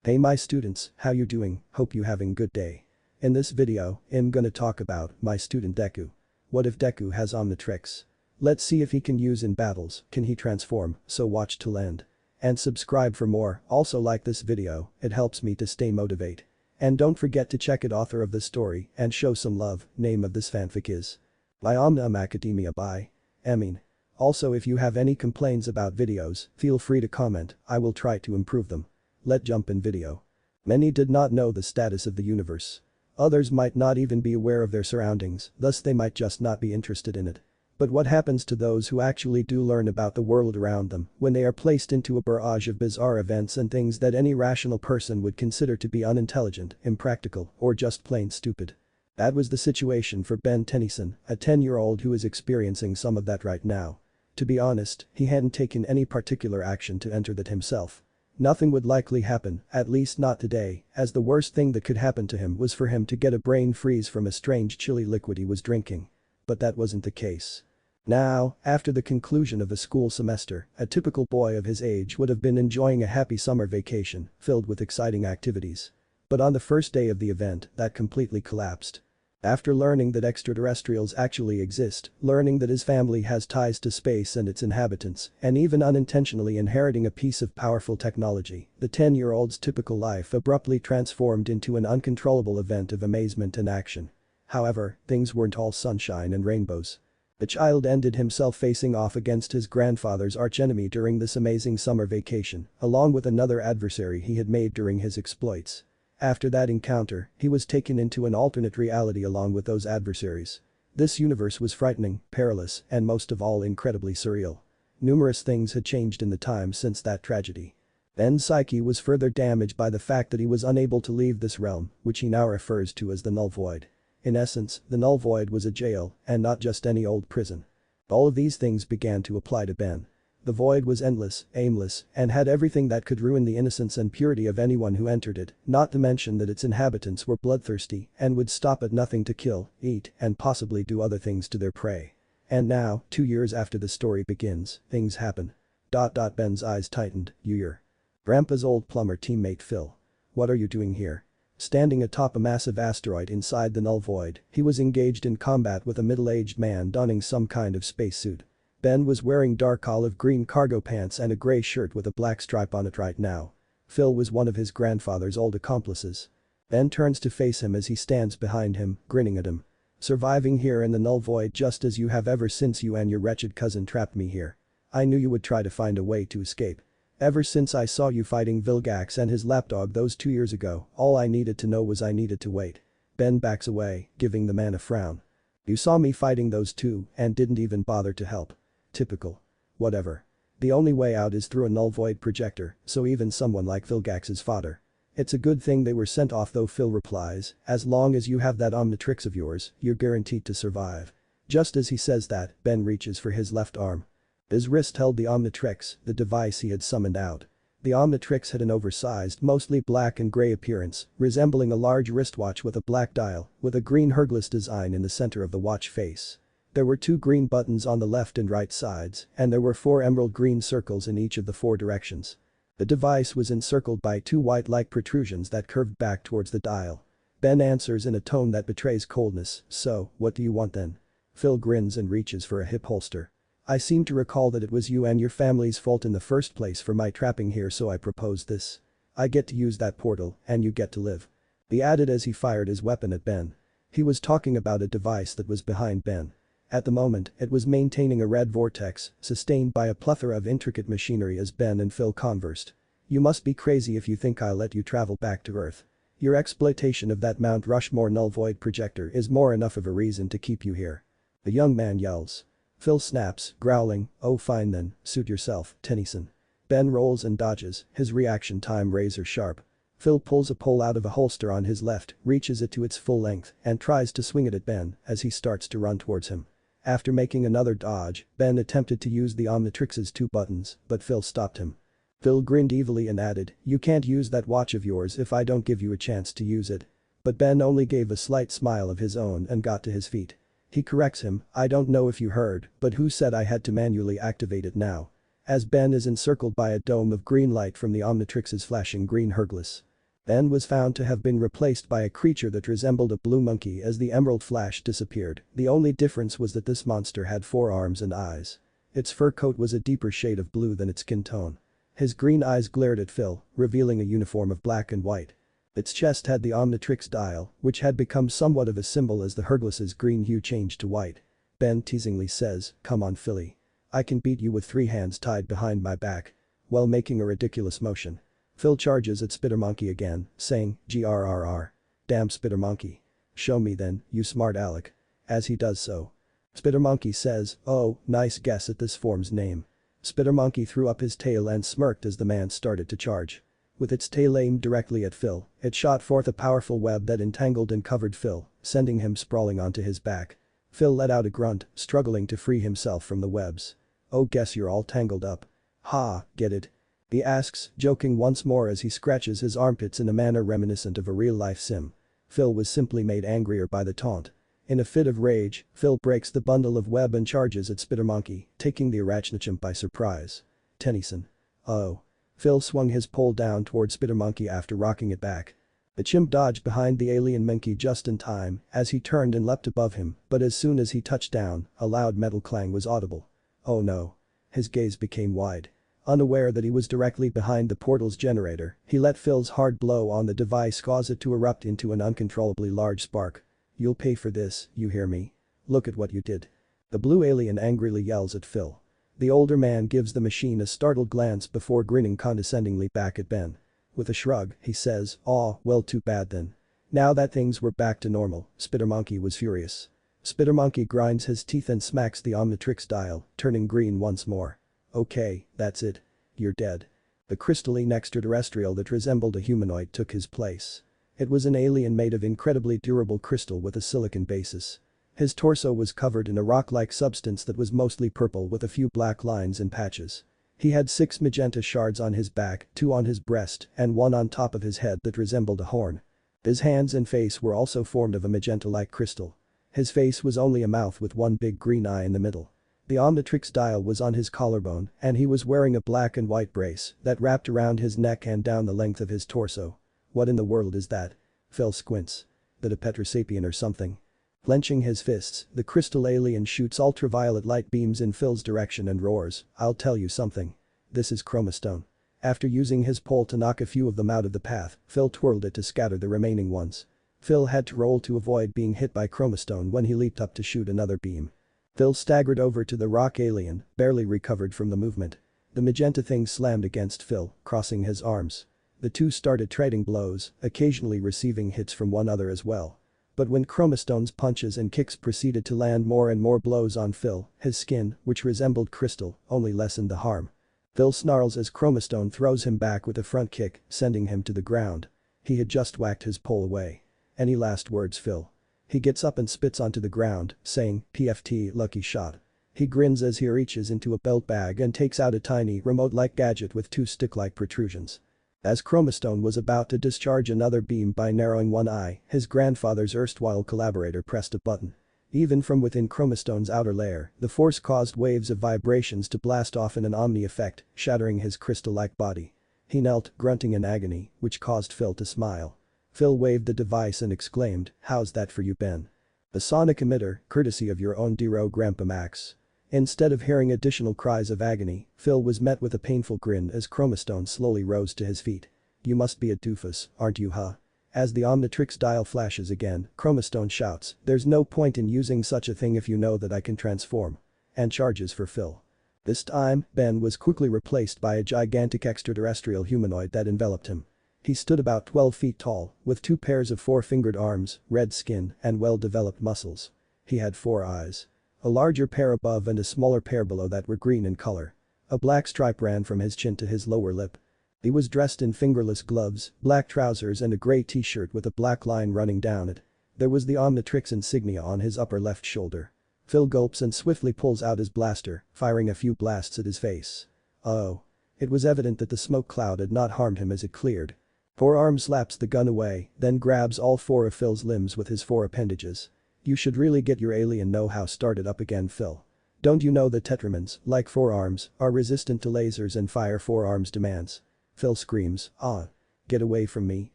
Hey my students, how you doing? Hope you having good day. In this video, I'm gonna talk about my student Deku. What if Deku has Omnitrix? Let's see if he can use in battles, can he transform, so watch till end. And subscribe for more, also like this video, it helps me to stay motivate. And don't forget to check it author of the story and show some love, name of this fanfic is by Omnium Academia by Emiyn. Also if you have any complaints about videos, feel free to comment, I will try to improve them. Let's jump in video. Many did not know the status of the universe. Others might not even be aware of their surroundings, thus they might just not be interested in it. But what happens to those who actually do learn about the world around them when they are placed into a barrage of bizarre events and things that any rational person would consider to be unintelligent, impractical, or just plain stupid? That was the situation for Ben Tennyson, a 10-year-old who is experiencing some of that right now. To be honest, he hadn't taken any particular action to enter that himself. Nothing would likely happen, at least not today, as the worst thing that could happen to him was for him to get a brain freeze from a strange chilly liquid he was drinking. But that wasn't the case. Now, after the conclusion of a school semester, a typical boy of his age would have been enjoying a happy summer vacation, filled with exciting activities. But on the first day of the event, that completely collapsed. After learning that extraterrestrials actually exist, learning that his family has ties to space and its inhabitants, and even unintentionally inheriting a piece of powerful technology, the 10-year-old's typical life abruptly transformed into an uncontrollable event of amazement and action. However, things weren't all sunshine and rainbows. The child ended himself facing off against his grandfather's archenemy during this amazing summer vacation, along with another adversary he had made during his exploits. After that encounter, he was taken into an alternate reality along with those adversaries. This universe was frightening, perilous, and most of all incredibly surreal. Numerous things had changed in the time since that tragedy. Ben's psyche was further damaged by the fact that he was unable to leave this realm, which he now refers to as the Null Void. In essence, the Null Void was a jail, and not just any old prison. All of these things began to apply to Ben. The void was endless, aimless, and had everything that could ruin the innocence and purity of anyone who entered it, not to mention that its inhabitants were bloodthirsty and would stop at nothing to kill, eat, and possibly do other things to their prey. And now, 2 years after the story begins, things happen. Ben's eyes tightened, you're Grandpa's old plumber teammate Phil. What are you doing here? Standing atop a massive asteroid inside the Null Void, he was engaged in combat with a middle-aged man donning some kind of spacesuit. Ben was wearing dark olive green cargo pants and a grey shirt with a black stripe on it right now. Phil was one of his grandfather's old accomplices. Ben turns to face him as he stands behind him, grinning at him. Surviving here in the Null Void just as you have ever since you and your wretched cousin trapped me here. I knew you would try to find a way to escape. Ever since I saw you fighting Vilgax and his lapdog those 2 years ago, all I needed to know was I needed to wait. Ben backs away, giving the man a frown. You saw me fighting those two and didn't even bother to help. Typical. Whatever. The only way out is through a Null Void projector, so even someone like Vilgax's fodder. It's a good thing they were sent off though, Phil replies, as long as you have that Omnitrix of yours, you're guaranteed to survive. Just as he says that, Ben reaches for his left arm. His wrist held the Omnitrix, the device he had summoned out. The Omnitrix had an oversized, mostly black and grey appearance, resembling a large wristwatch with a black dial, with a green Hercules design in the center of the watch face. There were 2 green buttons on the left and right sides, and there were 4 emerald green circles in each of the 4 directions. The device was encircled by 2 white-like protrusions that curved back towards the dial. Ben answers in a tone that betrays coldness, so, what do you want then? Phil grins and reaches for a hip holster. I seem to recall that it was you and your family's fault in the first place for my trapping here, so I proposed this. I get to use that portal, and you get to live. He added as he fired his weapon at Ben. He was talking about a device that was behind Ben. At the moment, it was maintaining a red vortex, sustained by a plethora of intricate machinery as Ben and Phil conversed. You must be crazy if you think I'll let you travel back to Earth. Your exploitation of that Mount Rushmore Null Void projector is more enough of a reason to keep you here. The young man yells. Phil snaps, growling, oh fine then, suit yourself, Tennyson. Ben rolls and dodges, his reaction time razor sharp. Phil pulls a pole out of a holster on his left, reaches it to its full length, and tries to swing it at Ben as he starts to run towards him. After making another dodge, Ben attempted to use the Omnitrix's 2 buttons, but Phil stopped him. Phil grinned evilly and added, you can't use that watch of yours if I don't give you a chance to use it. But Ben only gave a slight smile of his own and got to his feet. He corrects him, I don't know if you heard, but who said I had to manually activate it now? As Ben is encircled by a dome of green light from the Omnitrix's flashing green Hercules. Ben was found to have been replaced by a creature that resembled a blue monkey as the emerald flash disappeared. The only difference was that this monster had 4 arms and eyes. Its fur coat was a deeper shade of blue than its skin tone. His green eyes glared at Phil, revealing a uniform of black and white. Its chest had the Omnitrix dial, which had become somewhat of a symbol as the Hergless's green hue changed to white. Ben teasingly says, "Come on Philly. I can beat you with 3 hands tied behind my back." While making a ridiculous motion. Phil charges at Spidermonkey again, saying, "Grrr. Damn Spidermonkey. Show me then, you smart aleck." As he does so. Spidermonkey says, "Oh, nice guess at this form's name." Spidermonkey threw up his tail and smirked as the man started to charge. With its tail aimed directly at Phil, it shot forth a powerful web that entangled and covered Phil, sending him sprawling onto his back. Phil let out a grunt, struggling to free himself from the webs. "Oh, guess you're all tangled up. Ha, get it?" He asks, joking once more as he scratches his armpits in a manner reminiscent of a real-life sim. Phil was simply made angrier by the taunt. In a fit of rage, Phil breaks the bundle of web and charges at Spidermonkey, taking the arachnachimp by surprise. Tennyson. Oh. Phil swung his pole down toward Spidermonkey after rocking it back. The chimp dodged behind the alien monkey just in time as he turned and leapt above him, but as soon as he touched down, a loud metal clang was audible. Oh no. His gaze became wide. Unaware that he was directly behind the portal's generator, he let Phil's hard blow on the device cause it to erupt into an uncontrollably large spark. "You'll pay for this, you hear me? Look at what you did." The blue alien angrily yells at Phil. The older man gives the machine a startled glance before grinning condescendingly back at Ben. With a shrug, he says, "Aw, well too bad then." Now that things were back to normal, Spidermonkey was furious. Spidermonkey grinds his teeth and smacks the Omnitrix dial, turning green once more. "Okay, that's it. You're dead." The crystalline extraterrestrial that resembled a humanoid took his place. It was an alien made of incredibly durable crystal with a silicon basis. His torso was covered in a rock-like substance that was mostly purple with a few black lines and patches. He had 6 magenta shards on his back, 2 on his breast, and 1 on top of his head that resembled a horn. His hands and face were also formed of a magenta-like crystal. His face was only a mouth with 1 big green eye in the middle. The Omnitrix dial was on his collarbone and he was wearing a black and white brace that wrapped around his neck and down the length of his torso. What in the world is that? Phil squints. That a Petrosapien or something? Clenching his fists, the crystal alien shoots ultraviolet light beams in Phil's direction and roars, "I'll tell you something. This is chromastone." After using his pole to knock a few of them out of the path, Phil twirled it to scatter the remaining ones. Phil had to roll to avoid being hit by chromastone when he leaped up to shoot another beam. Phil staggered over to the rock alien, barely recovered from the movement. The magenta thing slammed against Phil, crossing his arms. The two started trading blows, occasionally receiving hits from one another as well. But when chromastone's punches and kicks proceeded to land more and more blows on Phil, his skin, which resembled crystal, only lessened the harm. Phil snarls as chromastone throws him back with a front kick, sending him to the ground. He had just whacked his pole away. "Any last words, Phil?" He gets up and spits onto the ground, saying, "PFT, lucky shot." He grins as he reaches into a belt bag and takes out a tiny remote-like gadget with 2 stick-like protrusions. As Chromastone was about to discharge another beam by narrowing one eye, his grandfather's erstwhile collaborator pressed a button. Even from within Chromastone's outer layer, the force caused waves of vibrations to blast off in an omni effect, shattering his crystal-like body. He knelt, grunting in agony, which caused Phil to smile. Phil waved the device and exclaimed, "How's that for you, Ben?" A sonic emitter, courtesy of your own Dero Grandpa Max. Instead of hearing additional cries of agony, Phil was met with a painful grin as Chromastone slowly rose to his feet. "You must be a doofus, aren't you, huh?" As the Omnitrix dial flashes again, Chromastone shouts, "There's no point in using such a thing if you know that I can transform." And charges for Phil. This time, Ben was quickly replaced by a gigantic extraterrestrial humanoid that enveloped him. He stood about 12 feet tall, with 2 pairs of 4-fingered arms, red skin, and well-developed muscles. He had 4 eyes. A larger pair above and a smaller pair below that were green in color. A black stripe ran from his chin to his lower lip. He was dressed in fingerless gloves, black trousers and a gray t-shirt with a black line running down it. There was the Omnitrix insignia on his upper left shoulder. Phil gulps and swiftly pulls out his blaster, firing a few blasts at his face. Oh. It was evident that the smoke cloud had not harmed him as it cleared. Forearm slaps the gun away, then grabs all 4 of Phil's limbs with his 4 appendages. "You should really get your alien know-how started up again, Phil. Don't you know that tetramans, like forearms, are resistant to lasers and fire forearms demands?" Phil screams, "Ah." "Get away from me,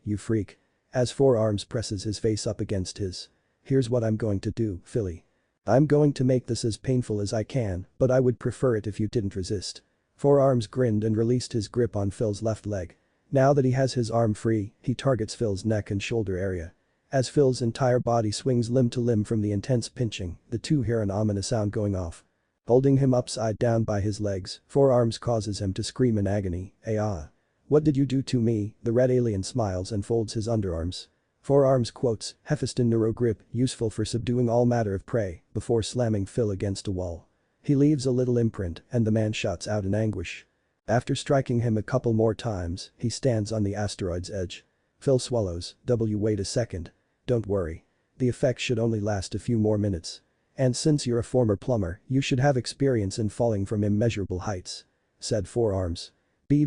you freak." As Forearms presses his face up against his. "Here's what I'm going to do, Philly. I'm going to make this as painful as I can, but I would prefer it if you didn't resist." Forearms grinned and released his grip on Phil's left leg. Now that he has his arm free, he targets Phil's neck and shoulder area. As Phil's entire body swings limb to limb from the intense pinching, the two hear an ominous sound going off. Holding him upside down by his legs, Forearms causes him to scream in agony, "Ah. What did you do to me?" The red alien smiles and folds his underarms. Forearms quotes, "Hefestin neurogrip, useful for subduing all matter of prey," before slamming Phil against a wall. He leaves a little imprint and the man shouts out in anguish. After striking him a couple more times, he stands on the asteroid's edge. Phil swallows, "Wait a second. Don't worry. The effect should only last a few more minutes. And since you're a former plumber, you should have experience in falling from immeasurable heights," said Forearms.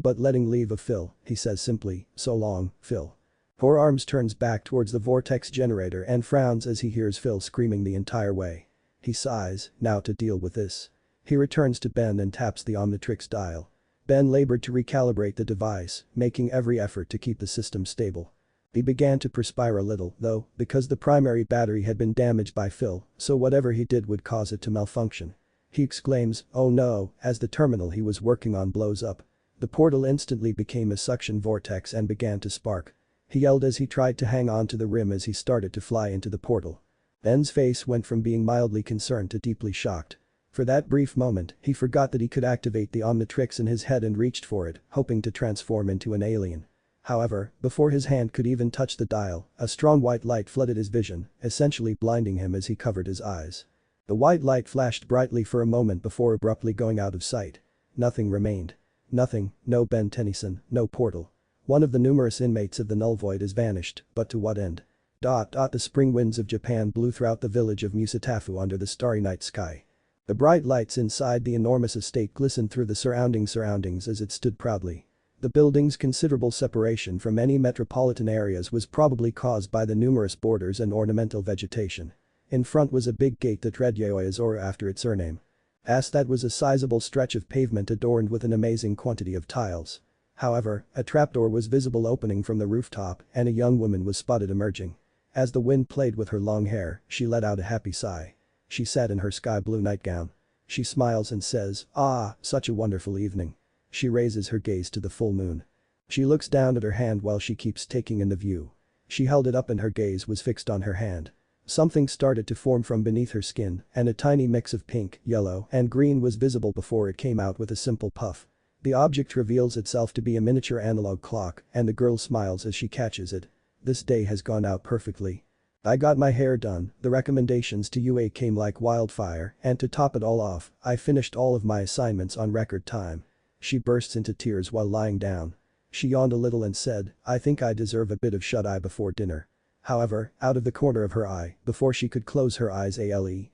But letting leave of Phil, he says simply, "So long, Phil." Forearms turns back towards the vortex generator and frowns as he hears Phil screaming the entire way. He sighs, now to deal with this. He returns to Ben and taps the Omnitrix dial. Ben labored to recalibrate the device, making every effort to keep the system stable. He began to perspire a little, though, because the primary battery had been damaged by Phil, so whatever he did would cause it to malfunction. He exclaims, "Oh no," as the terminal he was working on blows up. The portal instantly became a suction vortex and began to spark. He yelled as he tried to hang on to the rim as he started to fly into the portal. Ben's face went from being mildly concerned to deeply shocked. For that brief moment, he forgot that he could activate the Omnitrix in his head and reached for it, hoping to transform into an alien. However, before his hand could even touch the dial, a strong white light flooded his vision, essentially blinding him as he covered his eyes. The white light flashed brightly for a moment before abruptly going out of sight. Nothing remained. Nothing, no Ben Tennyson, no portal. One of the numerous inmates of the Null Void has vanished, but to what end? The spring winds of Japan blew throughout the village of Musatafu under the starry night sky. The bright lights inside the enormous estate glistened through the surroundings as it stood proudly. The building's considerable separation from any metropolitan areas was probably caused by the numerous borders and ornamental vegetation. In front was a big gate that read Yaoyazora after its surname. That was a sizable stretch of pavement adorned with an amazing quantity of tiles. However, a trapdoor was visible opening from the rooftop and a young woman was spotted emerging. As the wind played with her long hair, she let out a happy sigh. She sat in her sky blue nightgown. She smiles and says, "Ah, such a wonderful evening." She raises her gaze to the full moon. She looks down at her hand while she keeps taking in the view. She held it up and her gaze was fixed on her hand. Something started to form from beneath her skin and a tiny mix of pink, yellow, and green was visible before it came out with a simple puff. The object reveals itself to be a miniature analog clock and the girl smiles as she catches it. "This day has gone out perfectly. I got my hair done, the recommendations to UA came like wildfire, and to top it all off, I finished all of my assignments on record time." She bursts into tears while lying down. She yawned a little and said, "I think I deserve a bit of shut-eye before dinner." However, out of the corner of her eye, before she could close her eyes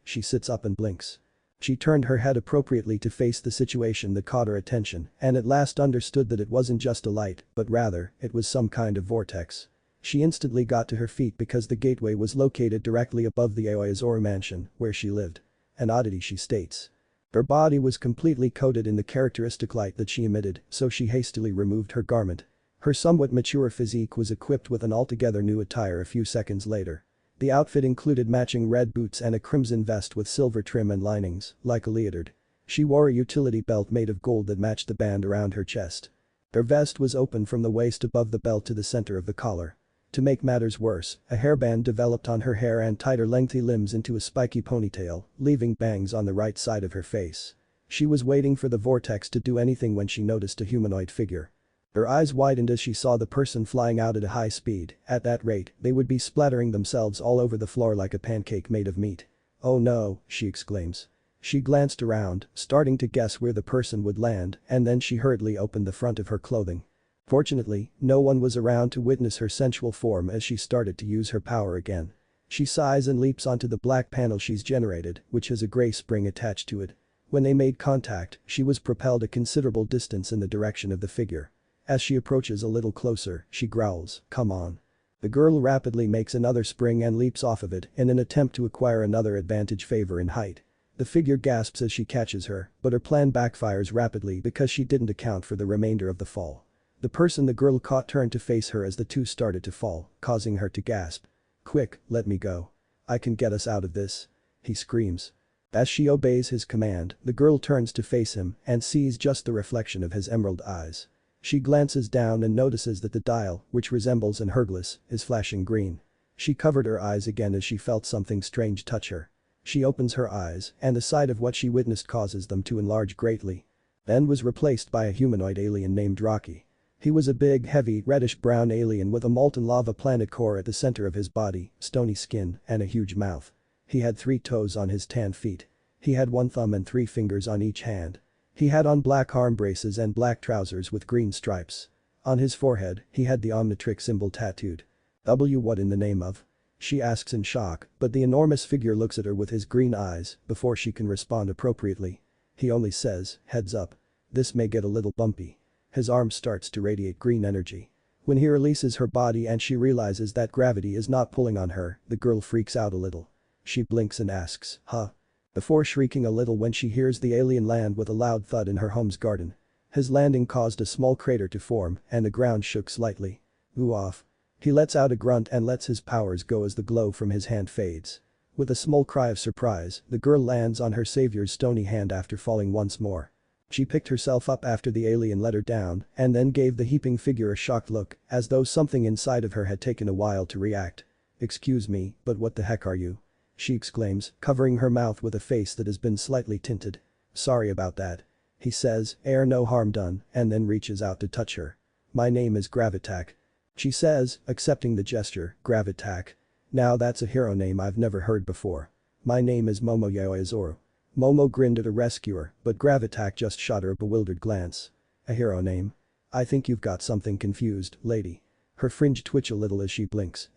she sits up and blinks. She turned her head appropriately to face the situation that caught her attention and at last understood that it wasn't just a light, but rather, it was some kind of vortex. She instantly got to her feet because the gateway was located directly above the Aoyazora mansion, where she lived. An oddity, she states. Her body was completely coated in the characteristic light that she emitted, so she hastily removed her garment. Her somewhat mature physique was equipped with an altogether new attire a few seconds later. The outfit included matching red boots and a crimson vest with silver trim and linings, like a leotard. She wore a utility belt made of gold that matched the band around her chest. Her vest was open from the waist above the belt to the center of the collar. To make matters worse, a hairband developed on her hair and tied her lengthy limbs into a spiky ponytail, leaving bangs on the right side of her face. She was waiting for the vortex to do anything when she noticed a humanoid figure. Her eyes widened as she saw the person flying out at a high speed. At that rate, they would be splattering themselves all over the floor like a pancake made of meat. "Oh no," she exclaims. She glanced around, starting to guess where the person would land, and then she hurriedly opened the front of her clothing. Fortunately, no one was around to witness her sensual form as she started to use her power again. She sighs and leaps onto the black panel she's generated, which has a gray spring attached to it. When they made contact, she was propelled a considerable distance in the direction of the figure. As she approaches a little closer, she growls, "Come on." The girl rapidly makes another spring and leaps off of it in an attempt to acquire another advantage favor in height. The figure gasps as she catches her, but her plan backfires rapidly because she didn't account for the remainder of the fall. The person the girl caught turned to face her as the two started to fall, causing her to gasp. "Quick, let me go. I can get us out of this," he screams. As she obeys his command, the girl turns to face him and sees just the reflection of his emerald eyes. She glances down and notices that the dial, which resembles an hourglass, is flashing green. She covered her eyes again as she felt something strange touch her. She opens her eyes and the sight of what she witnessed causes them to enlarge greatly. Ben was replaced by a humanoid alien named Rocky. He was a big, heavy, reddish-brown alien with a molten lava planet core at the center of his body, stony skin, and a huge mouth. He had 3 toes on his tan feet. He had 1 thumb and 3 fingers on each hand. He had on black arm braces and black trousers with green stripes. On his forehead, he had the Omnitrix symbol tattooed. What in the name of? She asks in shock, but the enormous figure looks at her with his green eyes before she can respond appropriately. He only says, "Heads up. This may get a little bumpy." His arm starts to radiate green energy. When he releases her body and she realizes that gravity is not pulling on her, the girl freaks out a little. She blinks and asks, "Huh?" Before shrieking a little when she hears the alien land with a loud thud in her home's garden. His landing caused a small crater to form and the ground shook slightly. "Ooh off." He lets out a grunt and lets his powers go as the glow from his hand fades. With a small cry of surprise, the girl lands on her savior's stony hand after falling once more. She picked herself up after the alien let her down and then gave the heaping figure a shocked look as though something inside of her had taken a while to react. "Excuse me, but what the heck are you?" she exclaims, covering her mouth with a face that has been slightly tinted. "Sorry about that," he says, air no harm done, and then reaches out to touch her. "My name is Gravitac," she says, accepting the gesture. Gravitac. Now that's a hero name I've never heard before. "My name is Momo Yaoyazoru." Momo grinned at her rescuer, but Gravitac just shot her a bewildered glance. "A hero name? I think you've got something confused, lady." Her fringe twitch a little as she blinks.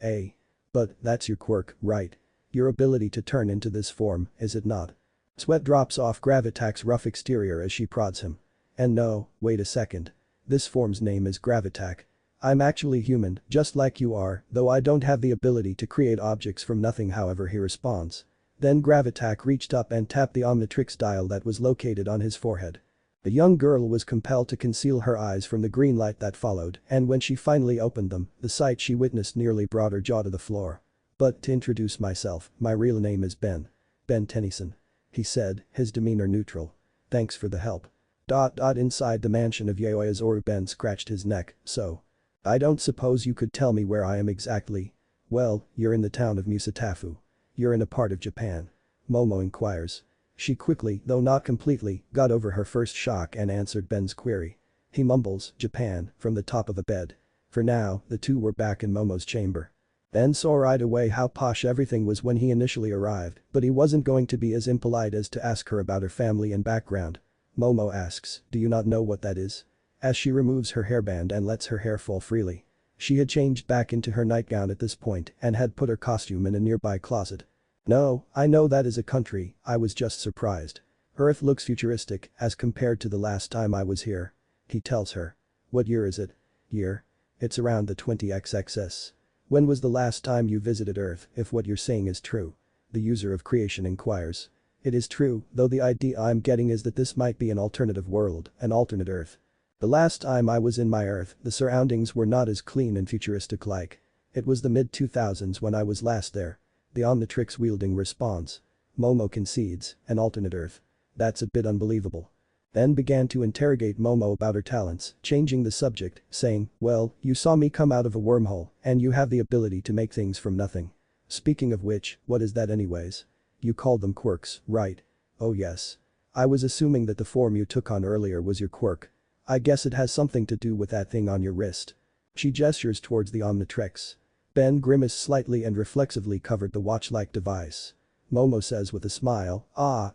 But that's your quirk, right? Your ability to turn into this form, is it not?" Sweat drops off Gravitac's rough exterior as she prods him. "And no, wait a second. This form's name is Gravitac. I'm actually human, just like you are, though I don't have the ability to create objects from nothing." However, he responds. Then Gravitac reached up and tapped the Omnitrix dial that was located on his forehead. The young girl was compelled to conceal her eyes from the green light that followed, and when she finally opened them, the sight she witnessed nearly brought her jaw to the floor. "But to introduce myself, my real name is Ben Tennyson," he said, his demeanor neutral. "Thanks for the help." Inside the mansion of Yaoyazoru, Ben scratched his neck. "So? I don't suppose you could tell me where I am exactly?" "Well, you're in the town of Musatafu. You're in a part of Japan?" Momo inquires. She quickly, though not completely, got over her first shock and answered Ben's query. He mumbles, "Japan," from the top of a bed. For now, the two were back in Momo's chamber. Ben saw right away how posh everything was when he initially arrived, but he wasn't going to be as impolite as to ask her about her family and background. Momo asks, "Do you not know what that is?" As she removes her hairband and lets her hair fall freely. She had changed back into her nightgown at this point and had put her costume in a nearby closet. "No, I know that is a country, I was just surprised. Earth looks futuristic as compared to the last time I was here," he tells her. "What year is it?" "Year? It's around the 20XXS. When was the last time you visited Earth, if what you're saying is true?" the user of creation inquires. "It is true, though the idea I'm getting is that this might be an alternative world, an alternate Earth. The last time I was in my Earth, the surroundings were not as clean and futuristic like. It was the mid-2000s when I was last there," the Omnitrix wielding responds. Momo concedes, "An alternate Earth? That's a bit unbelievable." Ben began to interrogate Momo about her talents, changing the subject, saying, "Well, you saw me come out of a wormhole, and you have the ability to make things from nothing. Speaking of which, what is that anyways? You called them quirks, right?" "Oh yes. I was assuming that the form you took on earlier was your quirk. I guess it has something to do with that thing on your wrist." She gestures towards the Omnitrix. Ben grimaced slightly and reflexively covered the watch-like device. Momo says with a smile,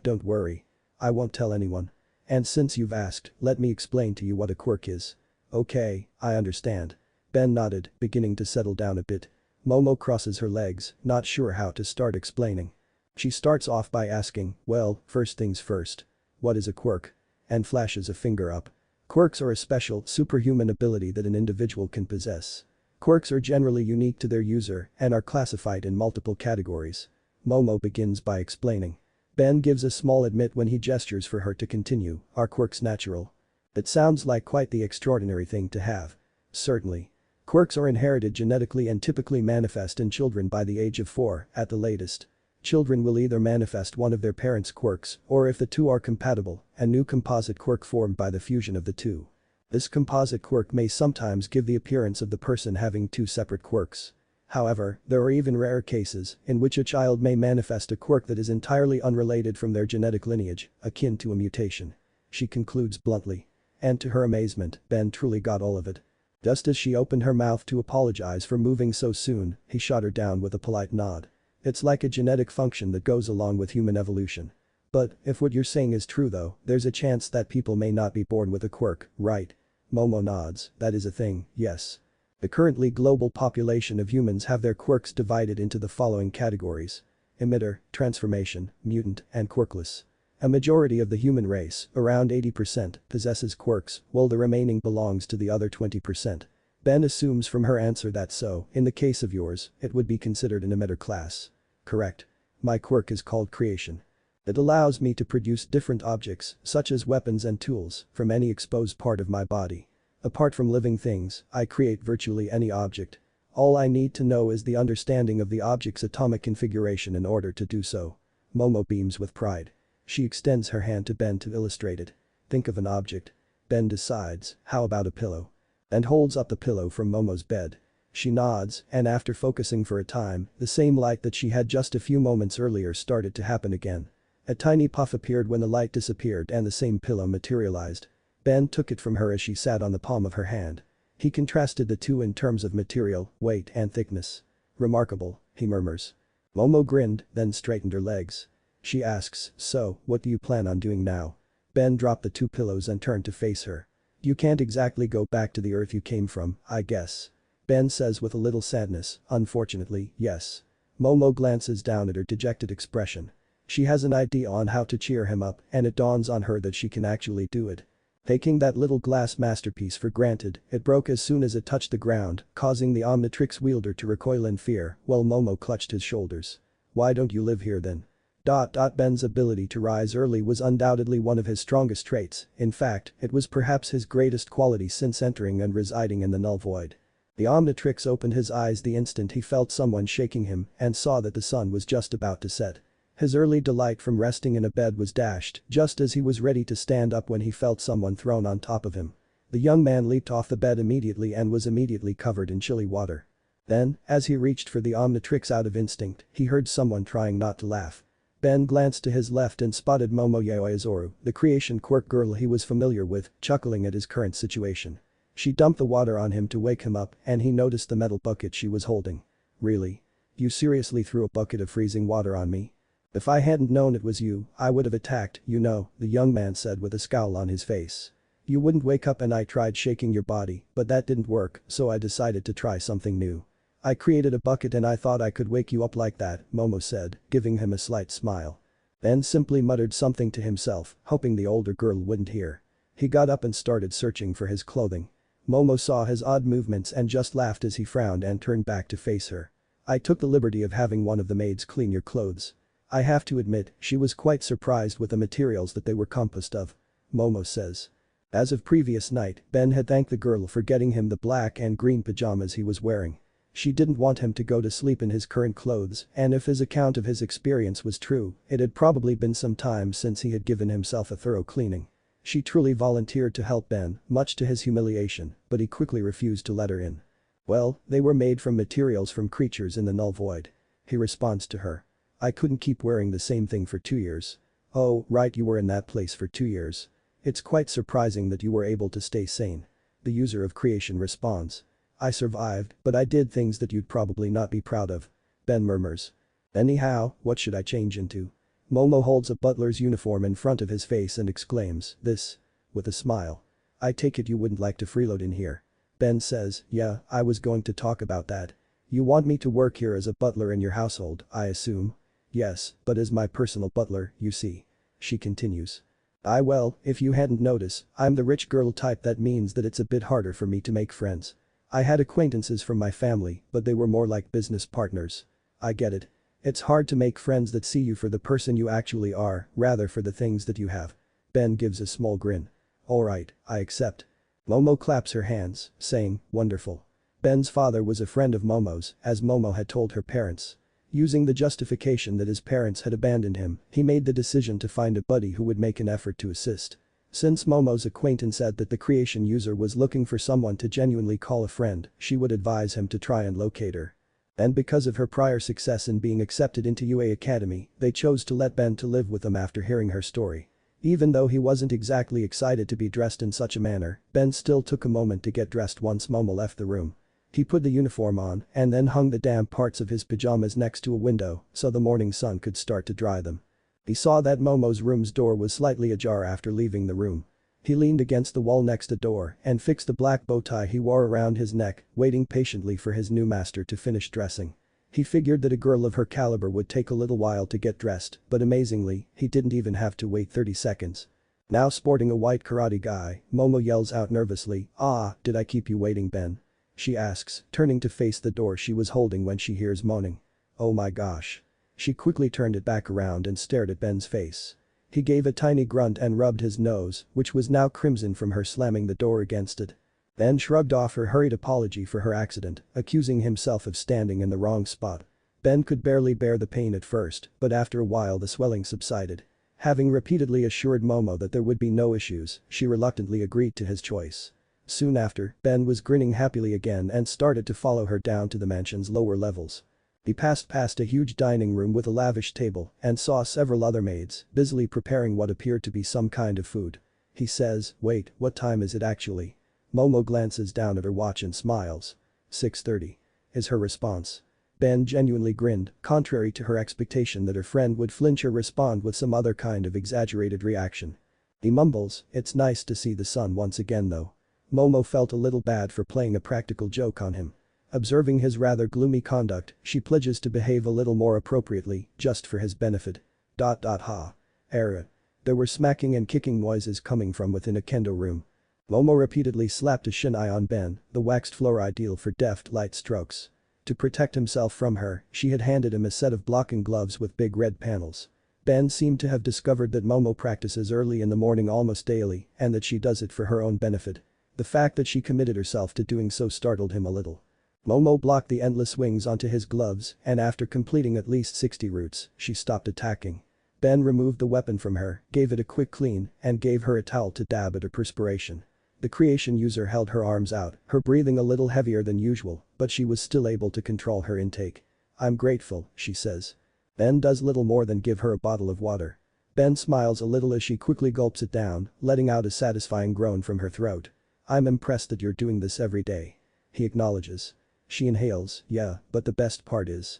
"Don't worry. I won't tell anyone. And since you've asked, let me explain to you what a quirk is." "Okay, I understand." Ben nodded, beginning to settle down a bit. Momo crosses her legs, not sure how to start explaining. She starts off by asking, "Well, first things first. What is a quirk?" and flashes a finger up. Quirks are a special, superhuman ability that an individual can possess. Quirks are generally unique to their user and are classified in multiple categories. Momo begins by explaining. Ben gives a small admit when he gestures for her to continue. "Are quirks natural?" It sounds like quite the extraordinary thing to have. Certainly. Quirks are inherited genetically and typically manifest in children by the age of 4, at the latest. Children will either manifest one of their parents' quirks, or if the two are compatible, a new composite quirk formed by the fusion of the two. This composite quirk may sometimes give the appearance of the person having two separate quirks. However, there are even rare cases in which a child may manifest a quirk that is entirely unrelated from their genetic lineage, akin to a mutation. She concludes bluntly. And to her amazement, Ben truly got all of it. Just as she opened her mouth to apologize for moving so soon, he shot her down with a polite nod. It's like a genetic function that goes along with human evolution. But, if what you're saying is true though, there's a chance that people may not be born with a quirk, right? Momo nods, that is a thing, yes. The currently global population of humans have their quirks divided into the following categories: emitter, transformation, mutant, and quirkless. A majority of the human race, around 80%, possesses quirks, while the remaining belongs to the other 20%. Ben assumes from her answer that so, in the case of yours, it would be considered an emitter class. Correct. My quirk is called creation. It allows me to produce different objects, such as weapons and tools, from any exposed part of my body. Apart from living things, I create virtually any object. All I need to know is the understanding of the object's atomic configuration in order to do so. Momo beams with pride. She extends her hand to Ben to illustrate it. Think of an object. Ben decides, how about a pillow? And holds up the pillow from Momo's bed. She nods, and after focusing for a time, the same light that she had just a few moments earlier started to happen again. A tiny puff appeared when the light disappeared and the same pillow materialized. Ben took it from her as she sat on the palm of her hand. He contrasted the two in terms of material, weight and thickness. Remarkable, he murmurs. Momo grinned, then straightened her legs. She asks, so, what do you plan on doing now? Ben dropped the two pillows and turned to face her. You can't exactly go back to the earth you came from, I guess. Ben says with a little sadness, unfortunately, yes. Momo glances down at her dejected expression. She has an idea on how to cheer him up, and it dawns on her that she can actually do it. Taking that little glass masterpiece for granted, it broke as soon as it touched the ground, causing the Omnitrix wielder to recoil in fear, while Momo clutched his shoulders. Why don't you live here then? Ben's ability to rise early was undoubtedly one of his strongest traits, in fact, it was perhaps his greatest quality since entering and residing in the Null Void. The Omnitrix opened his eyes the instant he felt someone shaking him and saw that the sun was just about to set. His early delight from resting in a bed was dashed just as he was ready to stand up when he felt someone thrown on top of him. The young man leaped off the bed immediately and was immediately covered in chilly water. Then, as he reached for the Omnitrix out of instinct, he heard someone trying not to laugh. Ben glanced to his left and spotted Momo Yaoizoru, the creation quirk girl he was familiar with, chuckling at his current situation. She dumped the water on him to wake him up and he noticed the metal bucket she was holding. Really? You seriously threw a bucket of freezing water on me? If I hadn't known it was you, I would have attacked, you know, the young man said with a scowl on his face. You wouldn't wake up and I tried shaking your body, but that didn't work, so I decided to try something new. I created a bucket and I thought I could wake you up like that, Momo said, giving him a slight smile. Ben simply muttered something to himself, hoping the older girl wouldn't hear. He got up and started searching for his clothing. Momo saw his odd movements and just laughed as he frowned and turned back to face her. I took the liberty of having one of the maids clean your clothes. I have to admit, she was quite surprised with the materials that they were composed of. Momo says. As of previous night, Ben had thanked the girl for getting him the black and green pajamas he was wearing. She didn't want him to go to sleep in his current clothes, and if his account of his experience was true, it had probably been some time since he had given himself a thorough cleaning. She truly volunteered to help Ben, much to his humiliation, but he quickly refused to let her in. Well, they were made from materials from creatures in the Null Void. He responds to her. I couldn't keep wearing the same thing for 2 years. Oh, right, you were in that place for 2 years. It's quite surprising that you were able to stay sane. The user of creation responds. I survived, but I did things that you'd probably not be proud of. Ben murmurs. Anyhow, what should I change into? Momo holds a butler's uniform in front of his face and exclaims, this? With a smile. I take it you wouldn't like to freeload in here. Ben says, yeah, I was going to talk about that. You want me to work here as a butler in your household, I assume? Yes, but as my personal butler, you see. She continues. Well, if you hadn't noticed, I'm the rich girl type that means that it's a bit harder for me to make friends. I had acquaintances from my family, but they were more like business partners. I get it. It's hard to make friends that see you for the person you actually are, rather for the things that you have. Ben gives a small grin. Alright, I accept. Momo claps her hands, saying, "Wonderful." Ben's father was a friend of Momo's, as Momo had told her parents. Using the justification that his parents had abandoned him, he made the decision to find a buddy who would make an effort to assist. Since Momo's acquaintance said that the creation user was looking for someone to genuinely call a friend, she would advise him to try and locate her. And because of her prior success in being accepted into UA Academy, they chose to let Ben to live with them after hearing her story. Even though he wasn't exactly excited to be dressed in such a manner, Ben still took a moment to get dressed once Momo left the room. He put the uniform on and then hung the damp parts of his pajamas next to a window so the morning sun could start to dry them. He saw that Momo's room's door was slightly ajar after leaving the room. He leaned against the wall next to the door and fixed the black bow tie he wore around his neck, waiting patiently for his new master to finish dressing. He figured that a girl of her caliber would take a little while to get dressed, but amazingly, he didn't even have to wait 30 seconds. Now sporting a white karate gi, Momo yells out nervously, "Ah, did I keep you waiting, Ben?" She asks, turning to face the door she was holding when she hears moaning. "Oh my gosh." She quickly turned it back around and stared at Ben's face. He gave a tiny grunt and rubbed his nose, which was now crimson from her slamming the door against it. Ben shrugged off her hurried apology for her accident, accusing himself of standing in the wrong spot. Ben could barely bear the pain at first, but after a while the swelling subsided. Having repeatedly assured Momo that there would be no issues, she reluctantly agreed to his choice. Soon after, Ben was grinning happily again and started to follow her down to the mansion's lower levels. He passed past a huge dining room with a lavish table and saw several other maids busily preparing what appeared to be some kind of food. He says, "Wait, what time is it actually?" Momo glances down at her watch and smiles. 6:30. Is her response. Ben genuinely grinned, contrary to her expectation that her friend would flinch or respond with some other kind of exaggerated reaction. He mumbles, "It's nice to see the sun once again though." Momo felt a little bad for playing a practical joke on him. Observing his rather gloomy conduct, she pledges to behave a little more appropriately, just for his benefit. Ha. Era. There were smacking and kicking noises coming from within a kendo room. Momo repeatedly slapped a shinai on Ben, the waxed floor ideal for deft, light strokes. To protect himself from her, she had handed him a set of blocking gloves with big red panels. Ben seemed to have discovered that Momo practices early in the morning almost daily and that she does it for her own benefit. The fact that she committed herself to doing so startled him a little. Momo blocked the endless swings onto his gloves and after completing at least 60 routes, she stopped attacking. Ben removed the weapon from her, gave it a quick clean, and gave her a towel to dab at her perspiration. The creation user held her arms out, her breathing a little heavier than usual, but she was still able to control her intake. "I'm grateful," she says. Ben does little more than give her a bottle of water. Ben smiles a little as she quickly gulps it down, letting out a satisfying groan from her throat. "I'm impressed that you're doing this every day." He acknowledges. She inhales, "Yeah, but the best part is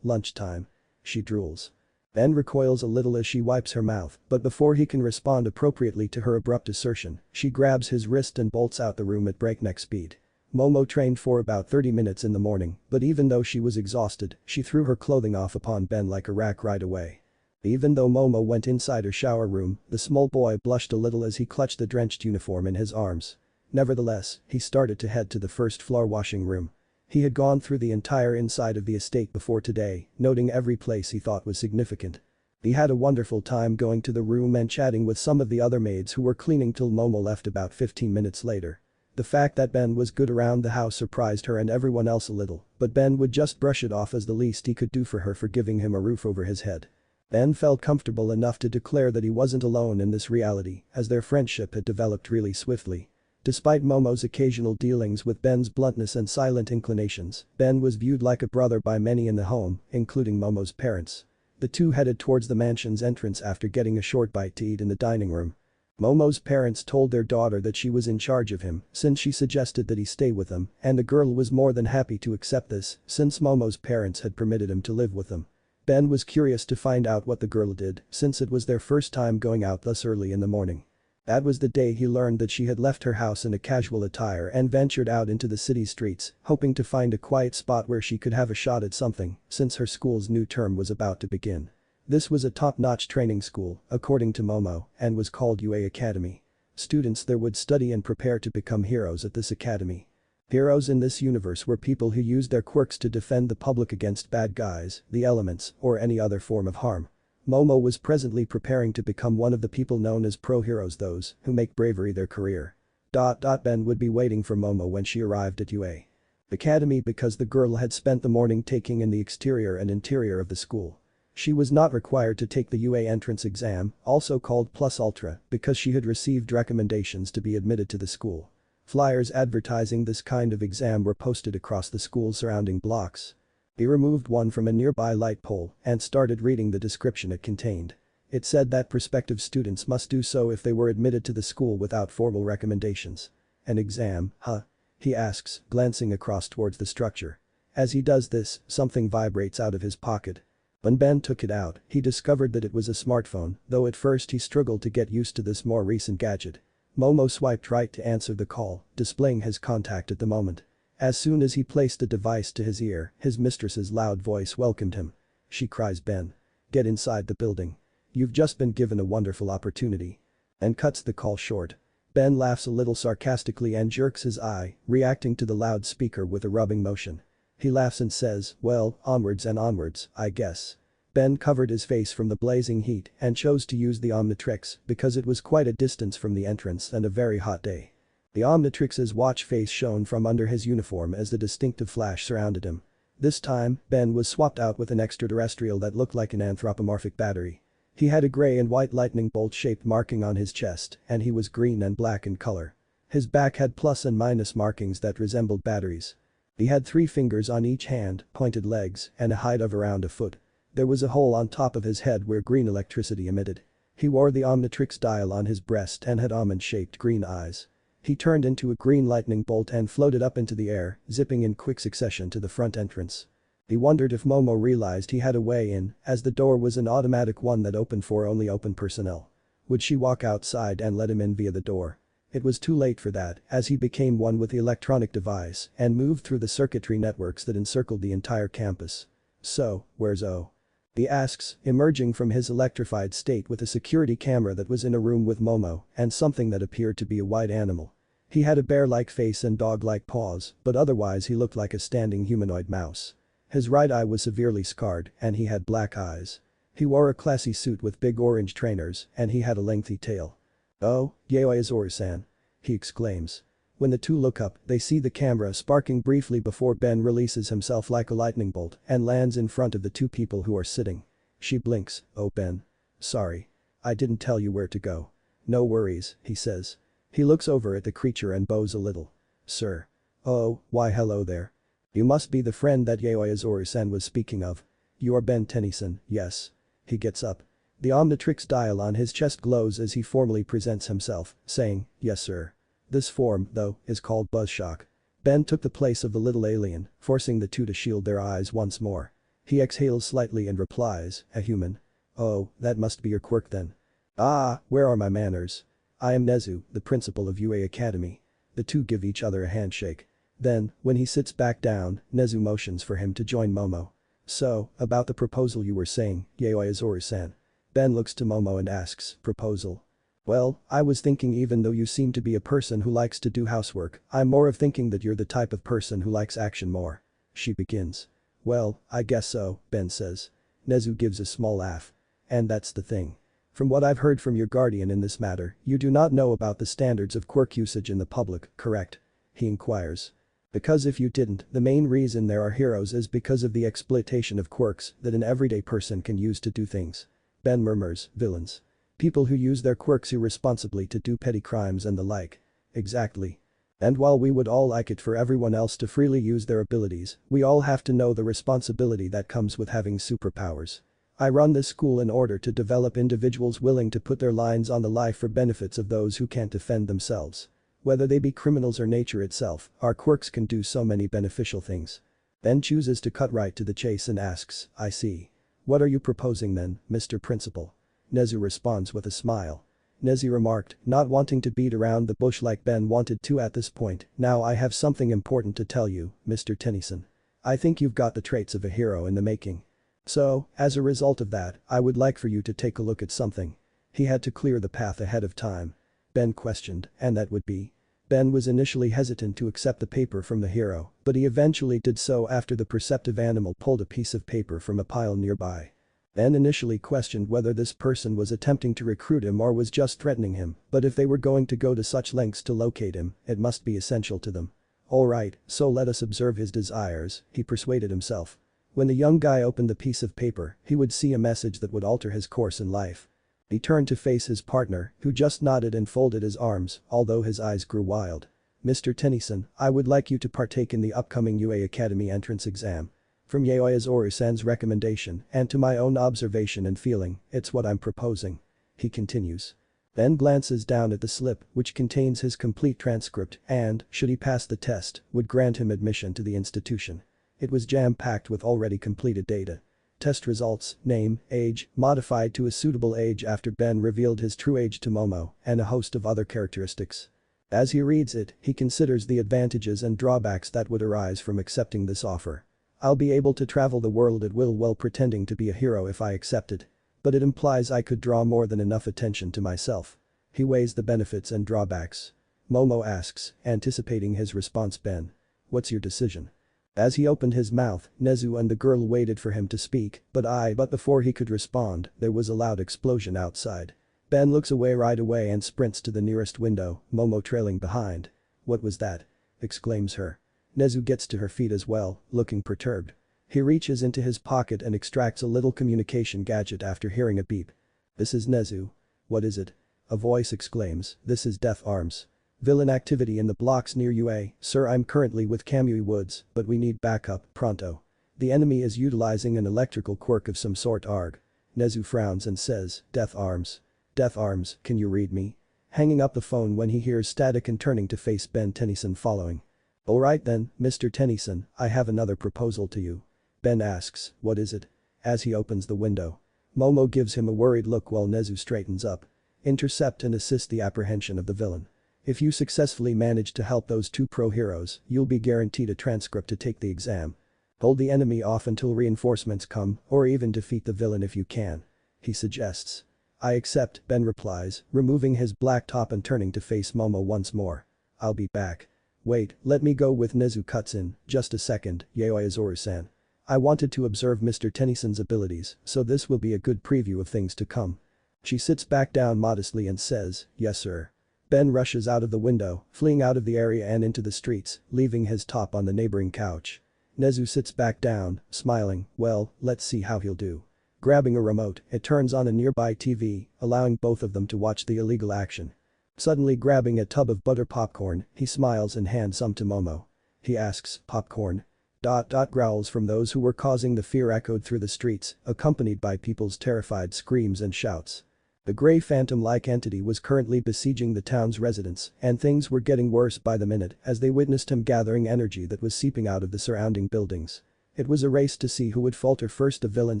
lunchtime." She drools. Ben recoils a little as she wipes her mouth, but before he can respond appropriately to her abrupt assertion, she grabs his wrist and bolts out the room at breakneck speed. Momo trained for about 30 minutes in the morning, but even though she was exhausted, she threw her clothing off upon Ben like a rack right away. Even though Momo went inside her shower room, the small boy blushed a little as he clutched the drenched uniform in his arms. Nevertheless, he started to head to the first floor washing room. He had gone through the entire inside of the estate before today, noting every place he thought was significant. He had a wonderful time going to the room and chatting with some of the other maids who were cleaning till Momo left about 15 minutes later. The fact that Ben was good around the house surprised her and everyone else a little, but Ben would just brush it off as the least he could do for her for giving him a roof over his head. Ben felt comfortable enough to declare that he wasn't alone in this reality, as their friendship had developed really swiftly. Despite Momo's occasional dealings with Ben's bluntness and silent inclinations, Ben was viewed like a brother by many in the home, including Momo's parents. The two headed towards the mansion's entrance after getting a short bite to eat in the dining room. Momo's parents told their daughter that she was in charge of him since she suggested that he stay with them, and the girl was more than happy to accept this since Momo's parents had permitted him to live with them. Ben was curious to find out what the girl did since it was their first time going out thus early in the morning. That was the day he learned that she had left her house in a casual attire and ventured out into the city streets, hoping to find a quiet spot where she could have a shot at something, since her school's new term was about to begin. This was a top-notch training school, according to Momo, and was called UA Academy. Students there would study and prepare to become heroes at this academy. Heroes in this universe were people who used their quirks to defend the public against bad guys, the elements, or any other form of harm. Momo was presently preparing to become one of the people known as pro-heroes, those who make bravery their career. Ben would be waiting for Momo when she arrived at UA Academy because the girl had spent the morning taking in the exterior and interior of the school. She was not required to take the UA entrance exam, also called Plus Ultra, because she had received recommendations to be admitted to the school. Flyers advertising this kind of exam were posted across the school's surrounding blocks. He removed one from a nearby light pole and started reading the description it contained. It said that prospective students must do so if they were admitted to the school without formal recommendations. An exam, huh? He asks, glancing across towards the structure. As he does this, something vibrates out of his pocket. When Ben took it out, he discovered that it was a smartphone, though at first he struggled to get used to this more recent gadget. Momo swiped right to answer the call, displaying his contact at the moment. As soon as he placed the device to his ear, his mistress's loud voice welcomed him. She cries, "Ben. Get inside the building. You've just been given a wonderful opportunity." And cuts the call short. Ben laughs a little sarcastically and jerks his eye, reacting to the loudspeaker with a rubbing motion. He laughs and says, "Well, onwards and onwards, I guess." Ben covered his face from the blazing heat and chose to use the Omnitrix because it was quite a distance from the entrance and a very hot day. The Omnitrix's watch face shone from under his uniform as the distinctive flash surrounded him. This time, Ben was swapped out with an extraterrestrial that looked like an anthropomorphic battery. He had a gray and white lightning bolt-shaped marking on his chest, and he was green and black in color. His back had plus and minus markings that resembled batteries. He had 3 fingers on each hand, pointed legs, and a height of around a foot. There was a hole on top of his head where green electricity emitted. He wore the Omnitrix dial on his breast and had almond-shaped green eyes. He turned into a green lightning bolt and floated up into the air, zipping in quick succession to the front entrance. He wondered if Momo realized he had a way in, as the door was an automatic one that opened for only open personnel. Would she walk outside and let him in via the door? It was too late for that, as he became one with the electronic device and moved through the circuitry networks that encircled the entire campus. "So, where's O?" he asks, emerging from his electrified state with a security camera that was in a room with Momo and something that appeared to be a white animal. He had a bear-like face and dog-like paws, but otherwise he looked like a standing humanoid mouse. His right eye was severely scarred and he had black eyes. He wore a classy suit with big orange trainers and he had a lengthy tail. "Oh, Yayoi Azori-san," he exclaims. When the two look up, they see the camera sparking briefly before Ben releases himself like a lightning bolt and lands in front of the 2 people who are sitting. She blinks. "Oh Ben. Sorry. I didn't tell you where to go." "No worries," he says. He looks over at the creature and bows a little. "Sir." "Oh, why hello there. You must be the friend that Yayoi Azori-san was speaking of. You are Ben Tennyson, yes." He gets up. The Omnitrix dial on his chest glows as he formally presents himself, saying, "Yes sir." This form, though, is called Buzzshock. Ben took the place of the little alien, forcing the 2 to shield their eyes once more. He exhales slightly and replies, "A human. Oh, that must be your quirk then." "Ah, where are my manners? I am Nezu, the principal of UA Academy." The 2 give each other a handshake. Then, when he sits back down, Nezu motions for him to join Momo. "So, about the proposal you were saying, Yayoi Azori-san." Ben looks to Momo and asks, "Proposal?" "Well, I was thinking even though you seem to be a person who likes to do housework, I'm more of thinking that you're the type of person who likes action more." She begins. "Well, I guess so," Ben says. Nezu gives a small laugh. "And that's the thing. From what I've heard from your guardian in this matter, you do not know about the standards of quirk usage in the public, correct?" he inquires. "Because if you didn't, the main reason there are heroes is because of the exploitation of quirks that an everyday person can use to do things." Ben murmurs, "Villains. People who use their quirks irresponsibly to do petty crimes and the like." "Exactly. And while we would all like it for everyone else to freely use their abilities, we all have to know the responsibility that comes with having superpowers. I run this school in order to develop individuals willing to put their lives on the line for benefits of those who can't defend themselves. Whether they be criminals or nature itself, our quirks can do so many beneficial things." Ben chooses to cut right to the chase and asks, "I see. What are you proposing then, Mr. Principal?" Nezu responds with a smile. Nezu remarked, not wanting to beat around the bush like Ben wanted to at this point. "Now I have something important to tell you, Mr. Tennyson. I think you've got the traits of a hero in the making. So, as a result of that, I would like for you to take a look at something." He had to clear the path ahead of time. Ben questioned, "And that would be?" Ben was initially hesitant to accept the paper from the hero, but he eventually did so after the perceptive animal pulled a piece of paper from a pile nearby. Ben initially questioned whether this person was attempting to recruit him or was just threatening him, but if they were going to go to such lengths to locate him, it must be essential to them. Alright, so let us observe his desires, he persuaded himself. When the young guy opened the piece of paper, he would see a message that would alter his course in life. He turned to face his partner, who just nodded and folded his arms, although his eyes grew wild. Mr. Tennyson, I would like you to partake in the upcoming UA Academy entrance exam. From Yaoya Zoru-san's recommendation, and to my own observation and feeling, it's what I'm proposing. He continues. Ben glances down at the slip, which contains his complete transcript and, should he pass the test, would grant him admission to the institution. It was jam-packed with already completed data. Test results, name, age, modified to a suitable age after Ben revealed his true age to Momo, and a host of other characteristics. As he reads it, he considers the advantages and drawbacks that would arise from accepting this offer. I'll be able to travel the world at will while pretending to be a hero if I accept it. But it implies I could draw more than enough attention to myself. He weighs the benefits and drawbacks. Momo asks, anticipating his response. Ben. What's your decision? As he opened his mouth, Nezu and the girl waited for him to speak, but before he could respond, there was a loud explosion outside. Ben looks away right away and sprints to the nearest window, Momo trailing behind. What was that? Exclaims her. Nezu gets to her feet as well, looking perturbed. He reaches into his pocket and extracts a little communication gadget after hearing a beep. This is Nezu. What is it? A voice exclaims, this is Death Arms. Villain activity in the blocks near UA, sir, I'm currently with Emiyn Woods, but we need backup, pronto. The enemy is utilizing an electrical quirk of some sort. Arg. Nezu frowns and says, Death Arms. Death Arms, can you read me? Hanging up the phone when he hears static and turning to face Ben Tennyson following. Alright then, Mr. Tennyson, I have another proposal to you. Ben asks, what is it? As he opens the window. Momo gives him a worried look while Nezu straightens up. Intercept and assist the apprehension of the villain. If you successfully manage to help those two pro-heroes, you'll be guaranteed a transcript to take the exam. Hold the enemy off until reinforcements come, or even defeat the villain if you can. He suggests. I accept, Ben replies, removing his black top and turning to face Momo once more. I'll be back. Wait, let me go with. Nezu cuts in, just a second, Yaoya Zoru-san. I wanted to observe Mr. Tennyson's abilities, so this will be a good preview of things to come. She sits back down modestly and says, yes sir. Ben rushes out of the window, fleeing out of the area and into the streets, leaving his top on the neighboring couch. Nezu sits back down, smiling, well, let's see how he'll do. Grabbing a remote, it turns on a nearby TV, allowing both of them to watch the illegal action. Suddenly grabbing a tub of butter popcorn, he smiles and hands some to Momo. He asks, popcorn? Growls from those who were causing the fear echoed through the streets, accompanied by people's terrified screams and shouts. The grey phantom-like entity was currently besieging the town's residents, and things were getting worse by the minute as they witnessed him gathering energy that was seeping out of the surrounding buildings. It was a race to see who would falter first, a villain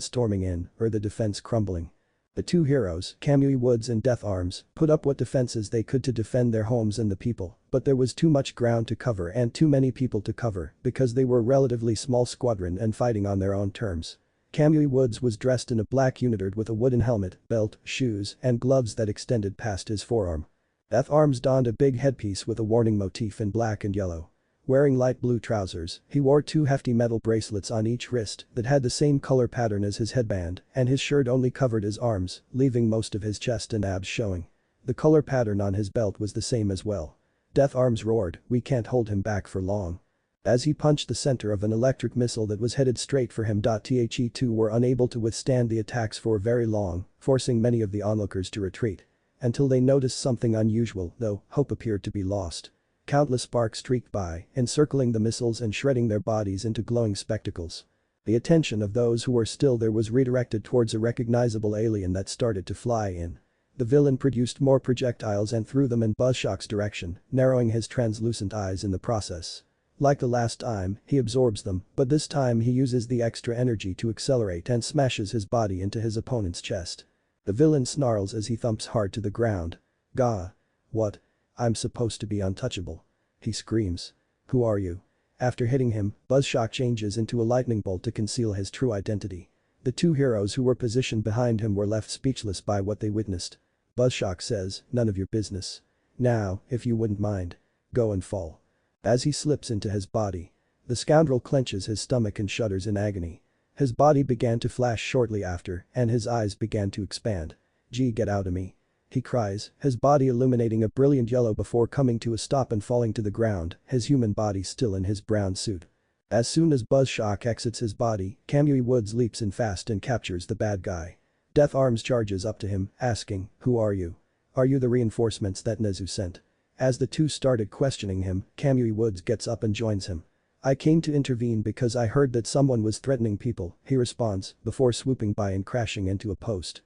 storming in, or the defense crumbling. The two heroes, Emiyn Woods and Death Arms, put up what defenses they could to defend their homes and the people, but there was too much ground to cover and too many people to cover because they were a relatively small squadron and fighting on their own terms. Emiyn Woods was dressed in a black unitard with a wooden helmet, belt, shoes, and gloves that extended past his forearm. Death Arms donned a big headpiece with a warning motif in black and yellow. Wearing light blue trousers, he wore two hefty metal bracelets on each wrist that had the same color pattern as his headband, and his shirt only covered his arms, leaving most of his chest and abs showing. The color pattern on his belt was the same as well. Death Arms roared, we can't hold him back for long. As he punched the center of an electric missile that was headed straight for him. The2 were unable to withstand the attacks for very long, forcing many of the onlookers to retreat. Until they noticed something unusual, though, hope appeared to be lost. Countless sparks streaked by, encircling the missiles and shredding their bodies into glowing spectacles. The attention of those who were still there was redirected towards a recognizable alien that started to fly in. The villain produced more projectiles and threw them in Buzzshock's direction, narrowing his translucent eyes in the process. Like the last time, he absorbs them, but this time he uses the extra energy to accelerate and smashes his body into his opponent's chest. The villain snarls as he thumps hard to the ground. Gah. What? I'm supposed to be untouchable. He screams. Who are you? After hitting him, Buzzshock changes into a lightning bolt to conceal his true identity. The two heroes who were positioned behind him were left speechless by what they witnessed. Buzzshock says, none of your business. Now, if you wouldn't mind. Go and fall. As he slips into his body. The scoundrel clenches his stomach and shudders in agony. His body began to flash shortly after, and his eyes began to expand. "Gee, get out of me," he cries, his body illuminating a brilliant yellow before coming to a stop and falling to the ground, his human body still in his brown suit. As soon as Buzzshock exits his body, Emiyn Woods leaps in fast and captures the bad guy. Death Arms charges up to him, asking, "Who are you? Are you the reinforcements that Nezu sent?" As the two started questioning him, Emiyn Woods gets up and joins him. "I came to intervene because I heard that someone was threatening people," he responds, before swooping by and crashing into a post.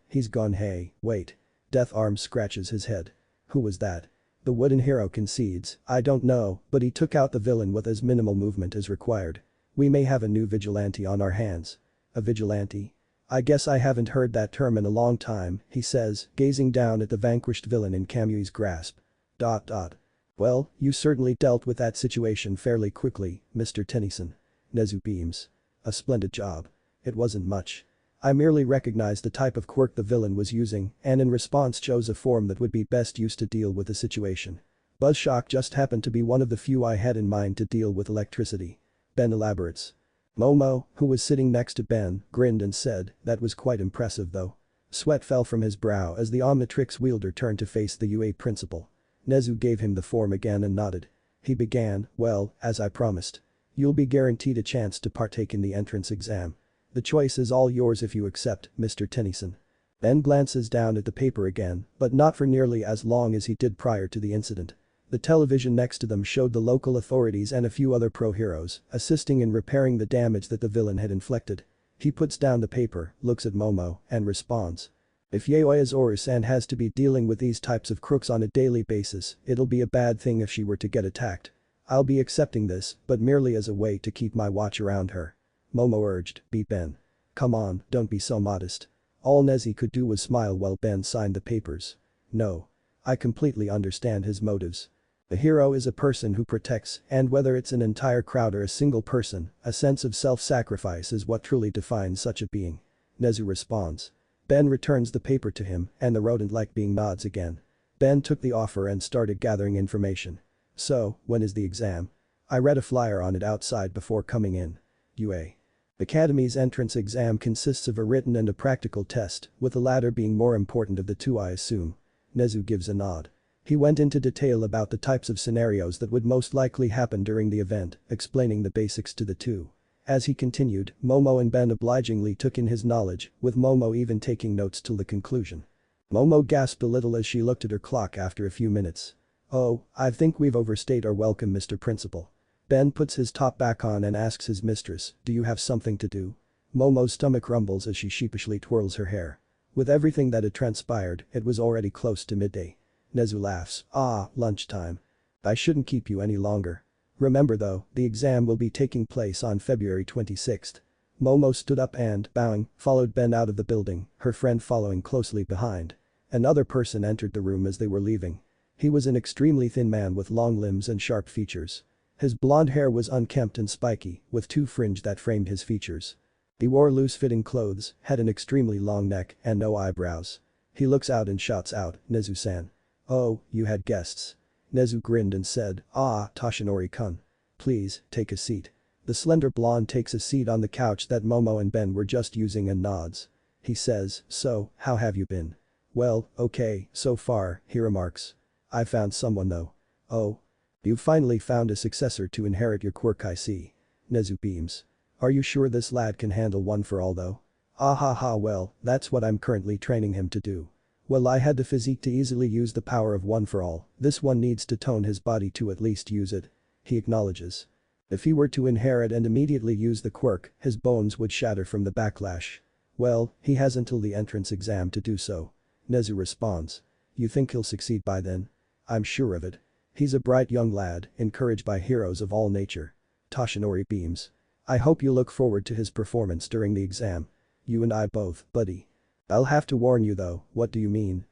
He's gone. Hey, wait." Death Arms scratches his head. "Who was that?" The wooden hero concedes, "I don't know, but he took out the villain with as minimal movement as required. We may have a new vigilante on our hands." "A vigilante? I guess I haven't heard that term in a long time," he says, gazing down at the vanquished villain in Emiyn's grasp. "Well, you certainly dealt with that situation fairly quickly, Mr. Tennyson." Nezu beams. "A splendid job. It wasn't much. I merely recognized the type of quirk the villain was using and in response chose a form that would be best used to deal with the situation. Buzzshock just happened to be one of the few I had in mind to deal with electricity." Ben elaborates. Momo, who was sitting next to Ben, grinned and said, "That was quite impressive though." Sweat fell from his brow as the Omnitrix wielder turned to face the UA principal. Nezu gave him the form again and nodded. He began, "Well, as I promised. You'll be guaranteed a chance to partake in the entrance exam. The choice is all yours if you accept, Mr. Tennyson." Ben glances down at the paper again, but not for nearly as long as he did prior to the incident. The television next to them showed the local authorities and a few other pro-heroes assisting in repairing the damage that the villain had inflicted. He puts down the paper, looks at Momo, and responds. "If Yaoya's Oru-san has to be dealing with these types of crooks on a daily basis, it'll be a bad thing if she were to get attacked. I'll be accepting this, but merely as a way to keep my watch around her." Momo urged, "Beat Ben. Come on, don't be so modest." All Nezu could do was smile while Ben signed the papers. "No. I completely understand his motives. The hero is a person who protects, and whether it's an entire crowd or a single person, a sense of self-sacrifice is what truly defines such a being." Nezu responds. Ben returns the paper to him, and the rodent-like being nods again. Ben took the offer and started gathering information. "So, when is the exam? I read a flyer on it outside before coming in." UA. Academy's entrance exam consists of a written and a practical test, with the latter being more important of the two, I assume. Nezu gives a nod. He went into detail about the types of scenarios that would most likely happen during the event, explaining the basics to the two. As he continued, Momo and Ben obligingly took in his knowledge, with Momo even taking notes till the conclusion. Momo gasped a little as she looked at her clock after a few minutes. "Oh, I think we've overstayed our welcome, Mr. Principal." Ben puts his top back on and asks his mistress, "Do you have something to do?" Momo's stomach rumbles as she sheepishly twirls her hair. With everything that had transpired, it was already close to midday. Nezu laughs, lunchtime. "I shouldn't keep you any longer. Remember though, the exam will be taking place on February 26th. Momo stood up and, bowing, followed Ben out of the building, her friend following closely behind. Another person entered the room as they were leaving. He was an extremely thin man with long limbs and sharp features. His blonde hair was unkempt and spiky, with two fringe that framed his features. He wore loose-fitting clothes, had an extremely long neck, and no eyebrows. He looks out and shouts out, "Nezu-san. Oh, you had guests." Nezu grinned and said, Toshinori-kun. "Please, take a seat." The slender blonde takes a seat on the couch that Momo and Ben were just using and nods. He says, "So, how have you been?" "Well, okay, so far," he remarks. "I found someone though." "Oh? You finally found a successor to inherit your quirk, I see." Nezu beams. "Are you sure this lad can handle one for all though?" Well, that's what I'm currently training him to do." "Well, I had the physique to easily use the power of one for all, this one needs to tone his body to at least use it." He acknowledges. If he were to inherit and immediately use the quirk, his bones would shatter from the backlash. "Well, he has until the entrance exam to do so." Nezu responds. "You think he'll succeed by then?" "I'm sure of it. He's a bright young lad, encouraged by heroes of all nature." Toshinori beams. "I hope you look forward to his performance during the exam. You and I both, buddy." "I'll have to warn you though." "What do you mean,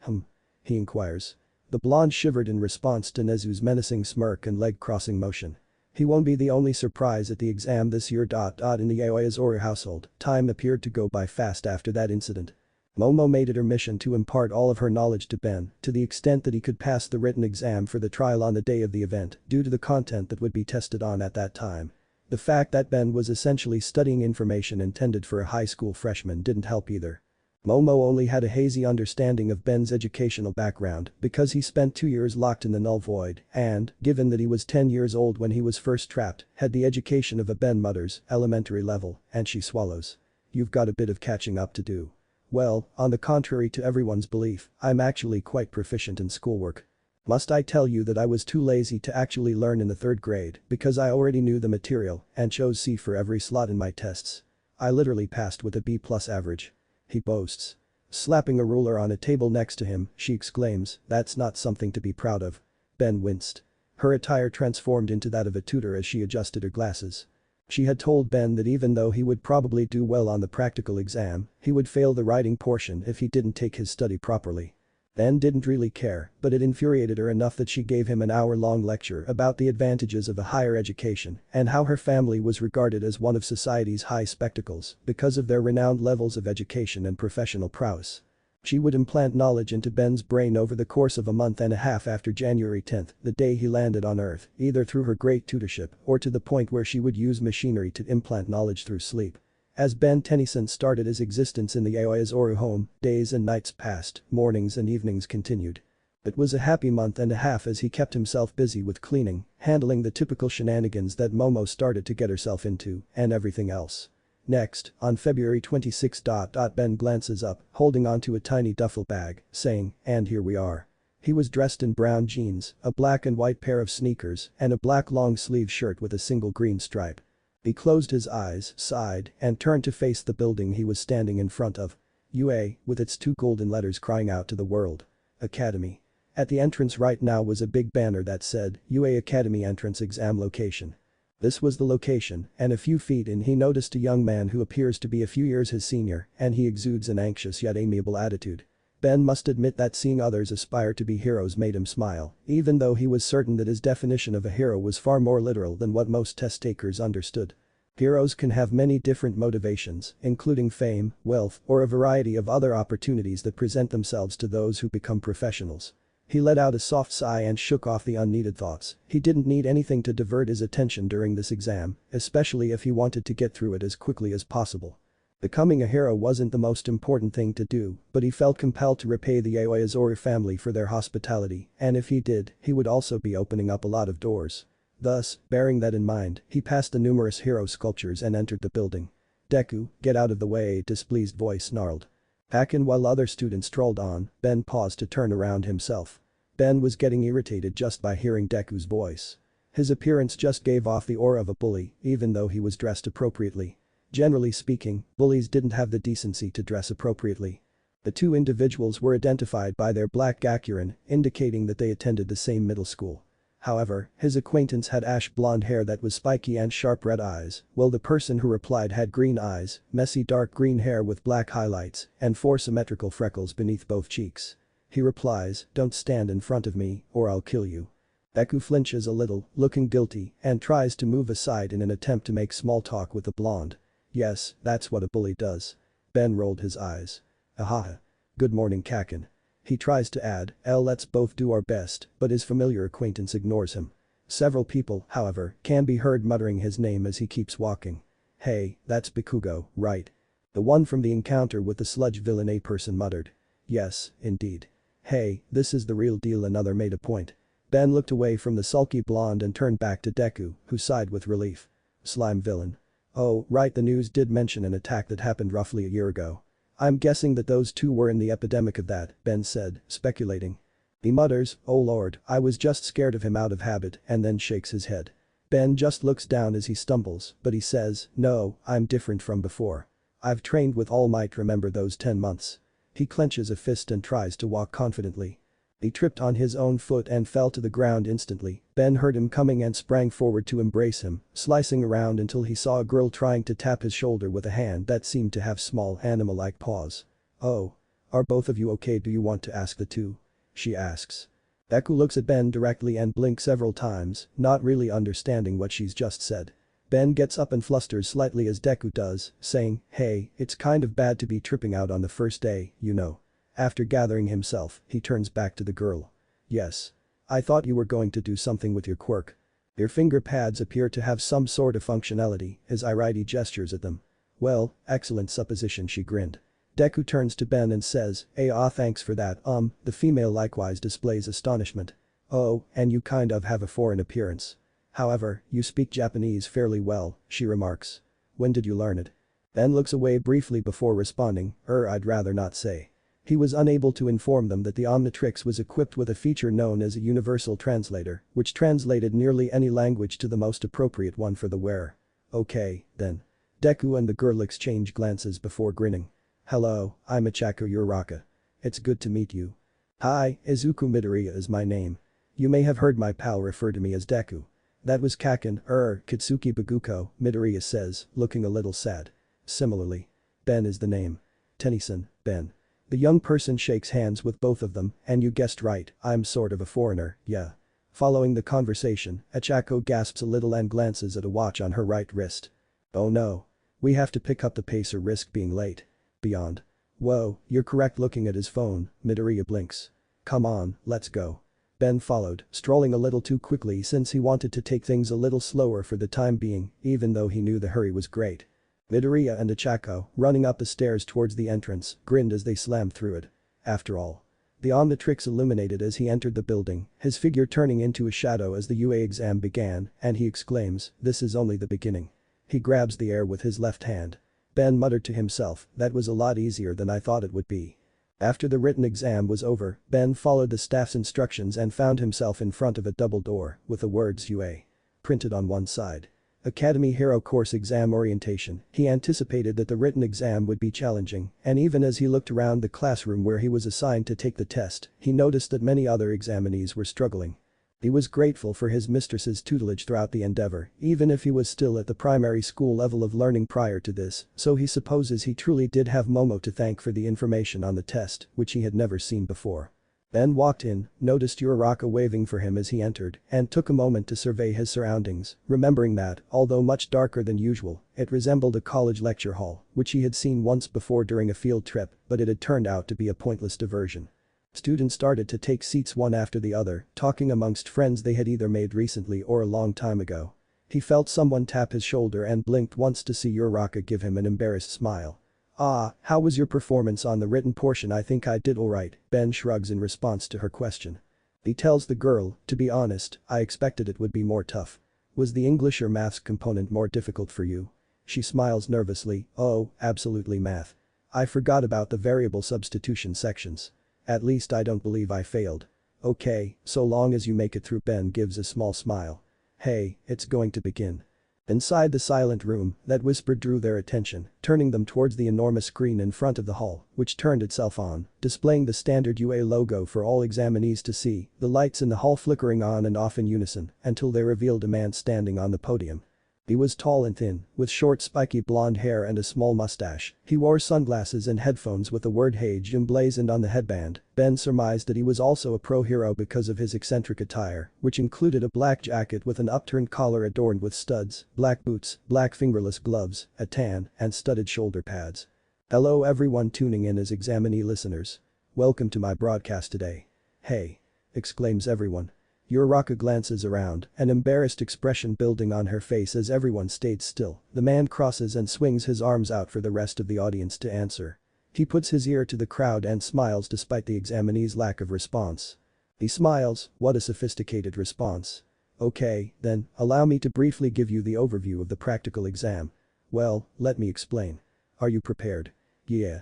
he inquires. The blonde shivered in response to Nezu's menacing smirk and leg-crossing motion. "He won't be the only surprise at the exam this year. In the Yaoya's Oru household, time appeared to go by fast after that incident. Momo made it her mission to impart all of her knowledge to Ben, to the extent that he could pass the written exam for the trial on the day of the event, due to the content that would be tested on at that time. The fact that Ben was essentially studying information intended for a high school freshman didn't help either. Momo only had a hazy understanding of Ben's educational background because he spent 2 years locked in the Null Void and, given that he was 10 years old when he was first trapped, had the education of a Ben mutters, elementary level, and she swallows. You've got a bit of catching up to do. Well, on the contrary to everyone's belief, I'm actually quite proficient in schoolwork. Must I tell you that I was too lazy to actually learn in the 3rd grade because I already knew the material and chose C for every slot in my tests. I literally passed with a B+ average. He boasts. Slapping a ruler on a table next to him, she exclaims, that's not something to be proud of. Ben winced. Her attire transformed into that of a tutor as she adjusted her glasses. She had told Ben that even though he would probably do well on the practical exam, he would fail the writing portion if he didn't take his study properly. Ben didn't really care, but it infuriated her enough that she gave him an hour-long lecture about the advantages of a higher education and how her family was regarded as one of society's high spectacles because of their renowned levels of education and professional prowess. She would implant knowledge into Ben's brain over the course of a month and a half after January 10th, the day he landed on Earth, either through her great tutorship or to the point where she would use machinery to implant knowledge through sleep. As Ben Tennyson started his existence in the Aoyazoru home, days and nights passed, mornings and evenings continued. It was a happy month and a half as he kept himself busy with cleaning, handling the typical shenanigans that Momo started to get herself into, and everything else. Next, on February 26, Ben glances up, holding onto a tiny duffel bag, saying, and here we are. He was dressed in brown jeans, a black and white pair of sneakers, and a black long-sleeve shirt with a single green stripe. He closed his eyes, sighed, and turned to face the building he was standing in front of. UA, with its 2 golden letters crying out to the world. Academy. At the entrance right now was a big banner that said, UA Academy Entrance Exam Location. This was the location, and a few feet in he noticed a young man who appears to be a few years his senior, and he exudes an anxious yet amiable attitude. Ben must admit that seeing others aspire to be heroes made him smile, even though he was certain that his definition of a hero was far more literal than what most test takers understood. Heroes can have many different motivations, including fame, wealth, or a variety of other opportunities that present themselves to those who become professionals. He let out a soft sigh and shook off the unneeded thoughts. He didn't need anything to divert his attention during this exam, especially if he wanted to get through it as quickly as possible. Becoming a hero wasn't the most important thing to do, but he felt compelled to repay the Aoyazoru family for their hospitality, and if he did, he would also be opening up a lot of doors. Thus, bearing that in mind, he passed the numerous hero sculptures and entered the building. Deku, get out of the way, a displeased voice snarled. Back in while other students strolled on, Ben paused to turn around himself. Ben was getting irritated just by hearing Deku's voice. His appearance just gave off the aura of a bully, even though he was dressed appropriately. Generally speaking, bullies didn't have the decency to dress appropriately. The 2 individuals were identified by their black gakurin, indicating that they attended the same middle school. However, his acquaintance had ash blonde hair that was spiky and sharp red eyes, while the person who replied had green eyes, messy dark green hair with black highlights, and 4 symmetrical freckles beneath both cheeks. He replies, don't stand in front of me, or I'll kill you. Deku flinches a little, looking guilty, and tries to move aside in an attempt to make small talk with the blonde. Yes, that's what a bully does. Ben rolled his eyes. Ahaha. Good morning, Kakin. He tries to add, let's both do our best, but his familiar acquaintance ignores him. Several people, however, can be heard muttering his name as he keeps walking. Hey, that's Bikugo, right? The one from the encounter with the sludge villain, a person muttered. Yes, indeed. Hey, this is the real deal, another made a point. Ben looked away from the sulky blonde and turned back to Deku, who sighed with relief. Slime villain. Oh, right, the news did mention an attack that happened roughly a year ago. I'm guessing that those 2 were in the epidemic of that, Ben said, speculating. He mutters, oh lord, I was just scared of him out of habit, and then shakes his head. Ben just looks down as he stumbles, but he says, no, I'm different from before. I've trained with all might, remember those 10 months. He clenches a fist and tries to walk confidently. He tripped on his own foot and fell to the ground instantly. Ben heard him coming and sprang forward to embrace him, slicing around until he saw a girl trying to tap his shoulder with a hand that seemed to have small animal-like paws. Oh. Are both of you okay? Do you want to ask the 2? She asks. Deku looks at Ben directly and blinks several times, not really understanding what she's just said. Ben gets up and flusters slightly as Deku does, saying, hey, it's kind of bad to be tripping out on the first day, you know. After gathering himself, he turns back to the girl. Yes. I thought you were going to do something with your quirk. Your finger pads appear to have some sort of functionality, as Iraidi gestures at them. Well, excellent supposition, she grinned. Deku turns to Ben and says, thanks for that, the female likewise displays astonishment. Oh, and you kind of have a foreign appearance. However, you speak Japanese fairly well, she remarks. When did you learn it? Ben looks away briefly before responding, I'd rather not say. He was unable to inform them that the Omnitrix was equipped with a feature known as a universal translator, which translated nearly any language to the most appropriate one for the wearer. Okay, then. Deku and the girl exchange glances before grinning. Hello, I'm Ichako Uraraka. It's good to meet you. Hi, Izuku Midoriya is my name. You may have heard my pal refer to me as Deku. That was Kaken, Kitsuki Baguko, Midoriya says, looking a little sad. Similarly. Ben is the name. Tennyson, Ben. The young person shakes hands with both of them, and you guessed right, I'm sort of a foreigner, yeah. Following the conversation, Ichako gasps a little and glances at a watch on her right wrist. Oh no. We have to pick up the pace or risk being late. Beyond. Whoa, you're correct looking at his phone, Midoriya blinks. Come on, let's go. Ben followed, strolling a little too quickly since he wanted to take things a little slower for the time being, even though he knew the hurry was great. Midoriya and Ichako, running up the stairs towards the entrance, grinned as they slammed through it. After all. The Omnitrix illuminated as he entered the building, his figure turning into a shadow as the UA exam began, and he exclaims, this is only the beginning. He grabs the air with his left hand. Ben muttered to himself, that was a lot easier than I thought it would be. After the written exam was over, Ben followed the staff's instructions and found himself in front of a double door, with the words UA printed on one side. Academy Hero Course Exam Orientation. He anticipated that the written exam would be challenging, and even as he looked around the classroom where he was assigned to take the test, he noticed that many other examinees were struggling. He was grateful for his mistress's tutelage throughout the endeavor, even if he was still at the primary school level of learning prior to this, so he supposes he truly did have Momo to thank for the information on the test, which he had never seen before. Ben walked in, noticed Uraraka waving for him as he entered, and took a moment to survey his surroundings, remembering that, although much darker than usual, it resembled a college lecture hall, which he had seen once before during a field trip, but it had turned out to be a pointless diversion. Students started to take seats one after the other, talking amongst friends they had either made recently or a long time ago. He felt someone tap his shoulder and blinked once to see Uraraka give him an embarrassed smile. How was your performance on the written portion? I think I did alright, Ben shrugs in response to her question. He tells the girl, to be honest, I expected it would be more tough. Was the English or maths component more difficult for you? She smiles nervously, oh, absolutely math. I forgot about the variable substitution sections. At least I don't believe I failed. Okay, so long as you make it through. Ben gives a small smile. Hey, it's going to begin. Inside the silent room, that whisper drew their attention, turning them towards the enormous screen in front of the hall, which turned itself on, displaying the standard UA logo for all examinees to see, the lights in the hall flickering on and off in unison, until they revealed a man standing on the podium. He was tall and thin, with short spiky blonde hair and a small mustache. He wore sunglasses and headphones with the word Hage emblazoned on the headband. Ben surmised that he was also a pro hero because of his eccentric attire, which included a black jacket with an upturned collar adorned with studs, black boots, black fingerless gloves, a tan, and studded shoulder pads. Hello everyone tuning in as examinee listeners. Welcome to my broadcast today. Hey! Exclaims everyone. Uraraka glances around, an embarrassed expression building on her face as everyone stayed still. The man crosses and swings his arms out for the rest of the audience to answer. He puts his ear to the crowd and smiles despite the examinee's lack of response. He smiles, what a sophisticated response. Okay, then, allow me to briefly give you the overview of the practical exam. Well, let me explain. Are you prepared? Yeah.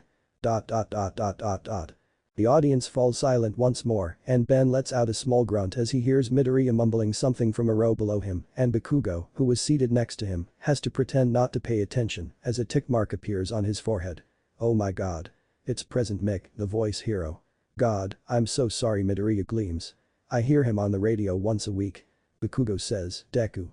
The audience falls silent once more, and Ben lets out a small grunt as he hears Midoriya mumbling something from a row below him, and Bakugo, who was seated next to him, has to pretend not to pay attention as a tick mark appears on his forehead. Oh my god. It's Present Mick, the voice hero. God, I'm so sorry. Midoriya gleams. I hear him on the radio once a week. Bakugo says, Deku.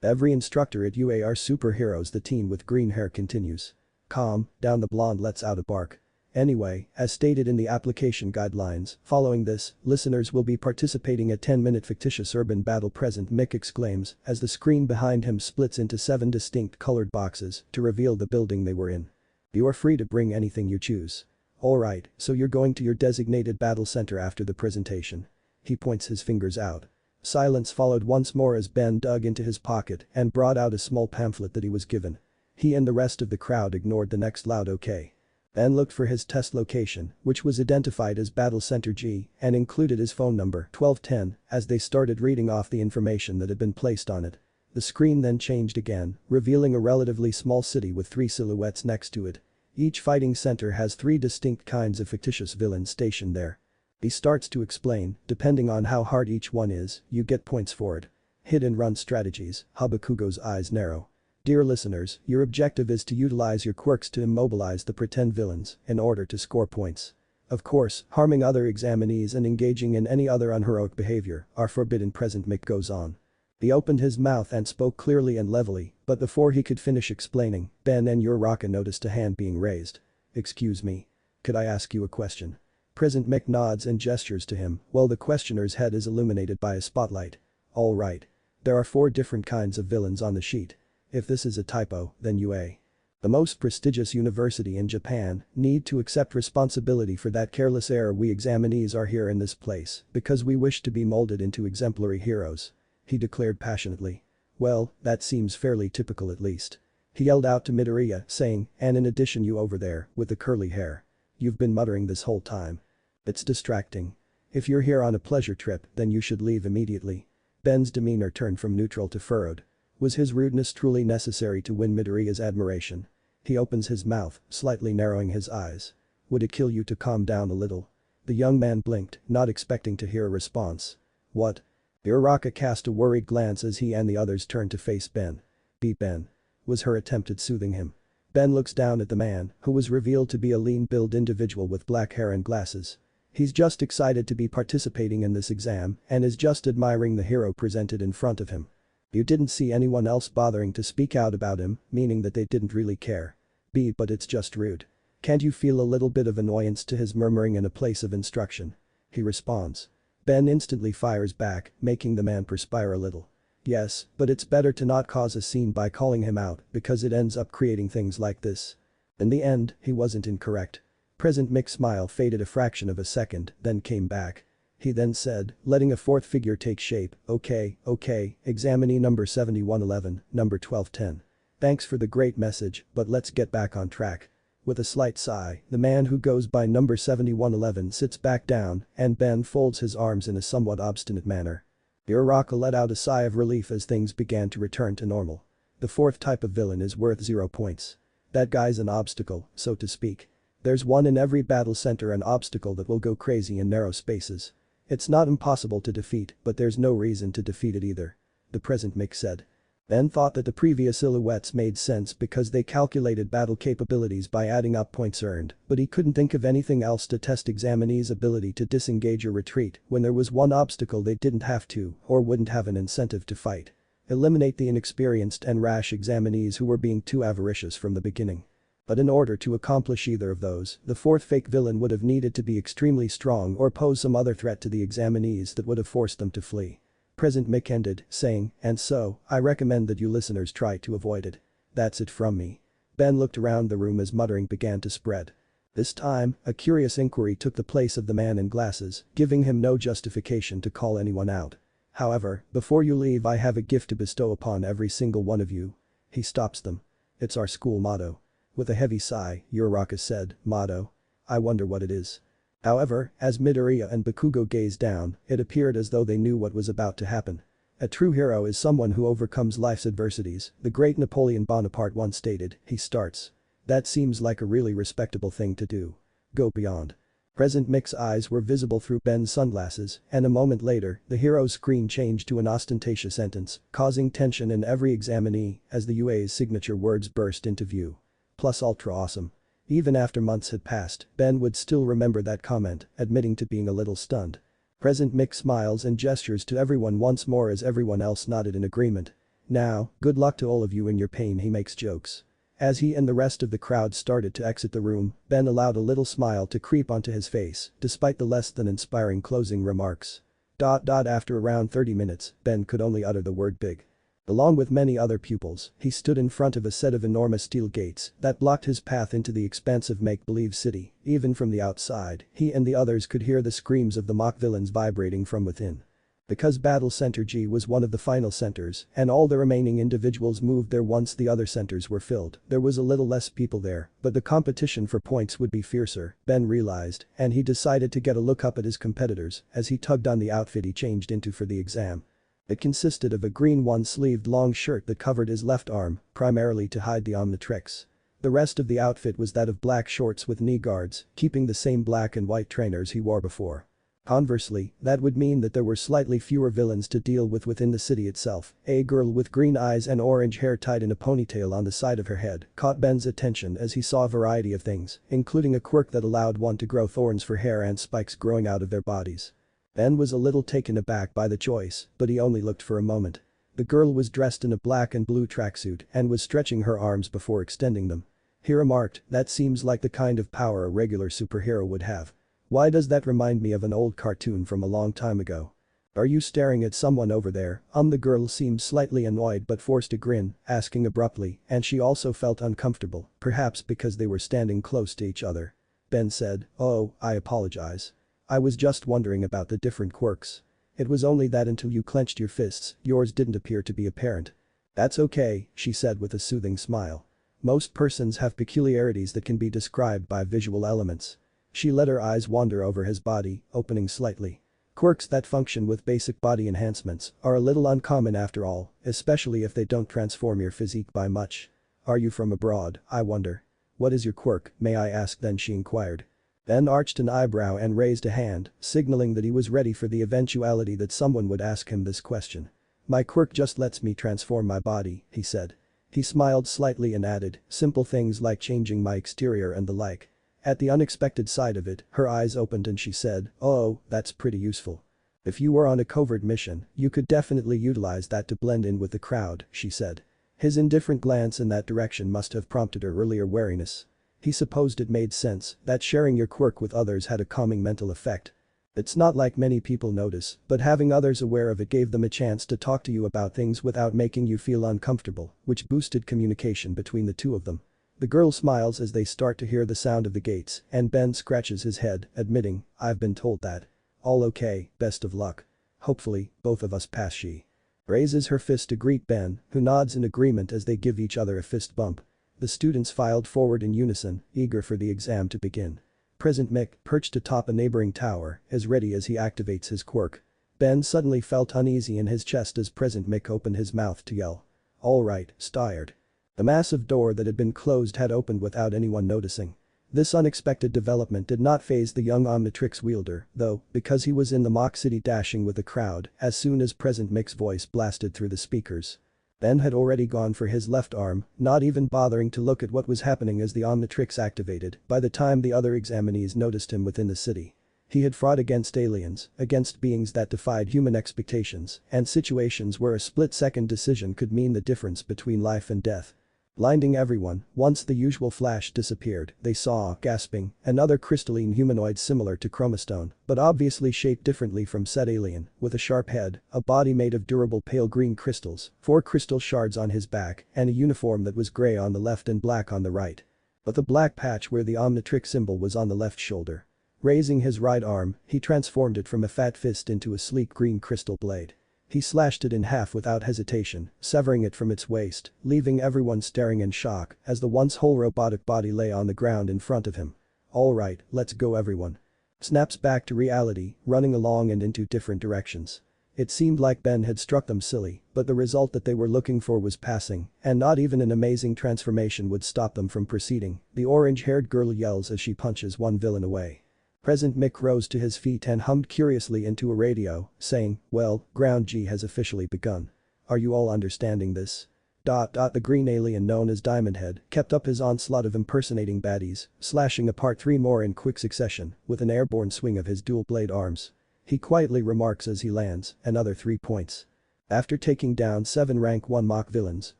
Every instructor at UA are superheroes. The teen with green hair continues. Calm down. The blonde lets out a bark. Anyway, as stated in the application guidelines, following this, listeners will be participating a 10-minute fictitious urban battle. Present Mick exclaims as the screen behind him splits into 7 distinct colored boxes to reveal the building they were in. You are free to bring anything you choose. Alright, so you're going to your designated battle center after the presentation. He points his fingers out. Silence followed once more as Ben dug into his pocket and brought out a small pamphlet that he was given. He and the rest of the crowd ignored the next loud okay. Ben looked for his test location, which was identified as Battle Center G, and included his phone number 1210 as they started reading off the information that had been placed on it. The screen then changed again, revealing a relatively small city with 3 silhouettes next to it. Each fighting center has 3 distinct kinds of fictitious villains stationed there. He starts to explain, depending on how hard each one is, you get points for it. Hit and run strategies. Habakugo's eyes narrow. Dear listeners, your objective is to utilize your quirks to immobilize the pretend villains in order to score points. Of course, harming other examinees and engaging in any other unheroic behavior are forbidden. President Mick goes on. He opened his mouth and spoke clearly and levelly, but before he could finish explaining, Ben and Uraraka noticed a hand being raised. Excuse me. Could I ask you a question? President Mick nods and gestures to him while the questioner's head is illuminated by a spotlight. All right. There are 4 different kinds of villains on the sheet. If this is a typo, then UA. The most prestigious university in Japan need to accept responsibility for that careless error. We examinees are here in this place because we wish to be molded into exemplary heroes. He declared passionately. Well, that seems fairly typical at least. He yelled out to Midoriya, saying, and in addition you over there, with the curly hair. You've been muttering this whole time. It's distracting. If you're here on a pleasure trip, then you should leave immediately. Ben's demeanor turned from neutral to furrowed. Was his rudeness truly necessary to win Midoriya's admiration? He opens his mouth, slightly narrowing his eyes. Would it kill you to calm down a little? The young man blinked, not expecting to hear a response. What? Uraraka cast a worried glance as he and the others turned to face Ben. Ben. Was her attempt at soothing him. Ben looks down at the man, who was revealed to be a lean-built individual with black hair and glasses. He's just excited to be participating in this exam and is just admiring the hero presented in front of him. You didn't see anyone else bothering to speak out about him, meaning that they didn't really care. But it's just rude. Can't you feel a little bit of annoyance to his murmuring in a place of instruction? He responds. Ben instantly fires back, making the man perspire a little. Yes, but it's better to not cause a scene by calling him out because it ends up creating things like this. In the end, he wasn't incorrect. President Mick's smile faded a fraction of a second, then came back. He then said, letting a 4th figure take shape, okay, examinee number 7111, number 1210. Thanks for the great message, but let's get back on track. With a slight sigh, the man who goes by number 7111 sits back down and Ben folds his arms in a somewhat obstinate manner. Uraraka let out a sigh of relief as things began to return to normal. The 4th type of villain is worth 0 points. That guy's an obstacle, so to speak. There's one in every battle center, an obstacle that will go crazy in narrow spaces. It's not impossible to defeat, but there's no reason to defeat it either. The President Mick said. Ben thought that the previous silhouettes made sense because they calculated battle capabilities by adding up points earned, but he couldn't think of anything else to test examinees' ability to disengage or retreat when there was one obstacle they didn't have to or wouldn't have an incentive to fight. Eliminate the inexperienced and rash examinees who were being too avaricious from the beginning. But in order to accomplish either of those, the 4th fake villain would have needed to be extremely strong or pose some other threat to the examinees that would have forced them to flee. President Mick ended, saying, and so, I recommend that you listeners try to avoid it. That's it from me. Ben looked around the room as muttering began to spread. This time, a curious inquiry took the place of the man in glasses, giving him no justification to call anyone out. However, before you leave I have a gift to bestow upon every single one of you. He stops them. It's our school motto. With a heavy sigh, Uraraka said, motto? I wonder what it is. However, as Midoriya and Bakugo gazed down, it appeared as though they knew what was about to happen. A true hero is someone who overcomes life's adversities, the great Napoleon Bonaparte once stated. He starts. That seems like a really respectable thing to do. Go beyond. President Mick's eyes were visible through Ben's sunglasses, and a moment later, the hero's screen changed to an ostentatious sentence, causing tension in every examinee as the UA's signature words burst into view. Plus ultra awesome. Even after months had passed, Ben would still remember that comment, admitting to being a little stunned. President Mick smiles and gestures to everyone once more as everyone else nodded in agreement. Now, good luck to all of you in your pain, he makes jokes. As he and the rest of the crowd started to exit the room, Ben allowed a little smile to creep onto his face, despite the less than inspiring closing remarks. After around 30 minutes, Ben could only utter the word big. Along with many other pupils, he stood in front of a set of enormous steel gates that blocked his path into the expansive make-believe city. Even from the outside, he and the others could hear the screams of the mock villains vibrating from within. Because Battle Center G was one of the final centers and all the remaining individuals moved there once the other centers were filled, there was a little less people there, but the competition for points would be fiercer, Ben realized, and he decided to get a look up at his competitors as he tugged on the outfit he changed into for the exam. It consisted of a green one-sleeved long shirt that covered his left arm, primarily to hide the Omnitrix. The rest of the outfit was that of black shorts with knee guards, keeping the same black and white trainers he wore before. Conversely, that would mean that there were slightly fewer villains to deal with within the city itself. A girl with green eyes and orange hair tied in a ponytail on the side of her head caught Ben's attention as he saw a variety of things, including a quirk that allowed one to grow thorns for hair and spikes growing out of their bodies. Ben was a little taken aback by the choice, but he only looked for a moment. The girl was dressed in a black and blue tracksuit and was stretching her arms before extending them. He remarked, "That seems like the kind of power a regular superhero would have. Why does that remind me of an old cartoon from a long time ago? Are you staring at someone over there?" The girl seemed slightly annoyed but forced a grin, asking abruptly, and she also felt uncomfortable, perhaps because they were standing close to each other. Ben said, "Oh, I apologize. I was just wondering about the different quirks. It was only that until you clenched your fists, yours didn't appear to be apparent." "That's okay," she said with a soothing smile. "Most persons have peculiarities that can be described by visual elements." She let her eyes wander over his body, opening slightly. Quirks that function with basic body enhancements are a little uncommon after all, especially if they don't transform your physique by much. "Are you from abroad, I wonder? What is your quirk, may I ask then?" she inquired. Ben arched an eyebrow and raised a hand, signaling that he was ready for the eventuality that someone would ask him this question. "My quirk just lets me transform my body," he said. He smiled slightly and added, "Simple things like changing my exterior and the like." At the unexpected side of it, her eyes opened and she said, "Oh, that's pretty useful. If you were on a covert mission, you could definitely utilize that to blend in with the crowd," she said. His indifferent glance in that direction must have prompted her earlier wariness. He supposed it made sense that sharing your quirk with others had a calming mental effect. It's not like many people notice, but having others aware of it gave them a chance to talk to you about things without making you feel uncomfortable, which boosted communication between the two of them. The girl smiles as they start to hear the sound of the gates, and Ben scratches his head, admitting, "I've been told that." "All okay, best of luck. Hopefully, both of us pass." She raises her fist to greet Ben, who nods in agreement as they give each other a fist bump. The students filed forward in unison, eager for the exam to begin. President Mick, perched atop a neighboring tower, is ready as he activates his quirk. Ben suddenly felt uneasy in his chest as President Mick opened his mouth to yell. "All right, Stired." The massive door that had been closed had opened without anyone noticing. This unexpected development did not faze the young Omnitrix wielder, though, because he was in the mock city dashing with the crowd as soon as President Mick's voice blasted through the speakers. Ben had already gone for his left arm, not even bothering to look at what was happening as the Omnitrix activated by the time the other examinees noticed him within the city. He had fought against aliens, against beings that defied human expectations, and situations where a split-second decision could mean the difference between life and death. Blinding everyone, once the usual flash disappeared, they saw, gasping, another crystalline humanoid similar to Chromastone, but obviously shaped differently from said alien, with a sharp head, a body made of durable pale green crystals, 4 crystal shards on his back, and a uniform that was gray on the left and black on the right. But the black patch where the Omnitrix symbol was on the left shoulder. Raising his right arm, he transformed it from a fat fist into a sleek green crystal blade. He slashed it in half without hesitation, severing it from its waist, leaving everyone staring in shock as the once whole robotic body lay on the ground in front of him. "All right, let's go everyone." Snaps back to reality, running along and into different directions. It seemed like Ben had struck them silly, but the result that they were looking for was passing, and not even an amazing transformation would stop them from proceeding. The orange-haired girl yells as she punches one villain away. President Mick rose to his feet and hummed curiously into a radio, saying, "Well, Ground G has officially begun. Are you all understanding this?" The green alien known as Diamond Head kept up his onslaught of impersonating baddies, slashing apart 3 more in quick succession with an airborne swing of his dual-blade arms. He quietly remarks as he lands, another 3 points. After taking down 7 rank 1 mock villains,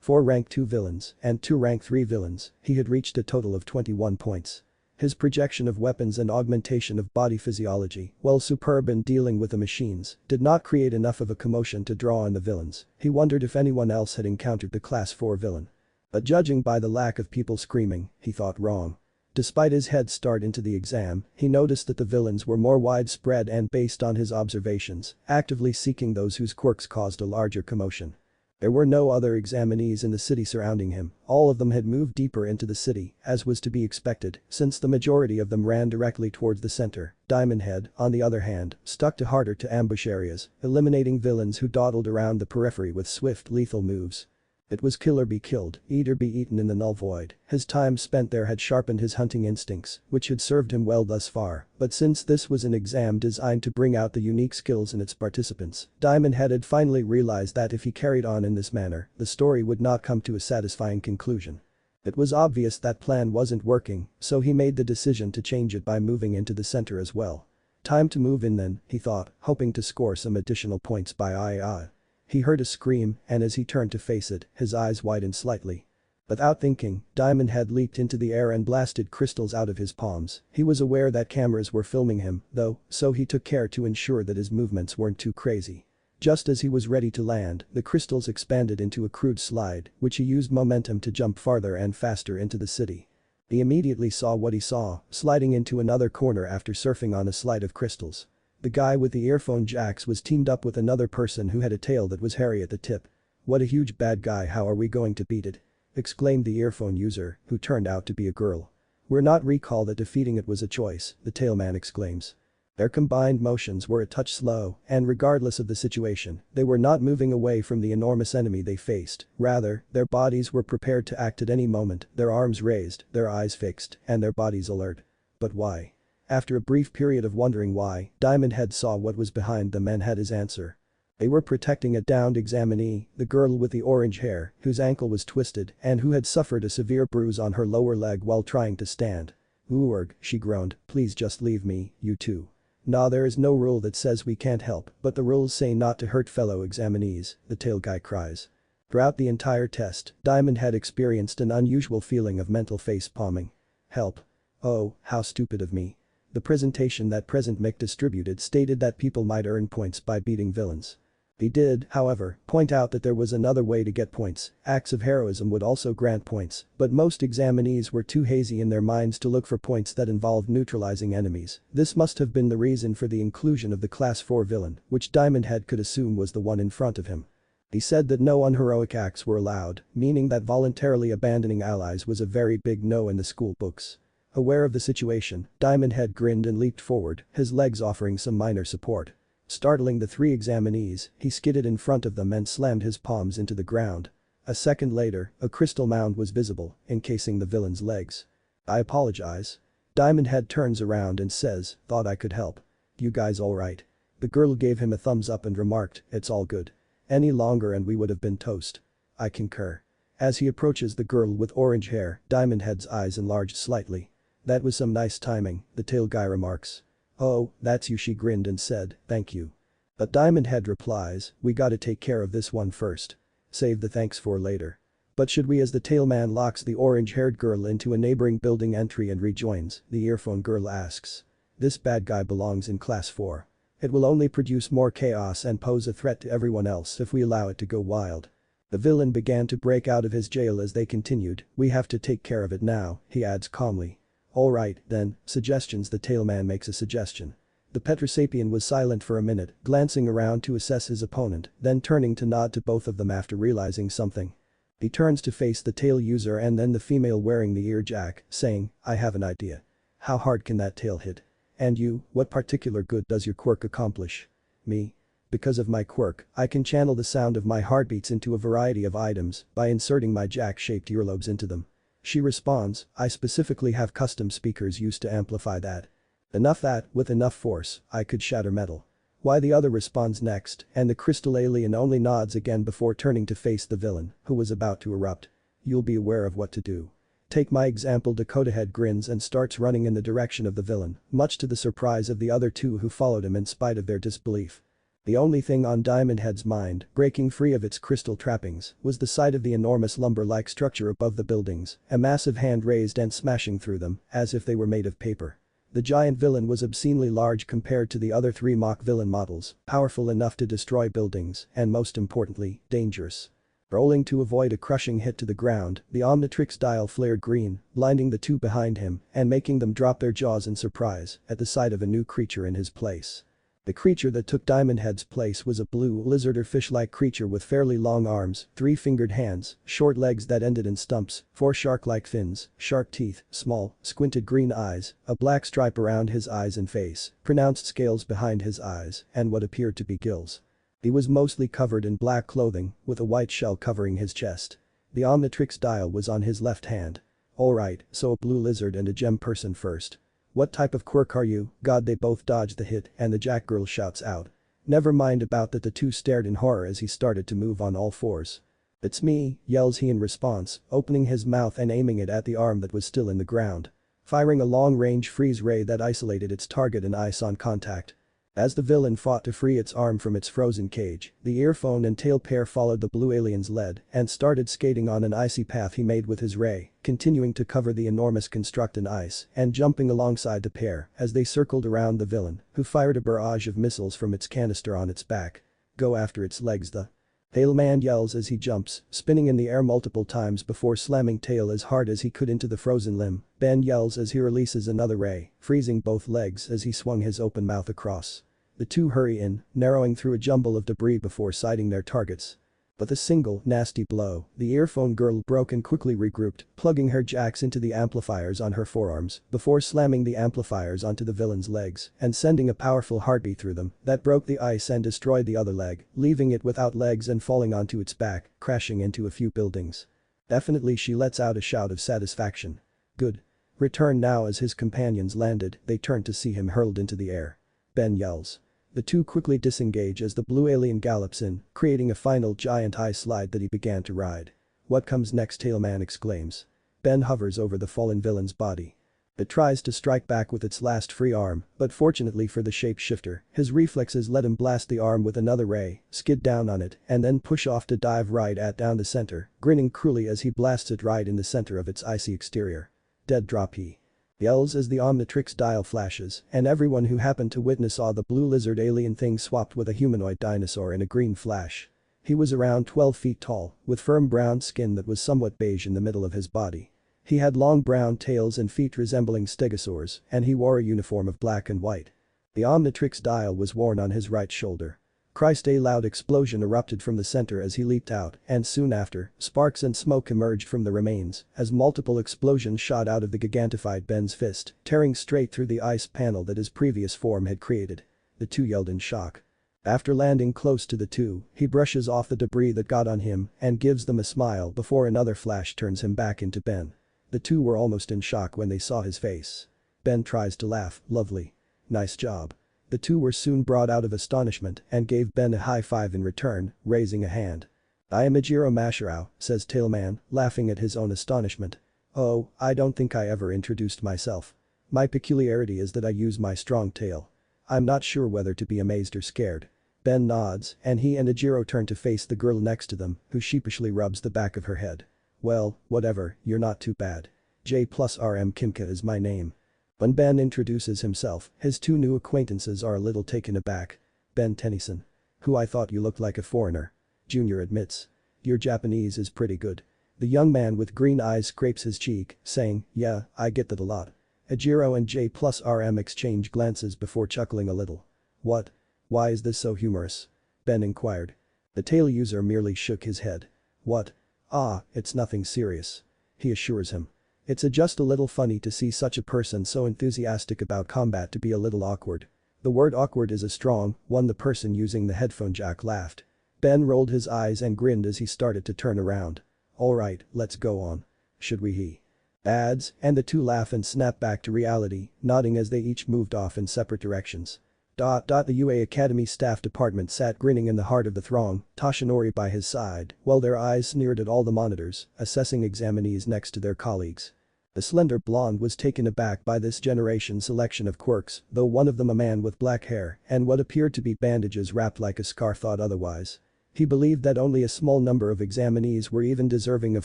4 rank 2 villains, and 2 rank 3 villains, he had reached a total of 21 points. His projection of weapons and augmentation of body physiology, while superb in dealing with the machines, did not create enough of a commotion to draw on the villains. He wondered if anyone else had encountered the Class 4 villain. But judging by the lack of people screaming, he thought wrong. Despite his head start into the exam, he noticed that the villains were more widespread and based on his observations, actively seeking those whose quirks caused a larger commotion. There were no other examinees in the city surrounding him, all of them had moved deeper into the city, as was to be expected, since the majority of them ran directly towards the center. Diamond Head, on the other hand, stuck to harder to ambush areas, eliminating villains who dawdled around the periphery with swift lethal moves. It was kill or be killed, eat or be eaten in the Null Void. His time spent there had sharpened his hunting instincts, which had served him well thus far, but since this was an exam designed to bring out the unique skills in its participants, Diamond Head had finally realized that if he carried on in this manner, the story would not come to a satisfying conclusion. It was obvious that plan wasn't working, so he made the decision to change it by moving into the center as well. Time to move in then, he thought, hoping to score some additional points by II. He heard a scream, and as he turned to face it, his eyes widened slightly. Without thinking, Diamond Head leaped into the air and blasted crystals out of his palms. He was aware that cameras were filming him, though, so he took care to ensure that his movements weren't too crazy. Just as he was ready to land, the crystals expanded into a crude slide, which he used momentum to jump farther and faster into the city. He immediately saw what he saw, sliding into another corner after surfing on a slide of crystals. The guy with the earphone jacks was teamed up with another person who had a tail that was hairy at the tip. "What a huge bad guy, how are we going to beat it?" exclaimed the earphone user, who turned out to be a girl. "We're not recall that defeating it was a choice," the tailman exclaims. Their combined motions were a touch slow, and regardless of the situation, they were not moving away from the enormous enemy they faced, rather, their bodies were prepared to act at any moment, their arms raised, their eyes fixed, and their bodies alert. But why? After a brief period of wondering why, Diamond Head saw what was behind them and had his answer. They were protecting a downed examinee, the girl with the orange hair, whose ankle was twisted and who had suffered a severe bruise on her lower leg while trying to stand. "Oorg," she groaned, "please just leave me, you two." "Nah, there is no rule that says we can't help, but the rules say not to hurt fellow examinees," the tail guy cries. Throughout the entire test, Diamond Head experienced an unusual feeling of mental face palming. Help. Oh, how stupid of me. The presentation that President Mick distributed stated that people might earn points by beating villains. He did, however, point out that there was another way to get points. Acts of heroism would also grant points, but most examinees were too hazy in their minds to look for points that involved neutralizing enemies. This must have been the reason for the inclusion of the Class 4 villain, which Diamond Head could assume was the one in front of him. He said that no unheroic acts were allowed, meaning that voluntarily abandoning allies was a very big no in the school books. Aware of the situation, Diamond Head grinned and leaped forward, his legs offering some minor support. Startling the three examinees, he skidded in front of them and slammed his palms into the ground. A second later, a crystal mound was visible, encasing the villain's legs. "I apologize." Diamond Head turns around and says, "Thought I could help. You guys alright?" The girl gave him a thumbs up and remarked, "It's all good. Any longer and we would have been toast." "I concur." As he approaches the girl with orange hair, Diamond Head's eyes enlarged slightly. "That was some nice timing," the tail guy remarks. "Oh, that's you," she grinned and said, "Thank you." But Diamond Head replies, "We gotta take care of this one first. Save the thanks for later." "But should we?" As the tailman locks the orange-haired girl into a neighboring building entry and rejoins, the earphone girl asks. "This bad guy belongs in Class 4. It will only produce more chaos and pose a threat to everyone else if we allow it to go wild." The villain began to break out of his jail as they continued, "We have to take care of it now," he adds calmly. "Alright, then, suggestions." The tailman makes a suggestion. The Petrosapian was silent for a minute, glancing around to assess his opponent, then turning to nod to both of them after realizing something. He turns to face the tail user and then the female wearing the ear jack, saying, "I have an idea. How hard can that tail hit? And you, what particular good does your quirk accomplish?" "Me? Because of my quirk, I can channel the sound of my heartbeats into a variety of items by inserting my jack-shaped earlobes into them." She responds, "I specifically have custom speakers used to amplify that. Enough that, with enough force, I could shatter metal." Why, the other responds next, and the crystal alien only nods again before turning to face the villain, who was about to erupt. "You'll be aware of what to do. Take my example." Dakota Head grins and starts running in the direction of the villain, much to the surprise of the other two who followed him in spite of their disbelief. The only thing on Diamond Head's mind, breaking free of its crystal trappings, was the sight of the enormous lumber-like structure above the buildings, a massive hand raised and smashing through them, as if they were made of paper. The giant villain was obscenely large compared to the other three mock villain models, powerful enough to destroy buildings, and most importantly, dangerous. Rolling to avoid a crushing hit to the ground, the Omnitrix dial flared green, blinding the two behind him and making them drop their jaws in surprise at the sight of a new creature in his place. The creature that took Diamond Head's place was a blue lizard or fish-like creature with fairly long arms, 3-fingered hands, short legs that ended in stumps, 4 shark-like fins, sharp teeth, small, squinted green eyes, a black stripe around his eyes and face, pronounced scales behind his eyes, and what appeared to be gills. He was mostly covered in black clothing, with a white shell covering his chest. The Omnitrix dial was on his left hand. Alright, so a blue lizard and a gem person first. What type of quirk are you? God, they both dodge the hit and the Jack girl shouts out. Never mind about that, the two stared in horror as he started to move on all fours. It's me, yells he in response, opening his mouth and aiming it at the arm that was still in the ground. Firing a long-range freeze ray that isolated its target and ice on contact. As the villain fought to free its arm from its frozen cage, the earphone and tail pair followed the blue alien's lead and started skating on an icy path he made with his ray, continuing to cover the enormous construct in ice and jumping alongside the pair as they circled around the villain, who fired a barrage of missiles from its canister on its back. Go after its legs, the Tailman yells as he jumps, spinning in the air multiple times before slamming tail as hard as he could into the frozen limb. Ben yells as he releases another ray, freezing both legs as he swung his open mouth across. The two hurry in, narrowing through a jumble of debris before sighting their targets. With a single, nasty blow, the earphone girl broke and quickly regrouped, plugging her jacks into the amplifiers on her forearms before slamming the amplifiers onto the villain's legs and sending a powerful heartbeat through them that broke the ice and destroyed the other leg, leaving it without legs and falling onto its back, crashing into a few buildings. Definitely, she lets out a shout of satisfaction. Good. Return now. As his companions landed, they turned to see him hurled into the air. Ben yells. The two quickly disengage as the blue alien gallops in, creating a final giant ice slide that he began to ride. What comes next? Tailman exclaims. Ben hovers over the fallen villain's body. It tries to strike back with its last free arm, but fortunately for the shapeshifter, his reflexes let him blast the arm with another ray, skid down on it, and then push off to dive right at down the center, grinning cruelly as he blasts it right in the center of its icy exterior. Dead drop, he yells as the Omnitrix dial flashes, and everyone who happened to witness saw the blue lizard alien thing swapped with a humanoid dinosaur in a green flash. He was around 12 feet tall, with firm brown skin that was somewhat beige in the middle of his body. He had long brown tails and feet resembling stegosaurs, and he wore a uniform of black and white. The Omnitrix dial was worn on his right shoulder. Christ, a loud explosion erupted from the center as he leaped out, and soon after, sparks and smoke emerged from the remains as multiple explosions shot out of the gigantified Ben's fist, tearing straight through the ice panel that his previous form had created. The two yelled in shock. After landing close to the two, he brushes off the debris that got on him and gives them a smile before another flash turns him back into Ben. The two were almost in shock when they saw his face. Ben tries to laugh. Lovely. Nice job. The two were soon brought out of astonishment and gave Ben a high five in return, raising a hand. I am Ejiro Mashirao, says Tailman, laughing at his own astonishment. Oh, I don't think I ever introduced myself. My peculiarity is that I use my strong tail. I'm not sure whether to be amazed or scared. Ben nods, and he and Ejiro turn to face the girl next to them, who sheepishly rubs the back of her head. Well, whatever, you're not too bad. J+RM Kimka is my name. When Ben introduces himself, his two new acquaintances are a little taken aback. Ben Tennyson. Who, I thought you looked like a foreigner. Junior admits. Your Japanese is pretty good. The young man with green eyes scrapes his cheek, saying, yeah, I get that a lot. Ejiro and J+RM exchange glances before chuckling a little. What? Why is this so humorous? Ben inquired. The tail user merely shook his head. What? Ah, it's nothing serious. He assures him. It's just a little funny to see such a person so enthusiastic about combat to be a little awkward. The word awkward is a strong one. The person using the headphone jack laughed. Ben rolled his eyes and grinned as he started to turn around. Alright, let's go on. Should we? He adds, and the two laugh and snap back to reality, nodding as they each moved off in separate directions. The UA Academy staff department sat grinning in the heart of the throng, Toshinori by his side, while their eyes sneered at all the monitors, assessing examinees next to their colleagues. The slender blonde was taken aback by this generation's selection of quirks, though one of them, a man with black hair and what appeared to be bandages wrapped like a scarf, thought otherwise. He believed that only a small number of examinees were even deserving of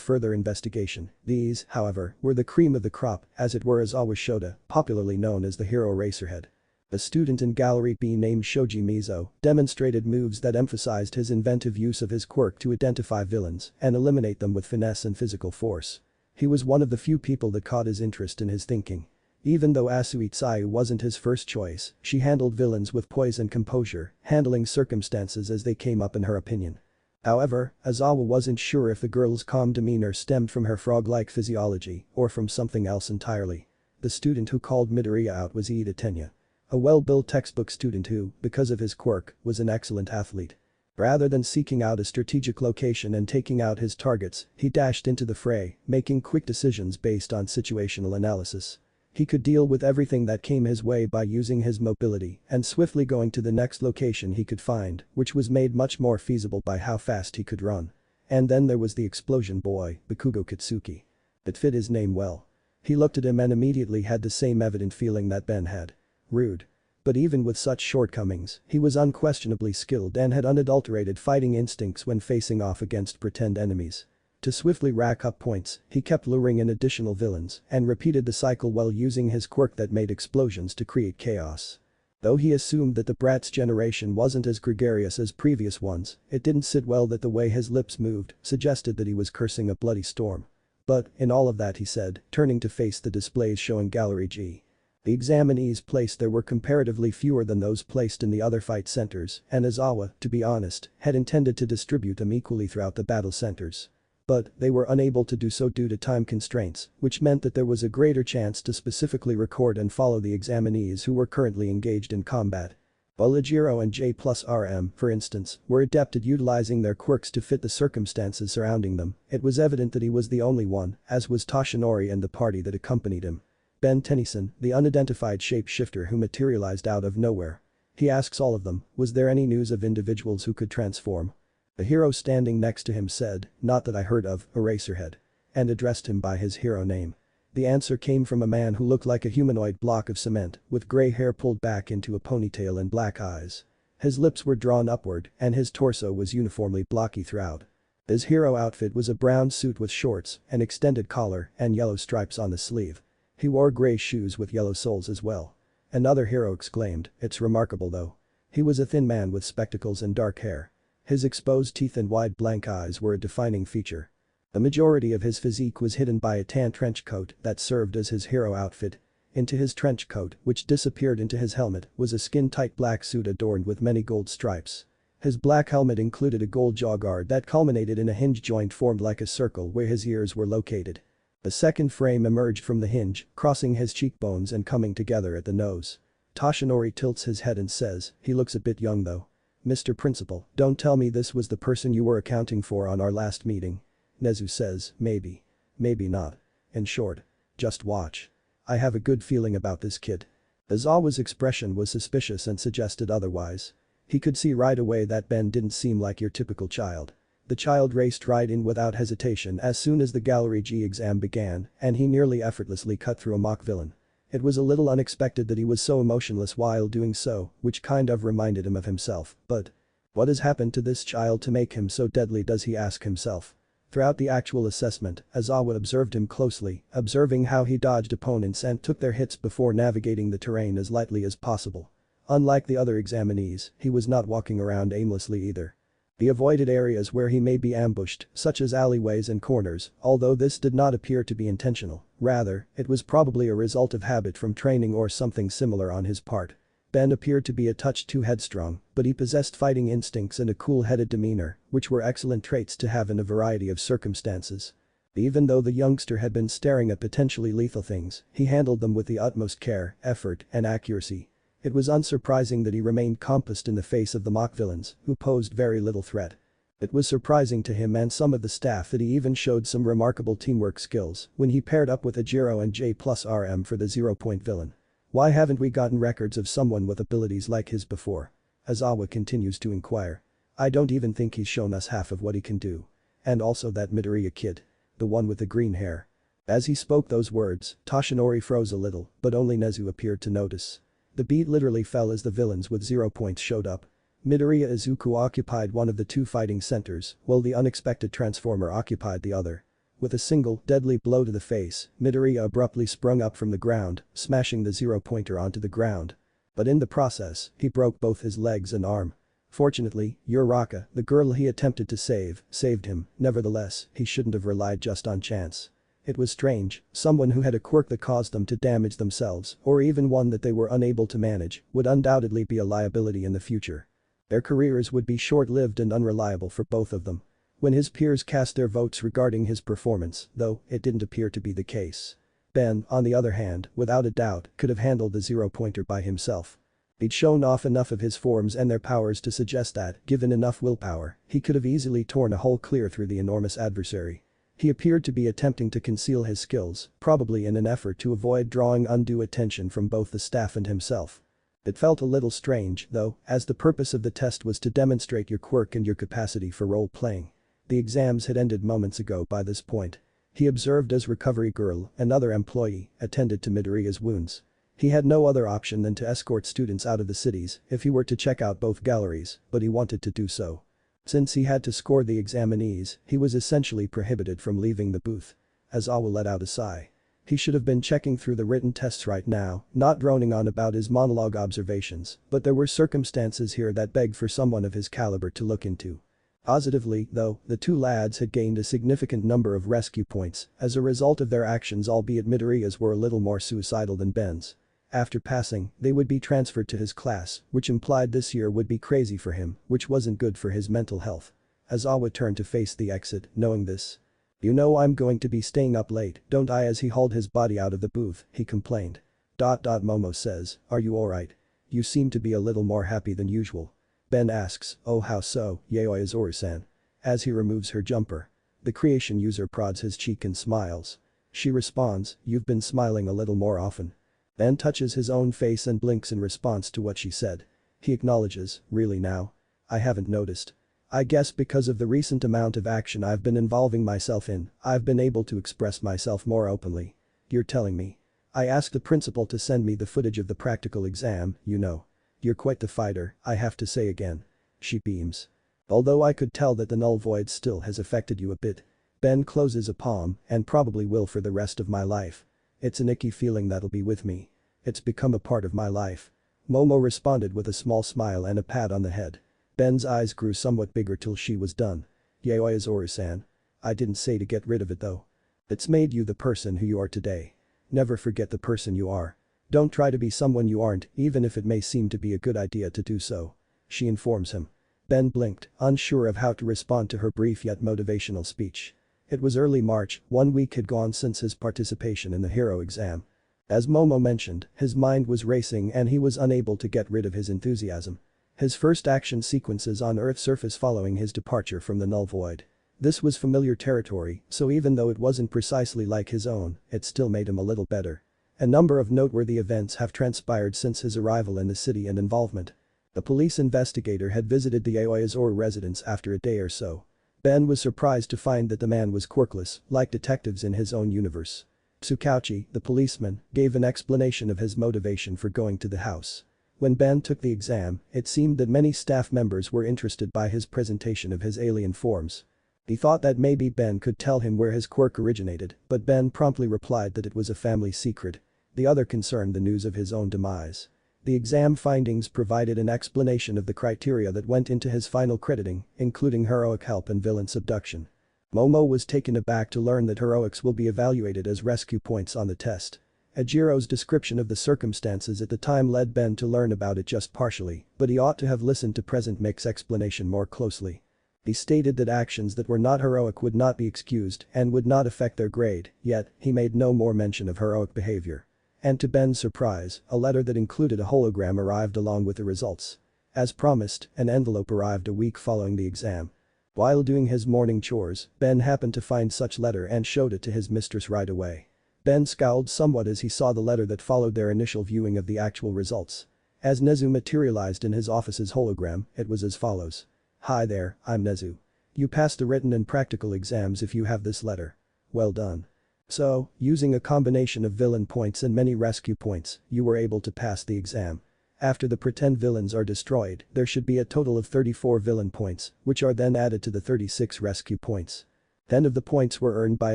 further investigation. These, however, were the cream of the crop, as it were, as Awa Shota, popularly known as the hero Racerhead. A student in Gallery B named Shoji Mizo demonstrated moves that emphasized his inventive use of his quirk to identify villains and eliminate them with finesse and physical force. He was one of the few people that caught his interest in his thinking. Even though Asui Tsuyu wasn't his first choice, she handled villains with poise and composure, handling circumstances as they came up in her opinion. However, Aizawa wasn't sure if the girl's calm demeanor stemmed from her frog-like physiology or from something else entirely. The student who called Midoriya out was Iida Tenya. A well-built textbook student who, because of his quirk, was an excellent athlete. Rather than seeking out a strategic location and taking out his targets, he dashed into the fray, making quick decisions based on situational analysis. He could deal with everything that came his way by using his mobility and swiftly going to the next location he could find, which was made much more feasible by how fast he could run. And then there was the explosion boy, Bakugo Katsuki. It fit his name well. He looked at him and immediately had the same evident feeling that Ben had. Rude. But even with such shortcomings, he was unquestionably skilled and had unadulterated fighting instincts when facing off against pretend enemies. To swiftly rack up points, he kept luring in additional villains and repeated the cycle while using his quirk that made explosions to create chaos. Though he assumed that the brat's generation wasn't as gregarious as previous ones, it didn't sit well that the way his lips moved suggested that he was cursing a bloody storm. But, in all of that he said, turning to face the displays showing Gallery G. The examinees placed there were comparatively fewer than those placed in the other fight centers, and Aizawa, to be honest, had intended to distribute them equally throughout the battle centers. But, they were unable to do so due to time constraints, which meant that there was a greater chance to specifically record and follow the examinees who were currently engaged in combat. While Ejiro and J+RM, for instance, were adept at utilizing their quirks to fit the circumstances surrounding them, it was evident that he was the only one, as was Toshinori and the party that accompanied him. Ben Tennyson, the unidentified shapeshifter who materialized out of nowhere. He asks all of them, was there any news of individuals who could transform? The hero standing next to him said, not that I heard of, Eraserhead. And addressed him by his hero name. The answer came from a man who looked like a humanoid block of cement, with gray hair pulled back into a ponytail and black eyes. His lips were drawn upward, and his torso was uniformly blocky throughout. His hero outfit was a brown suit with shorts, an extended collar, and yellow stripes on the sleeve. He wore gray shoes with yellow soles as well. Another hero exclaimed, it's remarkable though. He was a thin man with spectacles and dark hair. His exposed teeth and wide blank eyes were a defining feature. The majority of his physique was hidden by a tan trench coat that served as his hero outfit. Into his trench coat, which disappeared into his helmet, was a skin-tight black suit adorned with many gold stripes. His black helmet included a gold jaw guard that culminated in a hinge joint formed like a circle where his ears were located. A second frame emerged from the hinge, crossing his cheekbones and coming together at the nose. Toshinori tilts his head and says, he looks a bit young though. Mr. Principal, don't tell me this was the person you were accounting for on our last meeting. Nezu says, maybe. Maybe not. In short. Just watch. I have a good feeling about this kid. Aizawa's expression was suspicious and suggested otherwise. He could see right away that Ben didn't seem like your typical child. The child raced right in without hesitation as soon as the Gallery G exam began, and he nearly effortlessly cut through a mock villain. It was a little unexpected that he was so emotionless while doing so, which kind of reminded him of himself, but what has happened to this child to make him so deadly, does he ask himself? Throughout the actual assessment, Aizawa observed him closely, observing how he dodged opponents and took their hits before navigating the terrain as lightly as possible. Unlike the other examinees, he was not walking around aimlessly either. He avoided areas where he may be ambushed, such as alleyways and corners, although this did not appear to be intentional. Rather, it was probably a result of habit from training or something similar on his part. Ben appeared to be a touch too headstrong, but he possessed fighting instincts and a cool-headed demeanor, which were excellent traits to have in a variety of circumstances. Even though the youngster had been staring at potentially lethal things, he handled them with the utmost care, effort, and accuracy. It was unsurprising that he remained composed in the face of the mock villains, who posed very little threat. It was surprising to him and some of the staff that he even showed some remarkable teamwork skills when he paired up with Ejiro and J+RM for the 0-point villain. Why haven't we gotten records of someone with abilities like his before? Aizawa continues to inquire. I don't even think he's shown us half of what he can do. And also that Midoriya kid. The one with the green hair. As he spoke those words, Toshinori froze a little, but only Nezu appeared to notice. The beat literally fell as the villains with 0 points showed up. Midoriya Izuku occupied one of the two fighting centers, while the unexpected transformer occupied the other. With a single, deadly blow to the face, Midoriya abruptly sprung up from the ground, smashing the 0-pointer onto the ground. But in the process, he broke both his legs and arm. Fortunately, Uraka, the girl he attempted to save, saved him. Nevertheless, he shouldn't have relied just on chance. It was strange, someone who had a quirk that caused them to damage themselves, or even one that they were unable to manage, would undoubtedly be a liability in the future. Their careers would be short-lived and unreliable for both of them. When his peers cast their votes regarding his performance, though, it didn't appear to be the case. Ben, on the other hand, without a doubt, could have handled the zero-pointer by himself. He'd shown off enough of his forms and their powers to suggest that, given enough willpower, he could have easily torn a hole clear through the enormous adversary. He appeared to be attempting to conceal his skills, probably in an effort to avoid drawing undue attention from both the staff and himself. It felt a little strange, though, as the purpose of the test was to demonstrate your quirk and your capacity for role-playing. The exams had ended moments ago by this point. He observed as Recovery Girl, another employee, attended to Midoriya's wounds. He had no other option than to escort students out of the cities if he were to check out both galleries, but he wanted to do so. Since he had to score the examinees, he was essentially prohibited from leaving the booth. Aizawa let out a sigh. He should have been checking through the written tests right now, not droning on about his monologue observations, but there were circumstances here that begged for someone of his caliber to look into. Positively, though, the two lads had gained a significant number of rescue points as a result of their actions, albeit Midoriya's were a little more suicidal than Ben's. After passing, they would be transferred to his class, which implied this year would be crazy for him, which wasn't good for his mental health. Aizawa turned to face the exit, knowing this. "You know I'm going to be staying up late, don't I?" As he hauled his body out of the booth, he complained. Momo says, "Are you alright? You seem to be a little more happy than usual." Ben asks, "Oh, how so, Yayoi Azori-san?" As he removes her jumper. The creation user prods his cheek and smiles. She responds, "You've been smiling a little more often." Ben touches his own face and blinks in response to what she said. He acknowledges, "Really now? I haven't noticed. I guess because of the recent amount of action I've been involving myself in, I've been able to express myself more openly." "You're telling me?" "I asked the principal to send me the footage of the practical exam, you know. You're quite the fighter, I have to say again." She beams. "Although I could tell that the Null Void still has affected you a bit." Ben closes a palm, "And probably will for the rest of my life. It's an icky feeling that'll be with me. It's become a part of my life." Momo responded with a small smile and a pat on the head. Ben's eyes grew somewhat bigger till she was done. "Yayoi Azori-san. I didn't say to get rid of it though. It's made you the person who you are today. Never forget the person you are. Don't try to be someone you aren't, even if it may seem to be a good idea to do so." She informs him. Ben blinked, unsure of how to respond to her brief yet motivational speech. It was early March, 1 week had gone since his participation in the hero exam. As Momo mentioned, his mind was racing and he was unable to get rid of his enthusiasm. His first action sequences on Earth's surface following his departure from the Null Void. This was familiar territory, so even though it wasn't precisely like his own, it still made him a little better. A number of noteworthy events have transpired since his arrival in the city and involvement. The police investigator had visited the Aoyazor residence after a day or so. Ben was surprised to find that the man was quirkless, like detectives in his own universe. Tsukauchi, the policeman, gave an explanation of his motivation for going to the house. When Ben took the exam, it seemed that many staff members were interested by his presentation of his alien forms. He thought that maybe Ben could tell him where his quirk originated, but Ben promptly replied that it was a family secret. The other concerned the news of his own demise. The exam findings provided an explanation of the criteria that went into his final crediting, including heroic help and villain subduction. Momo was taken aback to learn that heroics will be evaluated as rescue points on the test. Ajiro's description of the circumstances at the time led Ben to learn about it just partially, but he ought to have listened to Present Mick's explanation more closely. He stated that actions that were not heroic would not be excused and would not affect their grade, yet he made no more mention of heroic behavior. And to Ben's surprise, a letter that included a hologram arrived along with the results. As promised, an envelope arrived a week following the exam. While doing his morning chores, Ben happened to find such letter and showed it to his mistress right away. Ben scowled somewhat as he saw the letter that followed their initial viewing of the actual results. As Nezu materialized in his office's hologram, it was as follows. "Hi there, I'm Nezu. You passed the written and practical exams if you have this letter. Well done. So, using a combination of villain points and many rescue points, you were able to pass the exam. After the pretend villains are destroyed, there should be a total of 34 villain points, which are then added to the 36 rescue points. 10 of the points were earned by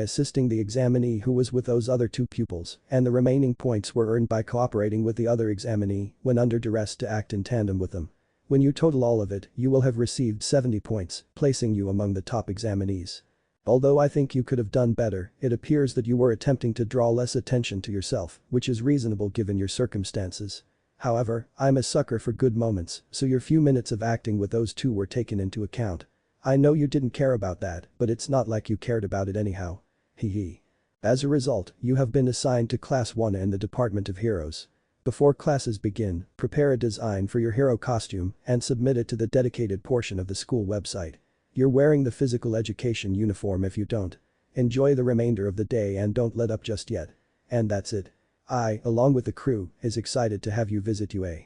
assisting the examinee who was with those other 2 pupils, and the remaining points were earned by cooperating with the other examinee when under duress to act in tandem with them. When you total all of it, you will have received 70 points, placing you among the top examinees. Although I think you could have done better, it appears that you were attempting to draw less attention to yourself, which is reasonable given your circumstances. However, I'm a sucker for good moments, so your few minutes of acting with those 2 were taken into account. I know you didn't care about that, but it's not like you cared about it anyhow. Hee. As a result, you have been assigned to Class 1 in the Department of Heroes. Before classes begin, prepare a design for your hero costume and submit it to the dedicated portion of the school website. You're wearing the physical education uniform if you don't. Enjoy the remainder of the day and don't let up just yet. And that's it. I, along with the crew, is excited to have you visit UA.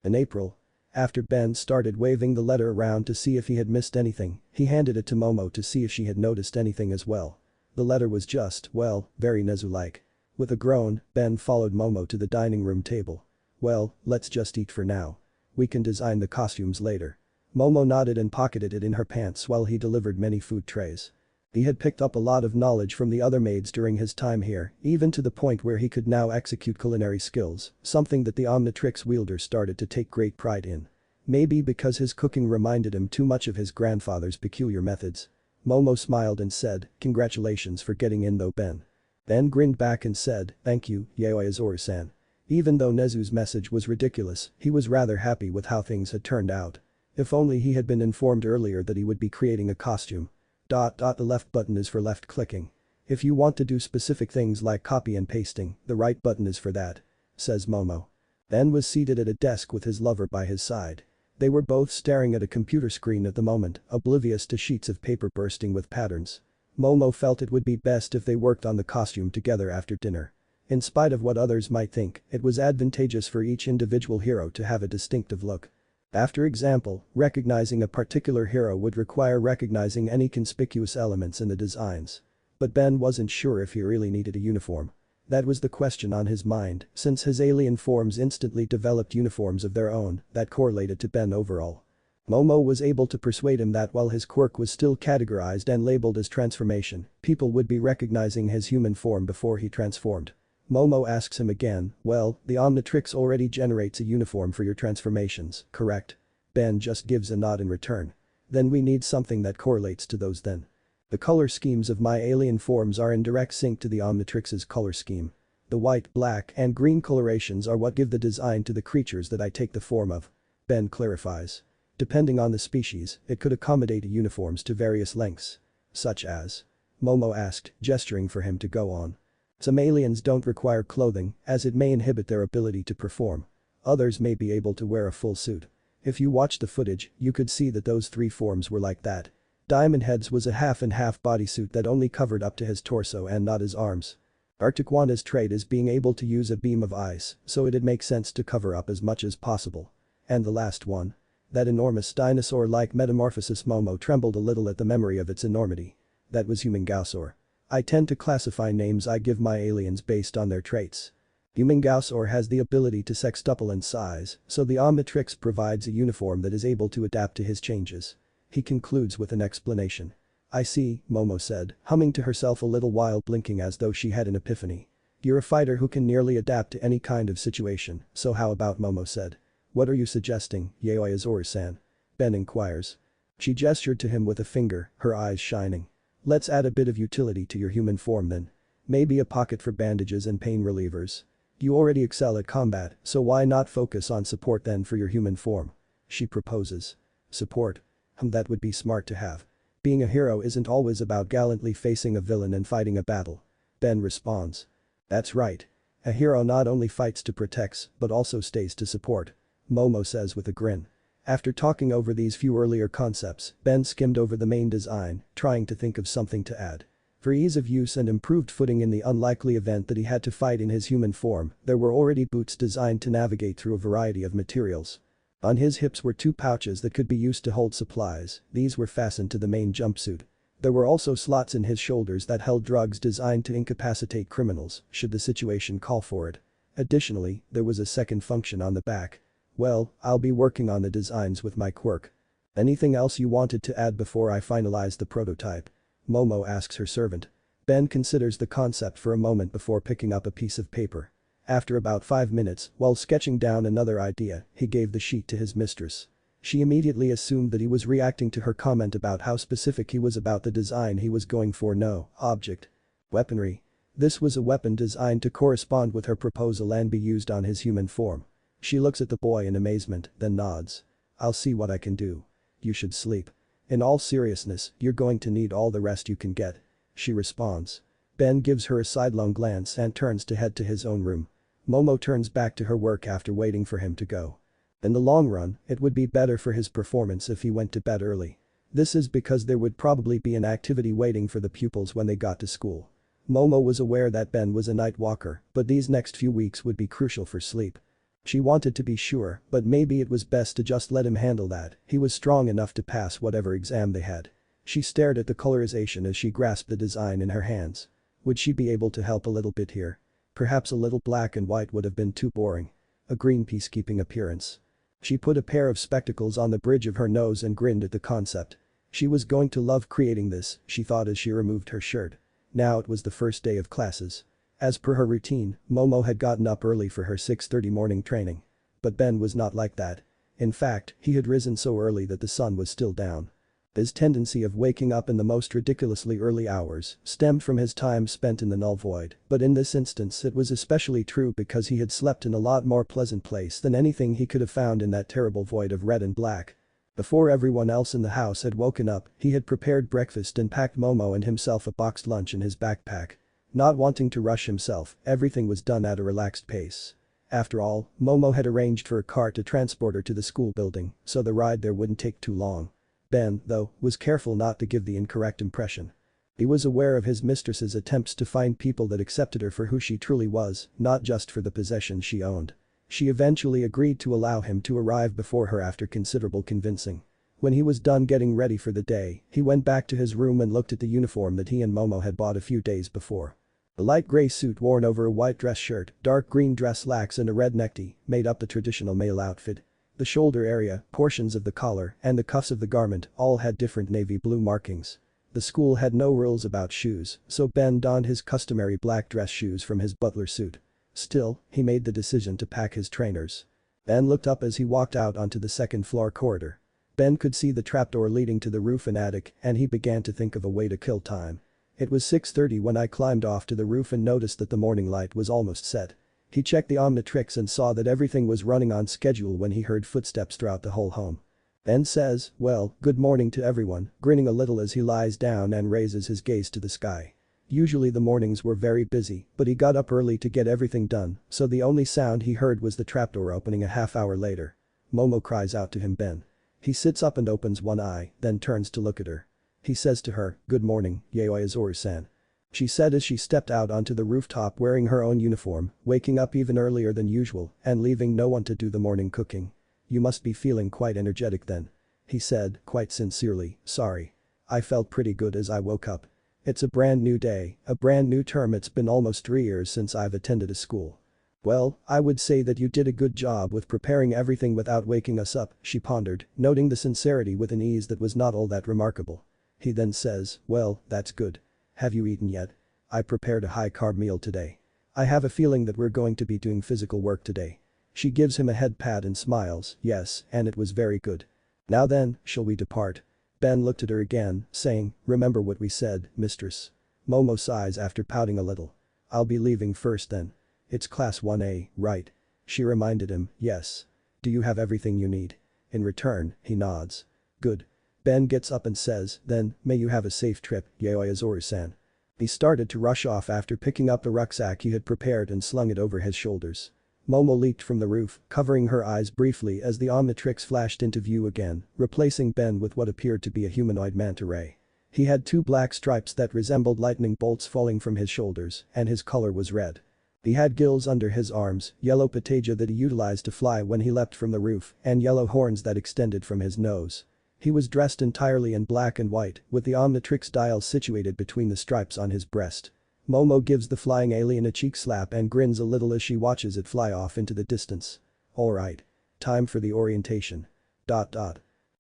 In April. After Ben started waving the letter around to see if he had missed anything, he handed it to Momo to see if she had noticed anything as well. The letter was just, well, very Nezu-like. With a groan, Ben followed Momo to the dining room table. Well, let's just eat for now. We can design the costumes later. Momo nodded and pocketed it in her pants while he delivered many food trays. He had picked up a lot of knowledge from the other maids during his time here, even to the point where he could now execute culinary skills, something that the Omnitrix wielder started to take great pride in. Maybe because his cooking reminded him too much of his grandfather's peculiar methods. Momo smiled and said, "Congratulations for getting in though, Ben." Ben grinned back and said, "Thank you, Yaoi Azori-san." Even though Nezu's message was ridiculous, he was rather happy with how things had turned out. If only he had been informed earlier that he would be creating a costume. The left button is for left clicking. If you want to do specific things like copy and pasting, the right button is for that. Says Momo. Ben was seated at a desk with his lover by his side. They were both staring at a computer screen at the moment, oblivious to sheets of paper bursting with patterns. Momo felt it would be best if they worked on the costume together after dinner. In spite of what others might think, it was advantageous for each individual hero to have a distinctive look. After example, recognizing a particular hero would require recognizing any conspicuous elements in the designs. But Ben wasn't sure if he really needed a uniform. That was the question on his mind, since his alien forms instantly developed uniforms of their own that correlated to Ben overall. Momo was able to persuade him that while his quirk was still categorized and labeled as transformation, people would be recognizing his human form before he transformed. Momo asks him again, "Well, the Omnitrix already generates a uniform for your transformations, correct?" Ben just gives a nod in return. "Then we need something that correlates to those then. The color schemes of my alien forms are in direct sync to the Omnitrix's color scheme. The white, black, and green colorations are what give the design to the creatures that I take the form of." Ben clarifies. Depending on the species, it could accommodate uniforms to various lengths. Such as? Momo asked, gesturing for him to go on. Some aliens don't require clothing, as it may inhibit their ability to perform. Others may be able to wear a full suit. If you watch the footage, you could see that those 3 forms were like that. Diamond Head's was a half-and-half bodysuit that only covered up to his torso and not his arms. Artiquana's trait is being able to use a beam of ice, so it'd make sense to cover up as much as possible. And the last one? That enormous dinosaur-like metamorphosis. Momo trembled a little at the memory of its enormity. That was Emiyn. I tend to classify names I give my aliens based on their traits. Emiyn has the ability to sextuple in size, so the Omnitrix provides a uniform that is able to adapt to his changes. He concludes with an explanation. "I see," Momo said, humming to herself a little while blinking as though she had an epiphany. "You're a fighter who can nearly adapt to any kind of situation, so how about?" Momo said. "What are you suggesting, Yaoi Azori-san?" Ben inquires. She gestured to him with a finger, her eyes shining. "Let's add a bit of utility to your human form then. Maybe a pocket for bandages and pain relievers. You already excel at combat, so why not focus on support then for your human form?" She proposes. "Support? That would be smart to have. Being a hero isn't always about gallantly facing a villain and fighting a battle." Ben responds. "That's right. A hero not only fights to protect, but also stays to support," Momo says with a grin. After talking over these few earlier concepts, Ben skimmed over the main design, trying to think of something to add. For ease of use and improved footing in the unlikely event that he had to fight in his human form, there were already boots designed to navigate through a variety of materials. On his hips were 2 pouches that could be used to hold supplies, these were fastened to the main jumpsuit. There were also slots in his shoulders that held drugs designed to incapacitate criminals, should the situation call for it. Additionally, there was a second function on the back. "Well, I'll be working on the designs with my quirk. Anything else you wanted to add before I finalize the prototype?" Momo asks her servant. Ben considers the concept for a moment before picking up a piece of paper. After about 5 minutes, while sketching down another idea, he gave the sheet to his mistress. She immediately assumed that he was reacting to her comment about how specific he was about the design he was going for. No object. Weaponry. This was a weapon designed to correspond with her proposal and be used on his human form. She looks at the boy in amazement, then nods. I'll see what I can do. You should sleep. In all seriousness, you're going to need all the rest you can get. She responds. Ben gives her a sidelong glance and turns to head to his own room. Momo turns back to her work after waiting for him to go. In the long run, it would be better for his performance if he went to bed early. This is because there would probably be an activity waiting for the pupils when they got to school. Momo was aware that Ben was a night walker, but these next few weeks would be crucial for sleep. She wanted to be sure, but maybe it was best to just let him handle that. He was strong enough to pass whatever exam they had. She stared at the colorization as she grasped the design in her hands. Would she be able to help a little bit here? Perhaps a little black and white would have been too boring. A green peacekeeping appearance. She put a pair of spectacles on the bridge of her nose and grinned at the concept. She was going to love creating this, she thought as she removed her shirt. Now it was the first day of classes. As per her routine, Momo had gotten up early for her 6:30 morning training. But Ben was not like that. In fact, he had risen so early that the sun was still down. His tendency of waking up in the most ridiculously early hours stemmed from his time spent in the Null Void, but in this instance it was especially true because he had slept in a lot more pleasant place than anything he could have found in that terrible void of red and black. Before everyone else in the house had woken up, he had prepared breakfast and packed Momo and himself a boxed lunch in his backpack. Not wanting to rush himself, everything was done at a relaxed pace. After all, Momo had arranged for a car to transport her to the school building, so the ride there wouldn't take too long. Ben, though, was careful not to give the incorrect impression. He was aware of his mistress's attempts to find people that accepted her for who she truly was, not just for the possessions she owned. She eventually agreed to allow him to arrive before her after considerable convincing. When he was done getting ready for the day, he went back to his room and looked at the uniform that he and Momo had bought a few days before. A light gray suit worn over a white dress shirt, dark green dress slacks and a red necktie made up the traditional male outfit. The shoulder area, portions of the collar, and the cuffs of the garment all had different navy blue markings. The school had no rules about shoes, so Ben donned his customary black dress shoes from his butler suit. Still, he made the decision to pack his trainers. Ben looked up as he walked out onto the second-floor corridor. Ben could see the trapdoor leading to the roof and attic, and he began to think of a way to kill time. It was 6:30 when I climbed off to the roof and noticed that the morning light was almost set. He checked the Omnitrix and saw that everything was running on schedule when he heard footsteps throughout the whole home. Ben says, "Well, good morning to everyone," grinning a little as he lies down and raises his gaze to the sky. Usually the mornings were very busy, but he got up early to get everything done, so the only sound he heard was the trapdoor opening a half hour later. Momo cries out to him Ben. He sits up and opens one eye, then turns to look at her. He says to her, "Good morning, Yayoi Azori-san." She said as she stepped out onto the rooftop wearing her own uniform, waking up even earlier than usual and leaving no one to do the morning cooking. "You must be feeling quite energetic then." He said, quite sincerely, "Sorry. I felt pretty good as I woke up. It's a brand new day, a brand new term. It's been almost 3 years since I've attended a school." "Well, I would say that you did a good job with preparing everything without waking us up," she pondered, noting the sincerity with an ease that was not all that remarkable. He then says, "Well, that's good. Have you eaten yet? I prepared a high-carb meal today. I have a feeling that we're going to be doing physical work today." She gives him a head pat and smiles, "Yes, and it was very good. Now then, shall we depart?" Ben looked at her again, saying, "Remember what we said, mistress." Momo sighs after pouting a little. "I'll be leaving first then. It's class 1A, right?" She reminded him, "Yes. Do you have everything you need?" In return, he nods. "Good." Ben gets up and says, "Then, may you have a safe trip, Yayoi Azori-san." He started to rush off after picking up the rucksack he had prepared and slung it over his shoulders. Momo leaped from the roof, covering her eyes briefly as the Omnitrix flashed into view again, replacing Ben with what appeared to be a humanoid manta ray. He had 2 black stripes that resembled lightning bolts falling from his shoulders, and his color was red. He had gills under his arms, yellow patagia that he utilized to fly when he leapt from the roof, and yellow horns that extended from his nose. He was dressed entirely in black and white, with the Omnitrix dial situated between the stripes on his breast. Momo gives the flying alien a cheek slap and grins a little as she watches it fly off into the distance. "Alright. Time for the orientation."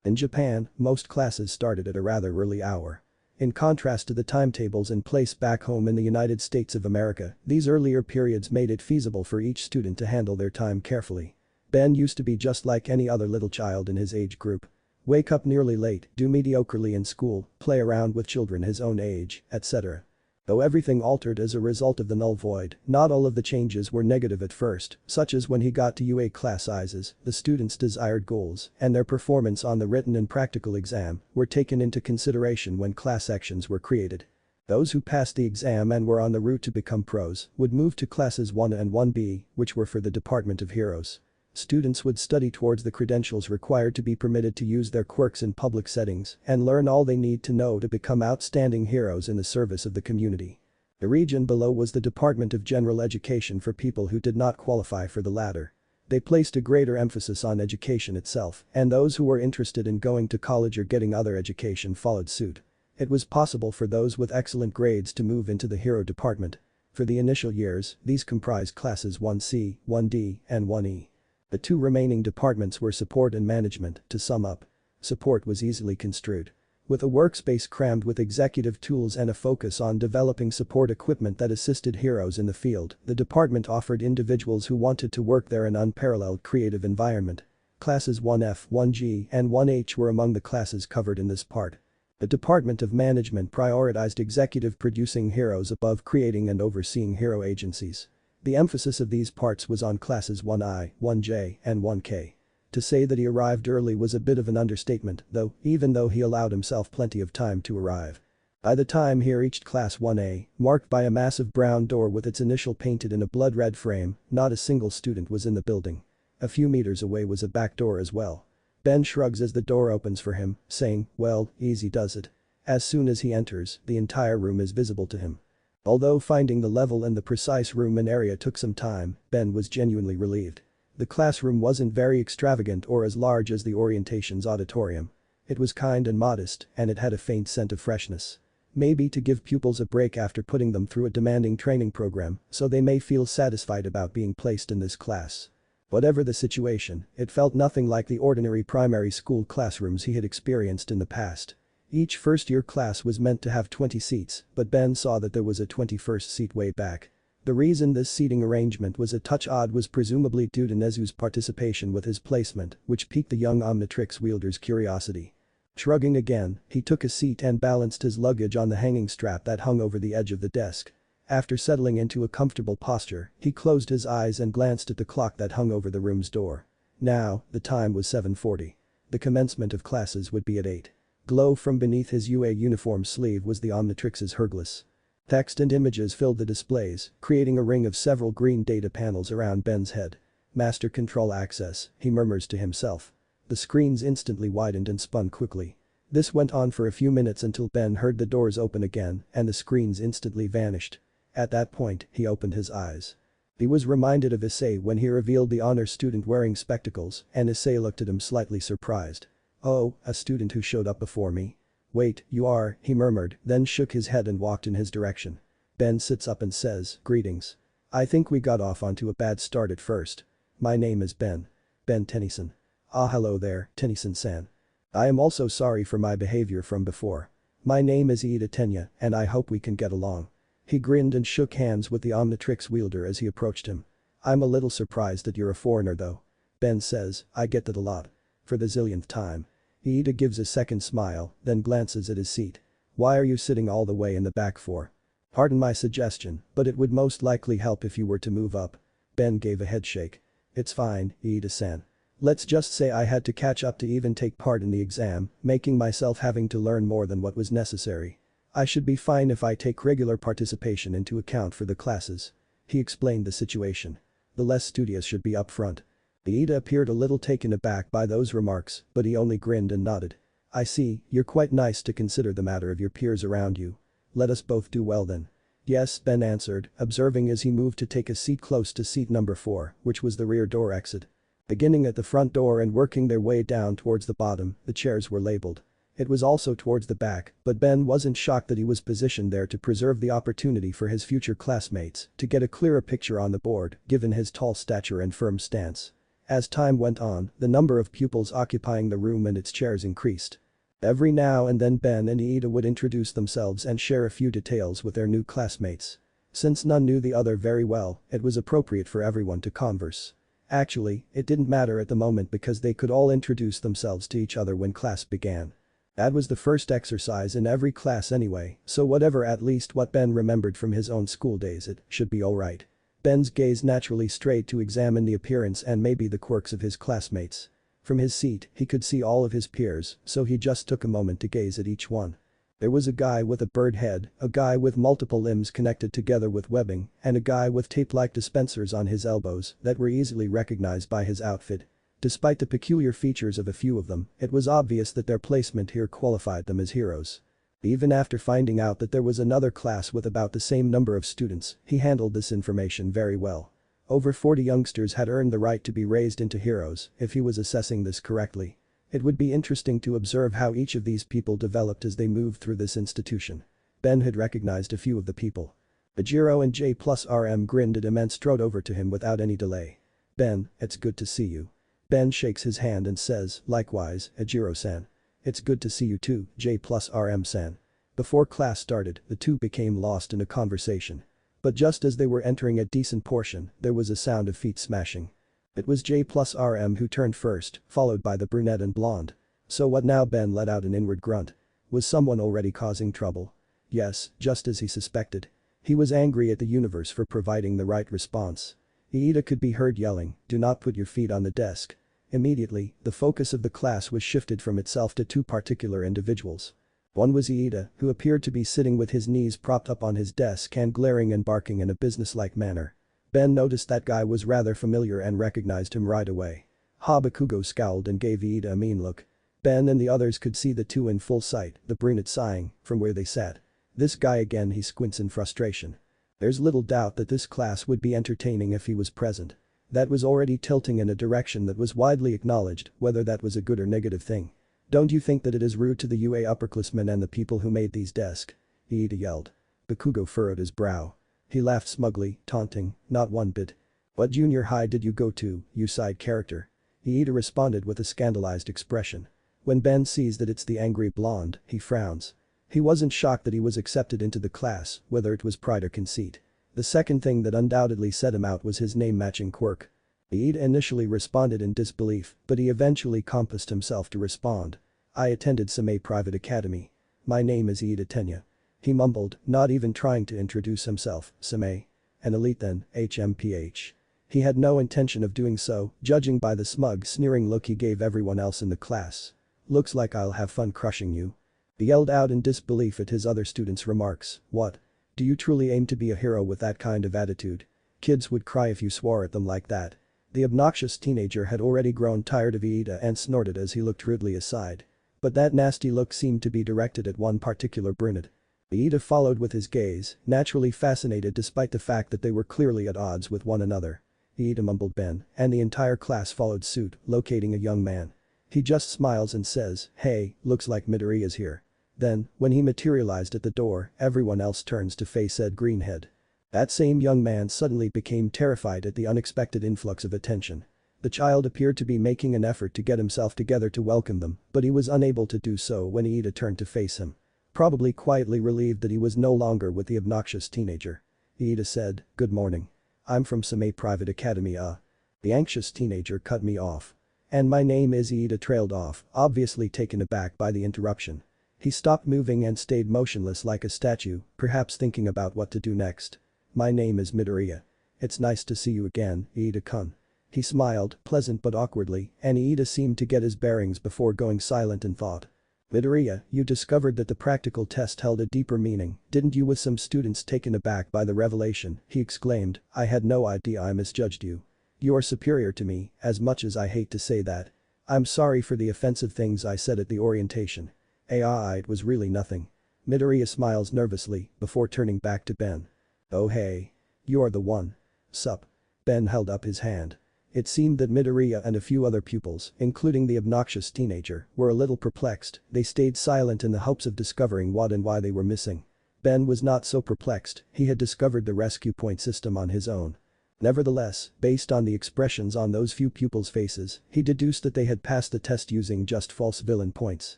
In Japan, most classes started at a rather early hour. In contrast to the timetables in place back home in the United States of America, these earlier periods made it feasible for each student to handle their time carefully. Ben used to be just like any other little child in his age group. Wake up nearly late, do mediocrely in school, play around with children his own age, etc. Though everything altered as a result of the Null Void, not all of the changes were negative at first, such as when he got to UA class sizes, the students' desired goals, and their performance on the written and practical exam were taken into consideration when class sections were created. Those who passed the exam and were on the route to become pros would move to classes 1 and 1B, which were for the Department of Heroes. Students would study towards the credentials required to be permitted to use their quirks in public settings and learn all they need to know to become outstanding heroes in the service of the community. The region below was the Department of General Education for people who did not qualify for the latter. They placed a greater emphasis on education itself, and those who were interested in going to college or getting other education followed suit. It was possible for those with excellent grades to move into the Hero Department. For the initial years, these comprised classes 1C, 1D, and 1E. The two remaining departments were support and management. To sum up, support was easily construed. With a workspace crammed with executive tools and a focus on developing support equipment that assisted heroes in the field, the department offered individuals who wanted to work there an unparalleled creative environment. Classes 1F, 1G, and 1H were among the classes covered in this part. The Department of Management prioritized executive producing heroes above creating and overseeing hero agencies. The emphasis of these parts was on classes 1I, 1J, and 1K. To say that he arrived early was a bit of an understatement, though, even though he allowed himself plenty of time to arrive. By the time he reached class 1A, marked by a massive brown door with its initial painted in a blood-red frame, not a single student was in the building. A few meters away was a back door as well. Ben shrugs as the door opens for him, saying, "Well, easy does it." As soon as he enters, the entire room is visible to him. Although finding the level and the precise room and area took some time, Ben was genuinely relieved. The classroom wasn't very extravagant or as large as the orientation's auditorium. It was kind and modest, and it had a faint scent of freshness. Maybe to give pupils a break after putting them through a demanding training program, so they may feel satisfied about being placed in this class. Whatever the situation, it felt nothing like the ordinary primary school classrooms he had experienced in the past. Each first-year class was meant to have 20 seats, but Ben saw that there was a 21st seat way back. The reason this seating arrangement was a touch odd was presumably due to Nezu's participation with his placement, which piqued the young Omnitrix wielder's curiosity. Shrugging again, he took a seat and balanced his luggage on the hanging strap that hung over the edge of the desk. After settling into a comfortable posture, he closed his eyes and glanced at the clock that hung over the room's door. Now, the time was 7:40. The commencement of classes would be at 8. Glow from beneath his UA uniform sleeve was the Omnitrix's Herglis. Text and images filled the displays, creating a ring of several green data panels around Ben's head. Master control access, he murmurs to himself. The screens instantly widened and spun quickly. This went on for a few minutes until Ben heard the doors open again and the screens instantly vanished. At that point, he opened his eyes. He was reminded of Issei when he revealed the honor student wearing spectacles, and Issei looked at him slightly surprised. "Oh, a student who showed up before me? Wait, you are," he murmured, then shook his head and walked in his direction. Ben sits up and says, "Greetings. I think we got off onto a bad start at first. My name is Ben. Ben Tennyson." "Ah, hello there, Tennyson-san. I am also sorry for my behavior from before. My name is Ida Tenya, and I hope we can get along." He grinned and shook hands with the Omnitrix wielder as he approached him. "I'm a little surprised that you're a foreigner though." Ben says, "I get that a lot." For the zillionth time. Ida gives a second smile, then glances at his seat. "Why are you sitting all the way in the back for?" "Pardon my suggestion, but it would most likely help if you were to move up." Ben gave a headshake. "It's fine, Ida-san. Let's just say I had to catch up to even take part in the exam, making myself having to learn more than what was necessary. I should be fine if I take regular participation into account for the classes." He explained the situation. The less studious should be up front. Ida appeared a little taken aback by those remarks, but he only grinned and nodded. "I see, you're quite nice to consider the matter of your peers around you. Let us both do well then." "Yes," Ben answered, observing as he moved to take a seat close to seat number 4, which was the rear door exit. Beginning at the front door and working their way down towards the bottom, the chairs were labeled. It was also towards the back, but Ben wasn't shocked that he was positioned there to preserve the opportunity for his future classmates to get a clearer picture on the board, given his tall stature and firm stance. As time went on, the number of pupils occupying the room and its chairs increased. Every now and then Ben and Iida would introduce themselves and share a few details with their new classmates. Since none knew the other very well, it was appropriate for everyone to converse. Actually, it didn't matter at the moment because they could all introduce themselves to each other when class began. That was the first exercise in every class anyway, so whatever at least what Ben remembered from his own school days, it should be alright. Ben's gaze naturally strayed to examine the appearance and maybe the quirks of his classmates. From his seat, he could see all of his peers, so he just took a moment to gaze at each one. There was a guy with a bird head, a guy with multiple limbs connected together with webbing, and a guy with tape-like dispensers on his elbows that were easily recognized by his outfit. Despite the peculiar features of a few of them, it was obvious that their placement here qualified them as heroes. Even after finding out that there was another class with about the same number of students, he handled this information very well. Over 40 youngsters had earned the right to be raised into heroes if he was assessing this correctly. It would be interesting to observe how each of these people developed as they moved through this institution. Ben had recognized a few of the people. Ajiro and J+RM grinned at him and strode over to him without any delay. "Ben, it's good to see you." Ben shakes his hand and says, "Likewise, Ajiro-san. It's good to see you too, J+RM-san." Before class started, the two became lost in a conversation. But just as they were entering a decent portion, there was a sound of feet smashing. It was J+RM who turned first, followed by the brunette and blonde. "So what now?" Ben let out an inward grunt. Was someone already causing trouble? Yes, just as he suspected. He was angry at the universe for providing the right response. Iida could be heard yelling, "Do not put your feet on the desk." Immediately, the focus of the class was shifted from itself to two particular individuals. One was Iida, who appeared to be sitting with his knees propped up on his desk and glaring and barking in a businesslike manner. Ben noticed that guy was rather familiar and recognized him right away. Bakugo scowled and gave Iida a mean look. Ben and the others could see the two in full sight, the brunette sighing, from where they sat. "This guy again," he squints in frustration. There's little doubt that this class would be entertaining if he was present. That was already tilting in a direction that was widely acknowledged, whether that was a good or negative thing. "Don't you think that it is rude to the UA upperclassmen and the people who made these desks?" Iida yelled. Bakugo furrowed his brow. He laughed smugly, taunting, "Not one bit. What junior high did you go to, you side character?" Iida responded with a scandalized expression. When Ben sees that it's the angry blonde, he frowns. He wasn't shocked that he was accepted into the class, whether it was pride or conceit. The second thing that undoubtedly set him out was his name-matching quirk. Iida initially responded in disbelief, but he eventually composed himself to respond. "I attended Emiyn Private Academy. My name is Iida Tenya." He mumbled, not even trying to introduce himself. "Emiyn. An elite then, HMPH." He had no intention of doing so, judging by the smug, sneering look he gave everyone else in the class. "Looks like I'll have fun crushing you." He yelled out in disbelief at his other students' remarks. "What? Do you truly aim to be a hero with that kind of attitude? Kids would cry if you swore at them like that." The obnoxious teenager had already grown tired of Iida and snorted as he looked rudely aside. But that nasty look seemed to be directed at one particular brunette. Iida followed with his gaze, naturally fascinated despite the fact that they were clearly at odds with one another. "Iida," mumbled Ben, and the entire class followed suit, locating a young man. He just smiles and says, "Hey, looks like Midoriya's here." Then, when he materialized at the door, everyone else turns to face said greenhead. That same young man suddenly became terrified at the unexpected influx of attention. The child appeared to be making an effort to get himself together to welcome them, but he was unable to do so when Iida turned to face him. Probably quietly relieved that he was no longer with the obnoxious teenager. Iida said, "Good morning. I'm from Emiyn Private Academia." The anxious teenager cut me off. "And my name is." Iida trailed off, obviously taken aback by the interruption. He stopped moving and stayed motionless like a statue, perhaps thinking about what to do next. "My name is Midoriya. It's nice to see you again, Iida-kun." He smiled, pleasant but awkwardly, and Iida seemed to get his bearings before going silent in thought. "Midoriya, you discovered that the practical test held a deeper meaning, didn't you?" With some students taken aback by the revelation, he exclaimed, "I had no idea. I misjudged you. You are superior to me, as much as I hate to say that. I'm sorry for the offensive things I said at the orientation. It was really nothing." Midoriya smiles nervously before turning back to Ben. "Oh hey. You are the one. Sup." Ben held up his hand. It seemed that Midoriya and a few other pupils, including the obnoxious teenager, were a little perplexed. They stayed silent in the hopes of discovering what and why they were missing. Ben was not so perplexed, he had discovered the rescue point system on his own. Nevertheless, based on the expressions on those few pupils' faces, he deduced that they had passed the test using just false villain points.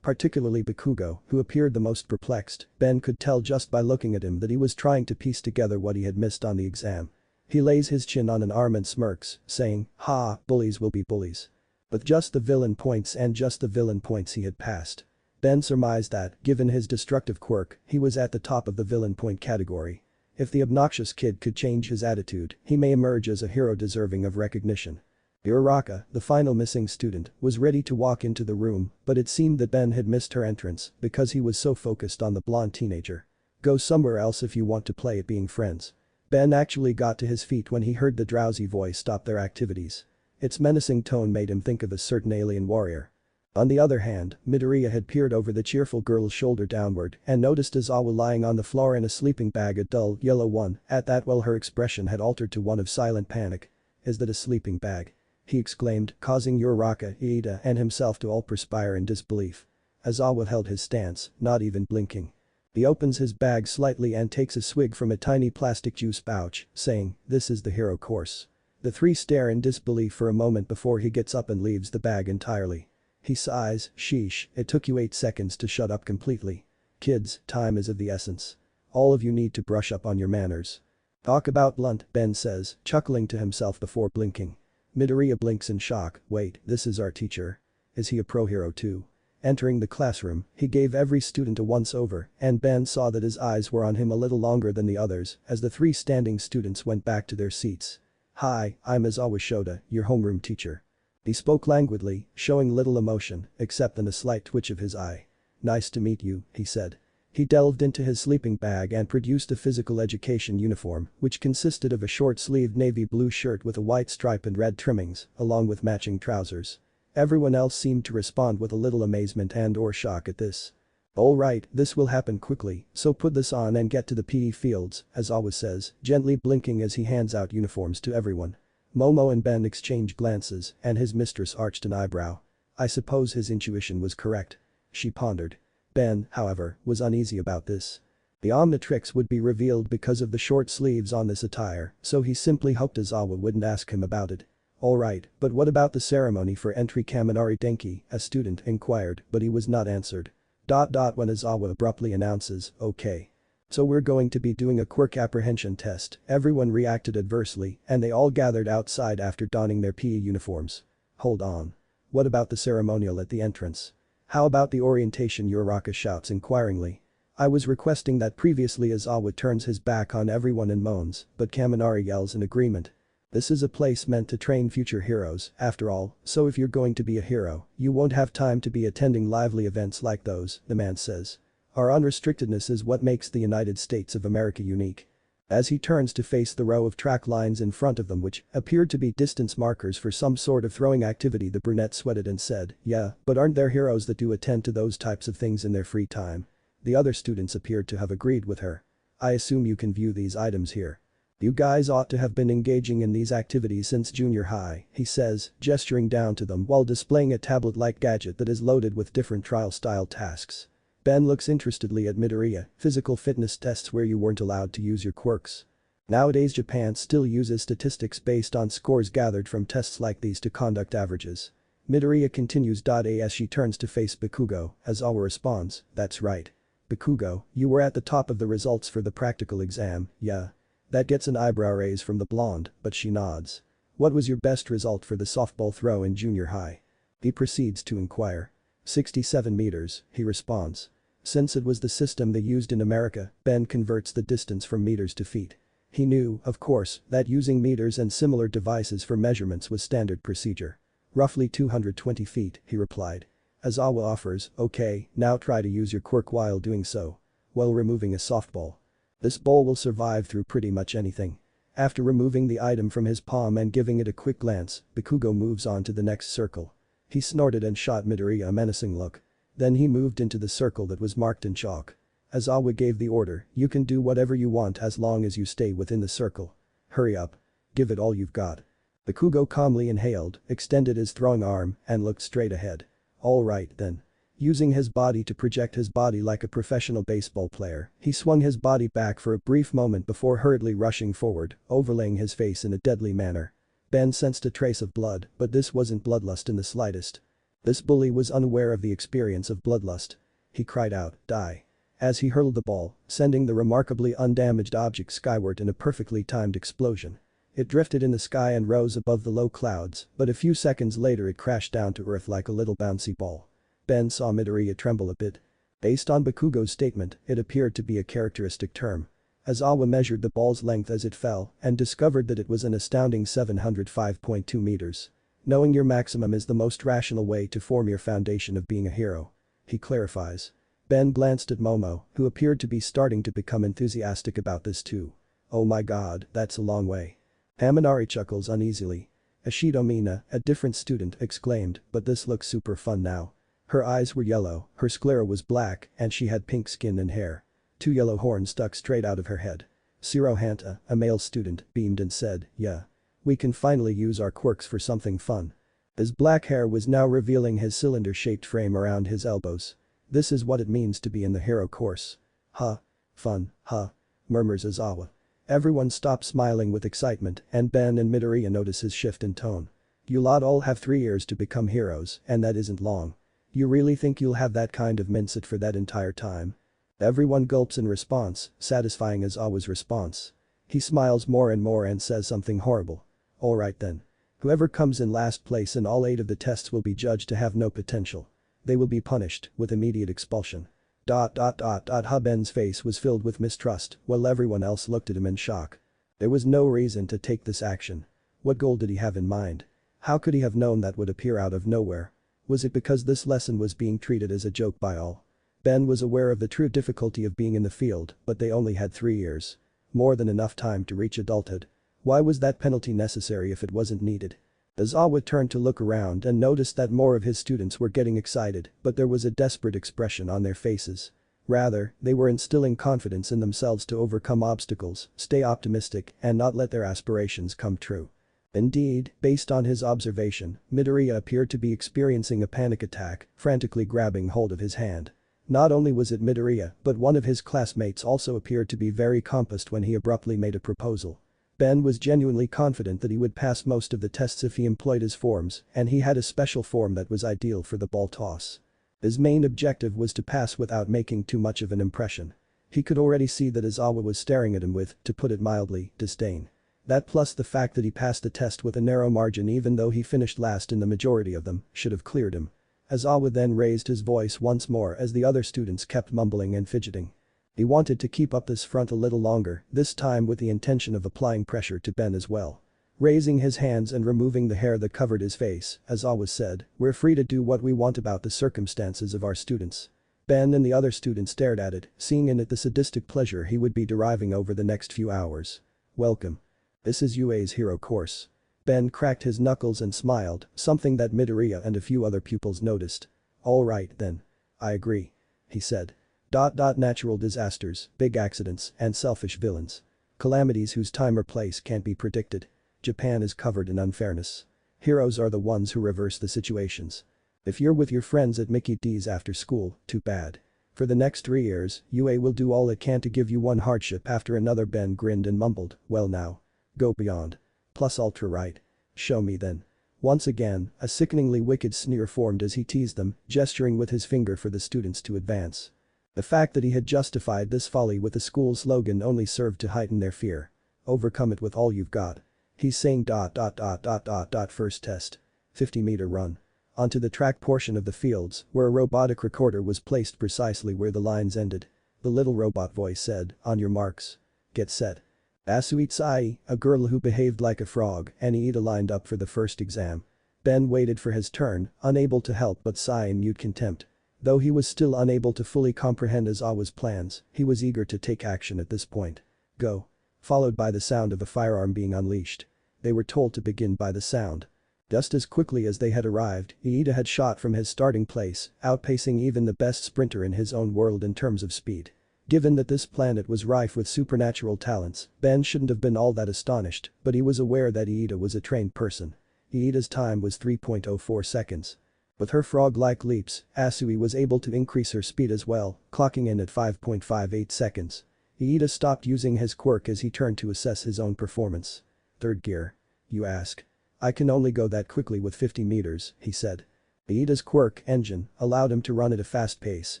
particularly Bakugo, who appeared the most perplexed. Ben could tell just by looking at him that he was trying to piece together what he had missed on the exam. He lays his chin on an arm and smirks, saying, "Ha, bullies will be bullies." With just the villain points he had passed. Ben surmised that, given his destructive quirk, he was at the top of the villain point category. If the obnoxious kid could change his attitude, he may emerge as a hero deserving of recognition. Uraraka, the final missing student, was ready to walk into the room, but it seemed that Ben had missed her entrance because he was so focused on the blonde teenager. "Go somewhere else if you want to play at being friends." Ben actually got to his feet when he heard the drowsy voice stop their activities. Its menacing tone made him think of a certain alien warrior. On the other hand, Midoriya had peered over the cheerful girl's shoulder downward and noticed Aizawa lying on the floor in a sleeping bag, a dull, yellow one. At that, well, her expression had altered to one of silent panic. "Is that a sleeping bag?" he exclaimed, causing Uraraka, Iida, and himself to all perspire in disbelief. Aizawa held his stance, not even blinking. He opens his bag slightly and takes a swig from a tiny plastic juice pouch, saying, "This is the hero course." The three stare in disbelief for a moment before he gets up and leaves the bag entirely. He sighs, "Sheesh, it took you 8 seconds to shut up completely. Kids, time is of the essence. All of you need to brush up on your manners." "Talk about blunt," Ben says, chuckling to himself before blinking. Midoriya blinks in shock. "Wait, this is our teacher? Is he a pro hero too?" Entering the classroom, he gave every student a once-over, and Ben saw that his eyes were on him a little longer than the others as the 3 standing students went back to their seats. "Hi, I'm Aizawa Shota, your homeroom teacher." He spoke languidly, showing little emotion, except in a slight twitch of his eye. "Nice to meet you," he said. He delved into his sleeping bag and produced a physical education uniform, which consisted of a short-sleeved navy blue shirt with a white stripe and red trimmings, along with matching trousers. Everyone else seemed to respond with a little amazement and/or shock at this. "Alright, this will happen quickly, so put this on and get to the PE fields," Aizawa says, gently blinking as he hands out uniforms to everyone. Momo and Ben exchange glances, and his mistress arched an eyebrow. I suppose his intuition was correct. She pondered. Ben, however, was uneasy about this. The Omnitrix would be revealed because of the short sleeves on this attire, so he simply hoped Aizawa wouldn't ask him about it. "Alright, but what about the ceremony for entry Kaminari Denki?" a student inquired, but he was not answered. When Aizawa abruptly announces, "Okay. So we're going to be doing a quirk apprehension test." Everyone reacted adversely, and they all gathered outside after donning their PE uniforms. "Hold on. What about the ceremonial at the entrance? How about the orientation?" Uraraka shouts inquiringly. "I was requesting that previously." Aizawa turns his back on everyone and moans, but Kaminari yells in agreement. "This is a place meant to train future heroes, after all, so if you're going to be a hero, you won't have time to be attending lively events like those," the man says. "Our unrestrictedness is what makes the United States of America unique." As he turns to face the row of track lines in front of them which appeared to be distance markers for some sort of throwing activity, the brunette sweated and said, "Yeah, but aren't there heroes that do attend to those types of things in their free time?" The other students appeared to have agreed with her. "I assume you can view these items here. You guys ought to have been engaging in these activities since junior high," he says, gesturing down to them while displaying a tablet-like gadget that is loaded with different trial-style tasks. Ben looks interestedly at Midoriya, physical fitness tests where you weren't allowed to use your quirks. Nowadays Japan still uses statistics based on scores gathered from tests like these to conduct averages. Midoriya continues. As she turns to face Bakugo, Aizawa responds, "That's right. Bakugo, you were at the top of the results for the practical exam, yeah?" That gets an eyebrow raise from the blonde, but she nods. "What was your best result for the softball throw in junior high?" he proceeds to inquire. 67 meters, he responds. Since it was the system they used in America, Ben converts the distance from meters to feet. He knew, of course, that using meters and similar devices for measurements was standard procedure. "Roughly 220 feet, he replied. Aizawa offers, "Okay, now try to use your quirk while doing so." While removing a softball. This ball will survive through pretty much anything. After removing the item from his palm and giving it a quick glance, Bakugo moves on to the next circle. He snorted and shot Midoriya a menacing look. Then he moved into the circle that was marked in chalk. Aizawa gave the order, "You can do whatever you want as long as you stay within the circle. Hurry up. Give it all you've got." Bakugo calmly inhaled, extended his throwing arm, and looked straight ahead. "Alright then." Using his body to project his body like a professional baseball player, he swung his body back for a brief moment before hurriedly rushing forward, overlaying his face in a deadly manner. Ben sensed a trace of blood, but this wasn't bloodlust in the slightest. This bully was unaware of the experience of bloodlust. He cried out, "Die." As he hurled the ball, sending the remarkably undamaged object skyward in a perfectly timed explosion. It drifted in the sky and rose above the low clouds, but a few seconds later it crashed down to earth like a little bouncy ball. Ben saw Midoriya tremble a bit. Based on Bakugo's statement, it appeared to be a characteristic term. Aizawa measured the ball's length as it fell and discovered that it was an astounding 705.2 meters. Knowing your maximum is the most rational way to form your foundation of being a hero. He clarifies. Ben glanced at Momo, who appeared to be starting to become enthusiastic about this too. Oh my god, that's a long way. Haminari chuckles uneasily. Ashido Mina, a different student, exclaimed, but this looks super fun now. Her eyes were yellow, her sclera was black, and she had pink skin and hair. 2 yellow horns stuck straight out of her head. Siro Hanta, a male student, beamed and said, yeah. We can finally use our quirks for something fun. His black hair was now revealing his cylinder-shaped frame around his elbows. This is what it means to be in the hero course. Huh. Fun, huh. Murmurs Aizawa. Everyone stopped smiling with excitement and Ben and Midoriya notice his shift in tone. You lot all have 3 years to become heroes and that isn't long. You really think you'll have that kind of mindset for that entire time? Everyone gulps in response, satisfying Aizawa's response. He smiles more and more and says something horrible. Alright then. Whoever comes in last place in all 8 of the tests will be judged to have no potential. They will be punished with immediate expulsion. Ben's face was filled with mistrust while everyone else looked at him in shock. There was no reason to take this action. What goal did he have in mind? How could he have known that would appear out of nowhere? Was it because this lesson was being treated as a joke by all? Ben was aware of the true difficulty of being in the field, but they only had 3 years. More than enough time to reach adulthood. Why was that penalty necessary if it wasn't needed? Aizawa turned to look around and noticed that more of his students were getting excited, but there was a desperate expression on their faces. Rather, they were instilling confidence in themselves to overcome obstacles, stay optimistic, and not let their aspirations come true. Indeed, based on his observation, Midoriya appeared to be experiencing a panic attack, frantically grabbing hold of his hand. Not only was it Midoriya, but one of his classmates also appeared to be very composed when he abruptly made a proposal. Ben was genuinely confident that he would pass most of the tests if he employed his forms, and he had a special form that was ideal for the ball toss. His main objective was to pass without making too much of an impression. He could already see that Aizawa was staring at him with, to put it mildly, disdain. That plus the fact that he passed the test with a narrow margin even though he finished last in the majority of them, should have cleared him. Aizawa then raised his voice once more as the other students kept mumbling and fidgeting. He wanted to keep up this front a little longer, this time with the intention of applying pressure to Ben as well. Raising his hands and removing the hair that covered his face, Aizawa said, we're free to do what we want about the circumstances of our students. Ben and the other students stared at it, seeing in it the sadistic pleasure he would be deriving over the next few hours. Welcome. This is UA's hero course. Ben cracked his knuckles and smiled, something that Midoriya and a few other pupils noticed. Alright then. I agree. He said. Natural disasters, big accidents, and selfish villains. Calamities whose time or place can't be predicted. Japan is covered in unfairness. Heroes are the ones who reverse the situations. If you're with your friends at Mickey D's after school, too bad. For the next 3 years, UA will do all it can to give you one hardship after another. Ben grinned and mumbled, well now. Go beyond. Plus ultra right. Show me then. Once again, a sickeningly wicked sneer formed as he teased them, gesturing with his finger for the students to advance. The fact that he had justified this folly with the school's slogan only served to heighten their fear. Overcome it with all you've got. He's saying. First test. 50-meter run. Onto the track portion of the fields, where a robotic recorder was placed precisely where the lines ended. The little robot voice said, on your marks. Get set. Asui Tsai, a girl who behaved like a frog, and Iida lined up for the first exam. Ben waited for his turn, unable to help but sigh in mute contempt. Though he was still unable to fully comprehend Aizawa's plans, he was eager to take action at this point. Go. Followed by the sound of a firearm being unleashed. They were told to begin by the sound. Just as quickly as they had arrived, Iida had shot from his starting place, outpacing even the best sprinter in his own world in terms of speed. Given that this planet was rife with supernatural talents, Ben shouldn't have been all that astonished, but he was aware that Iida was a trained person. Iida's time was 3.04 seconds. With her frog-like leaps, Asui was able to increase her speed as well, clocking in at 5.58 seconds. Iida stopped using his quirk as he turned to assess his own performance. Third gear. You ask. I can only go that quickly with 50 meters, he said. Iida's quirk, engine, allowed him to run at a fast pace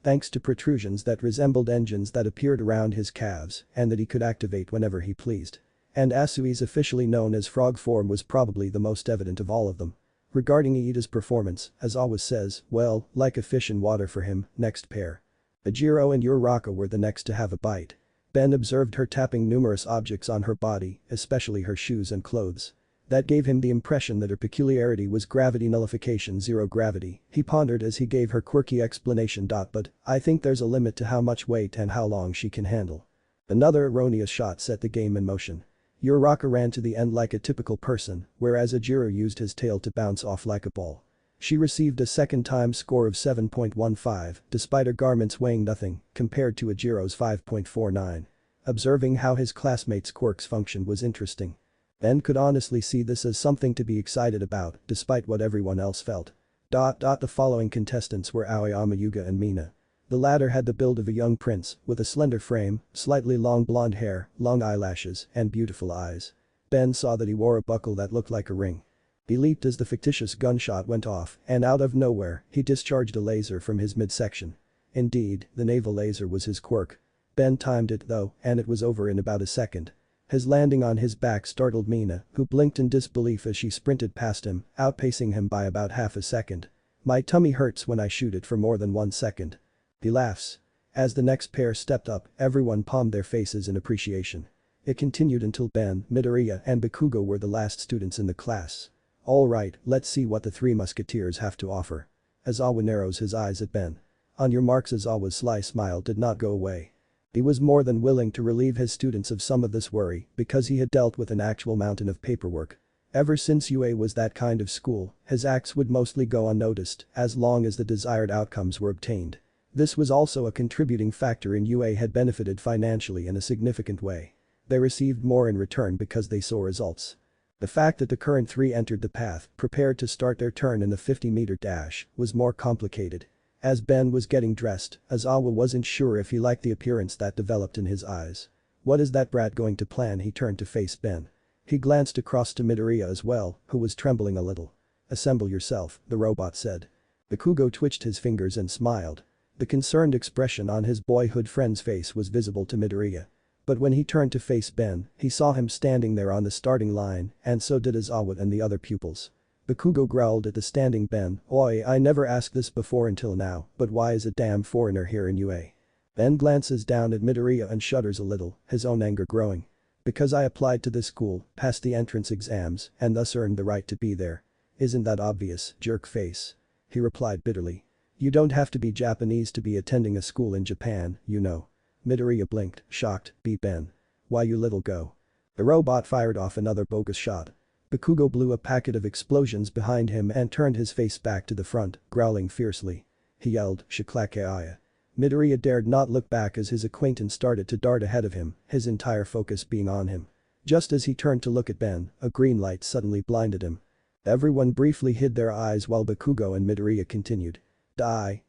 thanks to protrusions that resembled engines that appeared around his calves and that he could activate whenever he pleased. And Asui's officially known as frog form was probably the most evident of all of them. Regarding Iida's performance, as always says, well, like a fish in water for him, next pair. Ajiro and Uraraka were the next to have a bite. Ben observed her tapping numerous objects on her body, especially her shoes and clothes. That gave him the impression that her peculiarity was gravity nullification, zero gravity, he pondered as he gave her quirky explanation. But I think there's a limit to how much weight and how long she can handle. Another erroneous shot set the game in motion. Uraraka ran to the end like a typical person, whereas Ajiro used his tail to bounce off like a ball. She received a second time score of 7.15, despite her garments weighing nothing, compared to Ajiro's 5.49. Observing how his classmates' quirks functioned was interesting. Ben could honestly see this as something to be excited about, despite what everyone else felt. The following contestants were Aoyama Yuga and Mina. The latter had the build of a young prince, with a slender frame, slightly long blonde hair, long eyelashes, and beautiful eyes. Ben saw that he wore a buckle that looked like a ring. He leaped as the fictitious gunshot went off, and out of nowhere, he discharged a laser from his midsection. Indeed, the naval laser was his quirk. Ben timed it though, and it was over in about a second. His landing on his back startled Mina, who blinked in disbelief as she sprinted past him, outpacing him by about half a second. My tummy hurts when I shoot it for more than 1 second. He laughs. As the next pair stepped up, everyone palmed their faces in appreciation. It continued until Ben, Midoriya and Bakugo were the last students in the class. Alright, let's see what the three musketeers have to offer. Aizawa narrows his eyes at Ben. On your marks. Aizawa's sly smile did not go away. He was more than willing to relieve his students of some of this worry because he had dealt with an actual mountain of paperwork. Ever since UA was that kind of school, his acts would mostly go unnoticed as long as the desired outcomes were obtained. This was also a contributing factor in UA had benefited financially in a significant way. They received more in return because they saw results. The fact that the current three entered the path, prepared to start their turn in the 50-meter dash, was more complicated. As Ben was getting dressed, Aizawa wasn't sure if he liked the appearance that developed in his eyes. What is that brat going to plan? He turned to face Ben. He glanced across to Midoriya as well, who was trembling a little. Assemble yourself, the robot said. Bakugo twitched his fingers and smiled. The concerned expression on his boyhood friend's face was visible to Midoriya. But when he turned to face Ben, he saw him standing there on the starting line, and so did Aizawa and the other pupils. Bakugo growled at the standing Ben, "Oi, I never asked this before until now, but why is a damn foreigner here in UA?" Ben glances down at Midoriya and shudders a little, his own anger growing. "Because I applied to this school, passed the entrance exams, and thus earned the right to be there. Isn't that obvious, jerk face?" He replied bitterly. "You don't have to be Japanese to be attending a school in Japan, you know." Midoriya blinked, shocked, "Beat Ben. Why you little go." The robot fired off another bogus shot. Bakugo blew a packet of explosions behind him and turned his face back to the front, growling fiercely. He yelled, "Shiklakeaya." Midoriya dared not look back as his acquaintance started to dart ahead of him, his entire focus being on him. Just as he turned to look at Ben, a green light suddenly blinded him. Everyone briefly hid their eyes while Bakugo and Midoriya continued. Die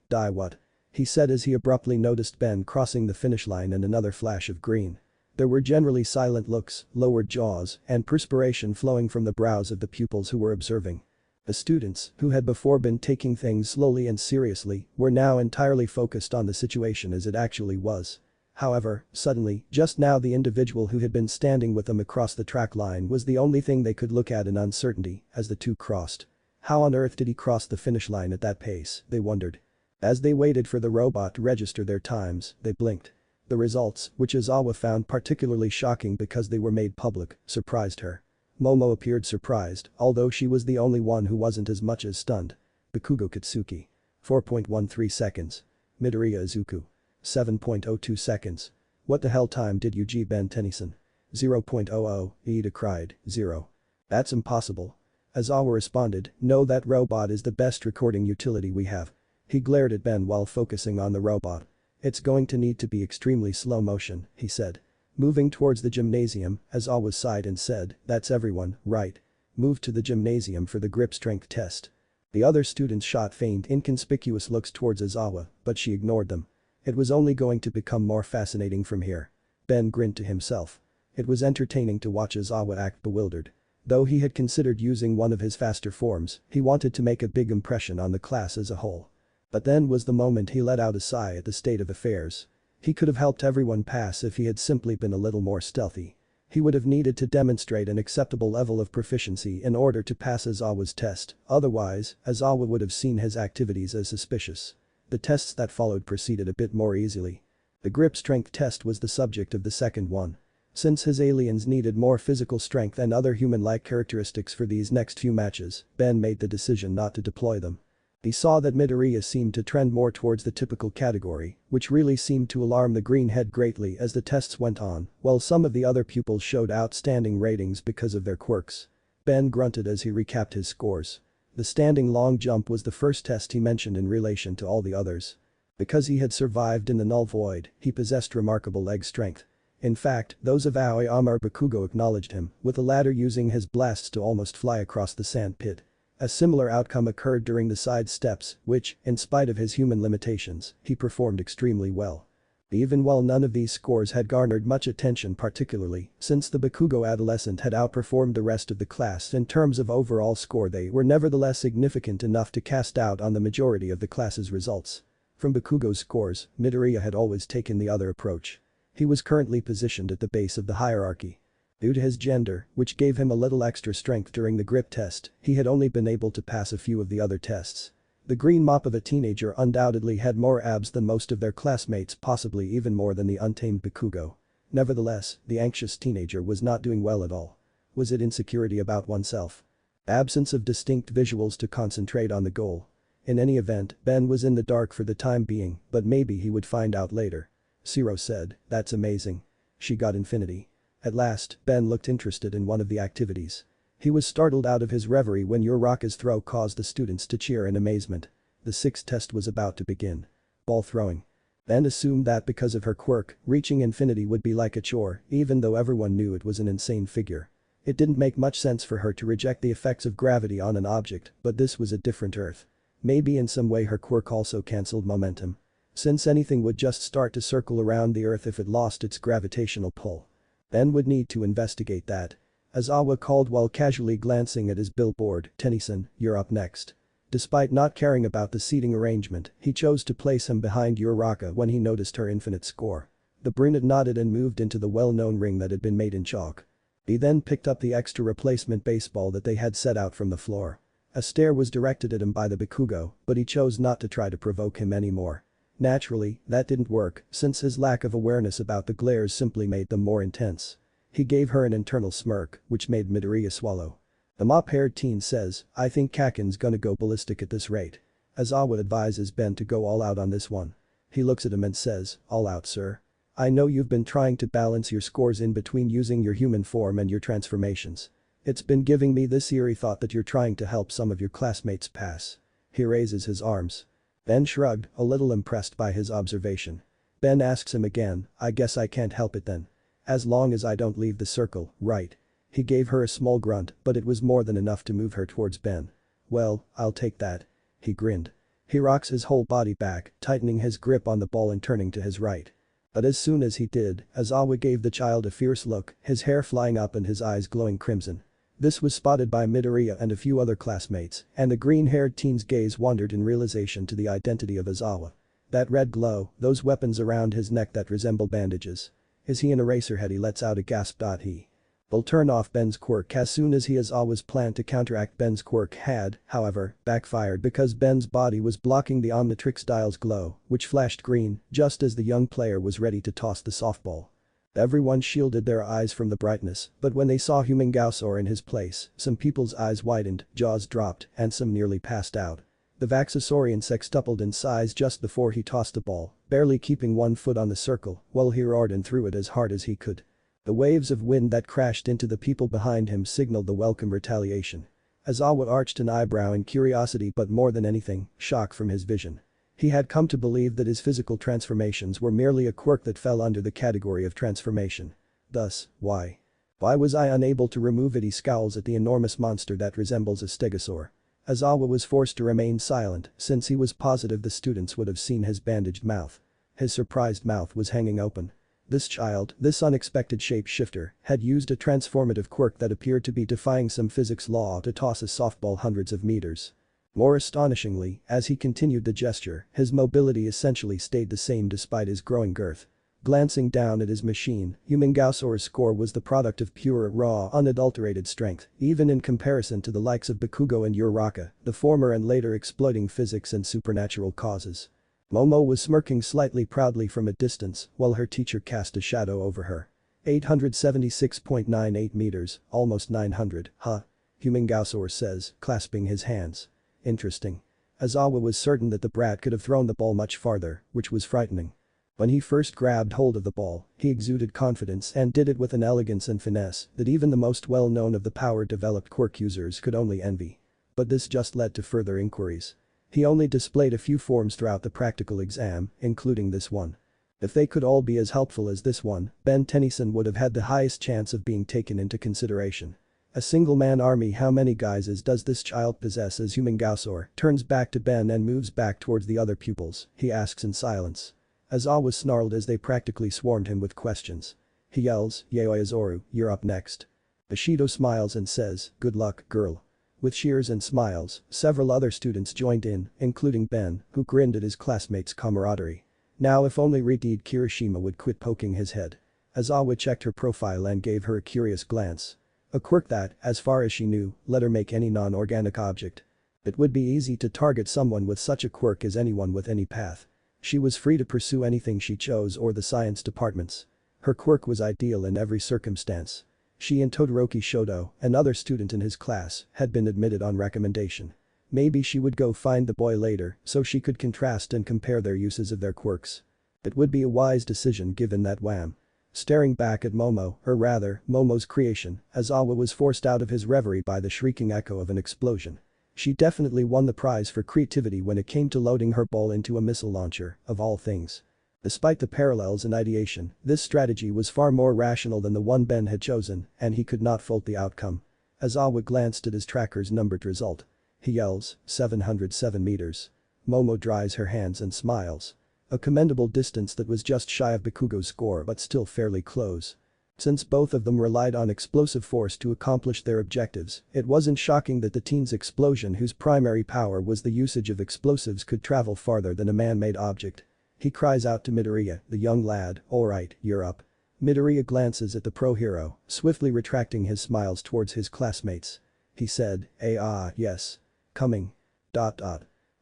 what?" he said as he abruptly noticed Ben crossing the finish line and another flash of green. There were generally silent looks, lowered jaws, and perspiration flowing from the brows of the pupils who were observing. The students, who had before been taking things slowly and seriously, were now entirely focused on the situation as it actually was. However, suddenly, just now the individual who had been standing with them across the track line was the only thing they could look at in uncertainty as the two crossed. How on earth did he cross the finish line at that pace, they wondered. As they waited for the robot to register their times, they blinked. The results, which Aizawa found particularly shocking because they were made public, surprised her. Momo appeared surprised, although she was the only one who wasn't as much as stunned. Bakugo Katsuki. 4.13 seconds. Midoriya Izuku. 7.02 seconds. What the hell time did you Ben Tennyson? 0.00, Iida cried, 0. That's impossible. Aizawa responded, no, that robot is the best recording utility we have. He glared at Ben while focusing on the robot. It's going to need to be extremely slow motion, he said. Moving towards the gymnasium, Aizawa sighed and said, that's everyone, right? Move to the gymnasium for the grip strength test. The other students shot faint inconspicuous looks towards Aizawa, but she ignored them. It was only going to become more fascinating from here. Ben grinned to himself. It was entertaining to watch Aizawa act bewildered. Though he had considered using one of his faster forms, he wanted to make a big impression on the class as a whole. But then was the moment he let out a sigh at the state of affairs. He could have helped everyone pass if he had simply been a little more stealthy. He would have needed to demonstrate an acceptable level of proficiency in order to pass Aizawa's test, otherwise, Aizawa would have seen his activities as suspicious. The tests that followed proceeded a bit more easily. The grip strength test was the subject of the second one. Since his aliens needed more physical strength and other human-like characteristics for these next few matches, Ben made the decision not to deploy them. He saw that Midoriya seemed to trend more towards the typical category, which really seemed to alarm the greenhead greatly as the tests went on, while some of the other pupils showed outstanding ratings because of their quirks. Ben grunted as he recapped his scores. The standing long jump was the first test he mentioned in relation to all the others. Because he had survived in the Null Void, he possessed remarkable leg strength. In fact, those of Aoyama Bakugo acknowledged him, with the latter using his blasts to almost fly across the sand pit. A similar outcome occurred during the side steps, which, in spite of his human limitations, he performed extremely well. Even while none of these scores had garnered much attention, particularly since the Bakugo adolescent had outperformed the rest of the class in terms of overall score, they were nevertheless significant enough to cast doubt on the majority of the class's results. From Bakugo's scores, Midoriya had always taken the other approach. He was currently positioned at the base of the hierarchy. Due to his gender, which gave him a little extra strength during the grip test, he had only been able to pass a few of the other tests. The green mop of a teenager undoubtedly had more abs than most of their classmates, possibly even more than the untamed Bakugo. Nevertheless, the anxious teenager was not doing well at all. Was it insecurity about oneself? Absence of distinct visuals to concentrate on the goal. In any event, Ben was in the dark for the time being, but maybe he would find out later. Zero said, "That's amazing. She got infinity." At last, Ben looked interested in one of the activities. He was startled out of his reverie when Uraraka's throw caused the students to cheer in amazement. The sixth test was about to begin. Ball throwing. Ben assumed that because of her quirk, reaching infinity would be like a chore, even though everyone knew it was an insane figure. It didn't make much sense for her to reject the effects of gravity on an object, but this was a different Earth. Maybe in some way her quirk also cancelled momentum. Since anything would just start to circle around the Earth if it lost its gravitational pull. Ben would need to investigate that. Aizawa called while casually glancing at his billboard, "Tennyson, you're up next." Despite not caring about the seating arrangement, he chose to place him behind Uraraka when he noticed her infinite score. The brunette nodded and moved into the well-known ring that had been made in chalk. He then picked up the extra replacement baseball that they had set out from the floor. A stare was directed at him by the Bakugo, but he chose not to try to provoke him anymore. Naturally, that didn't work, since his lack of awareness about the glares simply made them more intense. He gave her an internal smirk, which made Midoriya swallow. The mop-haired teen says, "I think Kaken's gonna go ballistic at this rate." Aizawa advises Ben to go all out on this one. He looks at him and says, "All out, sir. I know you've been trying to balance your scores in between using your human form and your transformations. It's been giving me this eerie thought that you're trying to help some of your classmates pass." He raises his arms. Ben shrugged, a little impressed by his observation. Ben asks him again, "I guess I can't help it then. As long as I don't leave the circle, right?" He gave her a small grunt, but it was more than enough to move her towards Ben. "Well, I'll take that." He grinned. He rocks his whole body back, tightening his grip on the ball and turning to his right. But as soon as he did, Aizawa gave the child a fierce look, his hair flying up and his eyes glowing crimson. This was spotted by Midoriya and a few other classmates, and the green-haired teen's gaze wandered in realization to the identity of Aizawa. That red glow, those weapons around his neck that resemble bandages. Is he an eraserhead? He lets out a gasp. He will turn off Ben's quirk as soon as Aizawa's plan to counteract Ben's quirk had, however, backfired because Ben's body was blocking the Omnitrix dial's glow, which flashed green just as the young player was ready to toss the softball. Everyone shielded their eyes from the brightness, but when they saw Humingausor in his place, some people's eyes widened, jaws dropped, and some nearly passed out. The Vaxasaurian sextupled in size just before he tossed the ball, barely keeping one foot on the circle, while he roared and threw it as hard as he could. The waves of wind that crashed into the people behind him signaled the welcome retaliation. Aizawa arched an eyebrow in curiosity, but more than anything, shock from his vision. He had come to believe that his physical transformations were merely a quirk that fell under the category of transformation. Thus, why was I unable to remove it? He scowls at the enormous monster that resembles a stegosaur. Aizawa was forced to remain silent since he was positive the students would have seen his bandaged mouth. His surprised mouth was hanging open. This child, this unexpected shapeshifter, had used a transformative quirk that appeared to be defying some physics law to toss a softball hundreds of meters. More astonishingly, as he continued the gesture, his mobility essentially stayed the same despite his growing girth. Glancing down at his machine, Emiyn's score was the product of pure, raw, unadulterated strength, even in comparison to the likes of Bakugo and Uraraka, the former and later exploiting physics and supernatural causes. Momo was smirking slightly proudly from a distance while her teacher cast a shadow over her. 876.98 meters, almost 900, huh? Emiyn says, clasping his hands. Interesting. Aizawa was certain that the brat could have thrown the ball much farther, which was frightening. When he first grabbed hold of the ball, he exuded confidence and did it with an elegance and finesse that even the most well-known of the power-developed quirk users could only envy. But this just led to further inquiries. He only displayed a few forms throughout the practical exam, including this one. If they could all be as helpful as this one, Ben Tennyson would have had the highest chance of being taken into consideration. A single-man army. How many guises does this child possess? As Emiyn turns back to Ben and moves back towards the other pupils, he asks in silence. Aizawa snarled as they practically swarmed him with questions. He yells, "Yaoi Azoru, you're up next." Bushido smiles and says, "Good luck, girl." With cheers and smiles, several other students joined in, including Ben, who grinned at his classmates' camaraderie. Now if only Riteed Kirishima would quit poking his head. Aizawa checked her profile and gave her a curious glance. A quirk that, as far as she knew, let her make any non-organic object. It would be easy to target someone with such a quirk as anyone with any path. She was free to pursue anything she chose or the science departments. Her quirk was ideal in every circumstance. She and Todoroki Shoto, another student in his class, had been admitted on recommendation. Maybe she would go find the boy later so she could contrast and compare their uses of their quirks. It would be a wise decision given that wham. Staring back at Momo, or rather, Momo's creation, Aizawa was forced out of his reverie by the shrieking echo of an explosion. She definitely won the prize for creativity when it came to loading her ball into a missile launcher, of all things. Despite the parallels in ideation, this strategy was far more rational than the one Ben had chosen, and he could not fault the outcome. Aizawa glanced at his tracker's numbered result. He yells, 707 meters. Momo dries her hands and smiles. A commendable distance that was just shy of Bakugo's score but still fairly close. Since both of them relied on explosive force to accomplish their objectives, it wasn't shocking that the teen's explosion, whose primary power was the usage of explosives, could travel farther than a man-made object. He cries out to Midoriya, the young lad, "Alright, you're up." Midoriya glances at the pro hero, swiftly retracting his smiles towards his classmates. He said, yes. Coming.